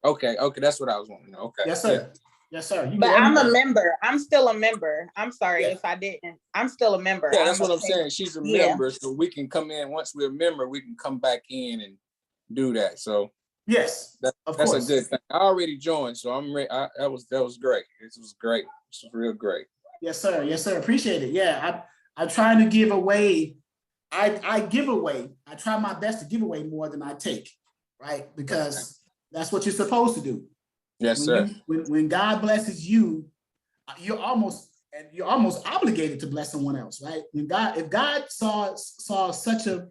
Okay, that's what I was wanting to know. Okay. Yes, sir. Yeah. Yes, sir. But I'm a member. I'm still a member. I'm sorry if I didn't. I'm still a member. Yeah, that's what I'm saying. She's a member, so we can come in. Once we're a member, we can come back in and do that. So yes, that's a good thing. I already joined, so I'm ready. That was great. This was great. This was real great. Yes, sir. Yes, sir. Appreciate it. Yeah, I'm trying to give away. I give away. I try my best to give away more than I take, right? Because that's what you're supposed to do. Yes, sir. When God blesses you, you're almost obligated to bless someone else, right? If God saw such a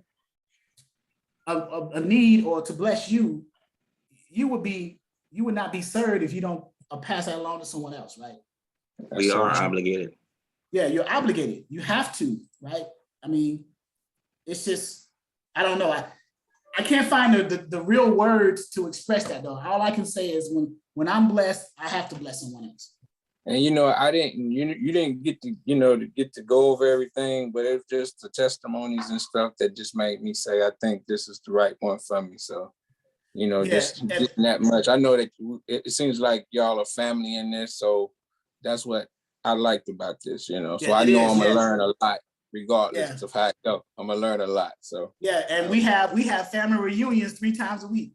need or to bless you, you would not be served if you don't pass that along to someone else, right? We are obligated. Yeah, you're obligated. You have to, right? I mean, it's just, I don't know. I can't find the real words to express that though. All I can say is when I'm blessed, I have to bless someone else. And you didn't get to go over everything, but it's just the testimonies and stuff that just made me say, I think this is the right one for me. So, just getting that much. I know that it seems like y'all are family in this, so that's what I liked about this, you know. So Yeah, I it know is, I'm gonna yes. learn a lot, regardless Yeah. of how it go. I'm gonna learn a lot. So Yeah, and we have family reunions 3 times a week.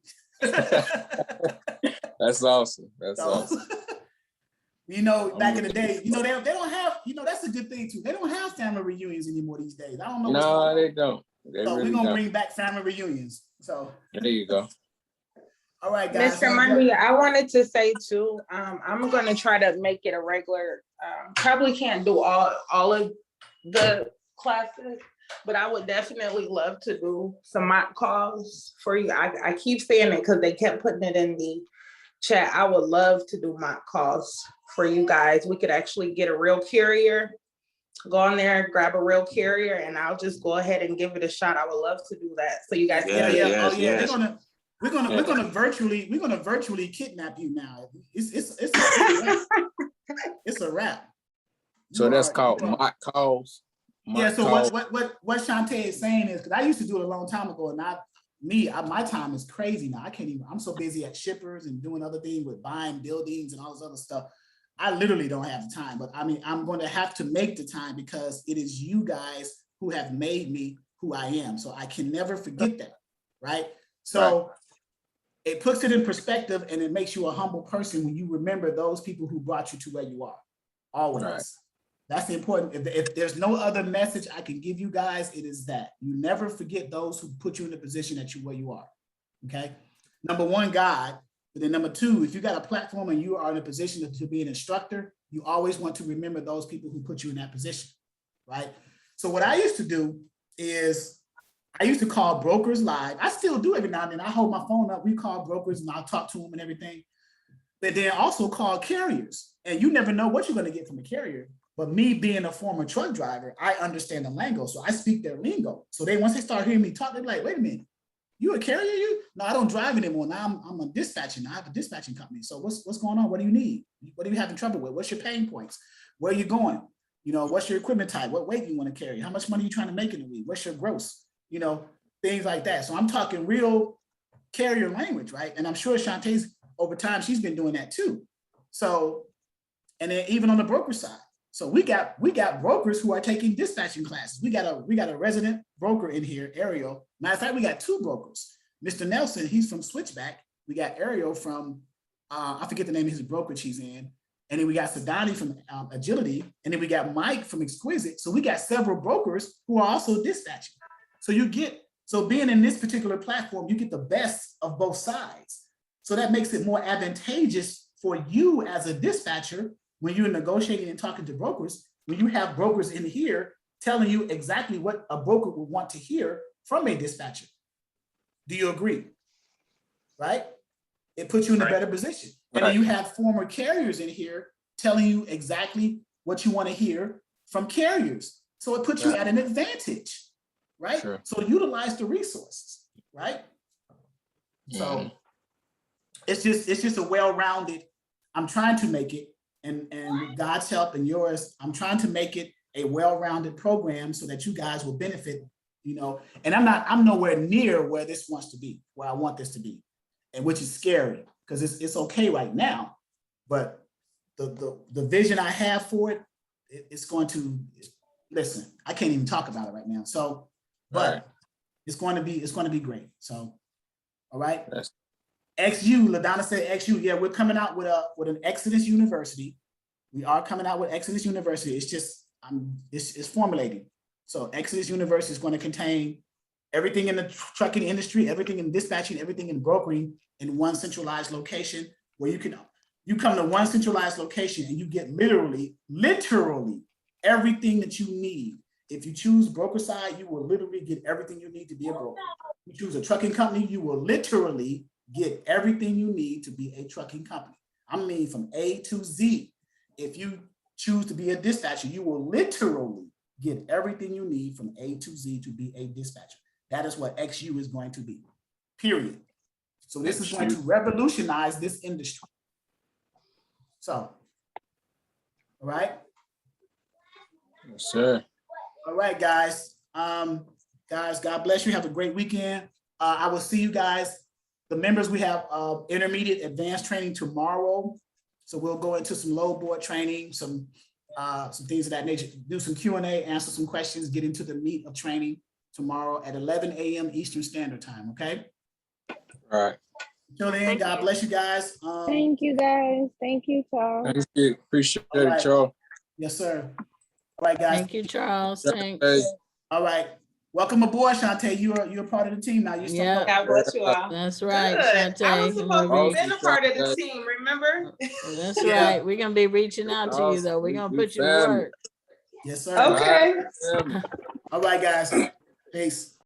that's awesome. That's So, awesome. you know, back in the looking day, you know, they don't have, you know, that's a good thing too. They don't have family reunions anymore these days. I don't know what's going No, on. they don't. They So really we're gonna don't. bring back family reunions. So There you go. all right, guys. Mr. Mundy, I wanted to say too, I'm gonna try to make it a regular, probably can't do all of the classes, but I would definitely love to do some mock calls for you. I keep saying it because they kept putting it in the chat. I would love to do mock calls for you guys. We could actually get a real carrier, go on there, grab a real carrier, and I'll just go ahead and give it a shot. I would love to do that. So you guys can We're gonna virtually kidnap you now. It's a wrap. So that's called mock calls. Yeah. So what Shantae is saying is, because I used to do it a long time ago, and my time is crazy now. I can't even. I'm so busy at shippers and doing other things with buying buildings and all this other stuff. I literally don't have the time. But I mean, I'm going to have to make the time because it is you guys who have made me who I am. So I can never forget that, right? So it puts it in perspective, and it makes you a humble person when you remember those people who brought you to where you are. Always. Right. That's the important. If there's no other message I can give you guys, it is that you never forget those who put you in the position that you where you are. Okay. Number one, God. But then number two, if you got a platform and you are in a position to be an instructor, you always want to remember those people who put you in that position, right? So what I used to do is I used to call brokers live. I still do every now and then. I hold my phone up, we call brokers and I'll talk to them and everything. But then also call carriers. And you never know what you're going to get from a carrier. But me being a former truck driver, I understand the lingo. So I speak their lingo. So once they start hearing me talk, they're like, wait a minute. You a carrier? You? No, I don't drive anymore. Now I'm a dispatching. I have a dispatching company. So what's going on? What do you need? What are you having trouble with? What's your pain points? Where are you going? You know, what's your equipment type? What weight do you want to carry? How much money are you trying to make in a week? What's your gross? You know, things like that. So I'm talking real carrier language, right? And I'm sure Shantae's over time, she's been doing that too. So, and then even on the broker side. So we got brokers who are taking dispatching classes. We got a resident broker in here, Ariel. Matter of fact, we got 2 brokers. Mr. Nelson, he's from Switchback. We got Ariel from, I forget the name of his brokerage he's in. And then we got Sadani from Agility. And then we got Mike from Exquisite. So we got several brokers who are also dispatching. So being in this particular platform, you get the best of both sides. So that makes it more advantageous for you as a dispatcher when you're negotiating and talking to brokers, when you have brokers in here telling you exactly what a broker would want to hear from a dispatcher. Do you agree? Right? It puts you in a better position. And then you have former carriers in here telling you exactly what you want to hear from carriers. So it puts you at an advantage, right? Sure. So utilize the resources, right? So it's just a well-rounded, I'm trying to make it, and with God's help and yours, I'm trying to make it a well-rounded program so that you guys will benefit, you know, and I'm nowhere near where this wants to be, where I want this to be, and which is scary because it's okay right now, but the vision I have for it, it's going to, listen, I can't even talk about it right now. So, but it's going to be great. So, all right. Yes. XU, LaDonna said XU. Yeah, we're coming out with an Exodus University. We are coming out with Exodus University. It's just, it's formulating. So Exodus University is going to contain everything in the trucking industry, everything in dispatching, everything in brokering in one centralized location where you come to one centralized location and you get literally everything that you need. If you choose broker side, you will literally get everything you need to be a broker. If you choose a trucking company, you will literally get everything you need to be a trucking company. I mean, from A to Z. If you choose to be a dispatcher, you will literally get everything you need from A to Z to be a dispatcher. That is what XU is going to be, period. So this is going to revolutionize this industry. So, all right. Yes, sir. All right, guys. Guys, God bless you. Have a great weekend. I will see you guys. The members, we have intermediate advanced training tomorrow. So we'll go into some load board training, some things of that nature, do some Q&A, answer some questions, get into the meat of training tomorrow at 11 a.m. Eastern Standard Time, okay? All right. Until then, God bless you guys. Thank you, guys. Thank you, Charles. Thank you. Appreciate All right. it, y'all. Yes, sir. All right, guys. Thank you, Charles. Hey. Thanks. All right. Welcome aboard, Shantae. You're a part of the team now. Yeah. God bless you all. That's right, Good. I Shantae. was supposed to Marie. be a part of the team, remember? That's right. We're gonna be reaching out to you though. We're gonna put you to work. Yes, sir. Okay. All right, guys. Peace.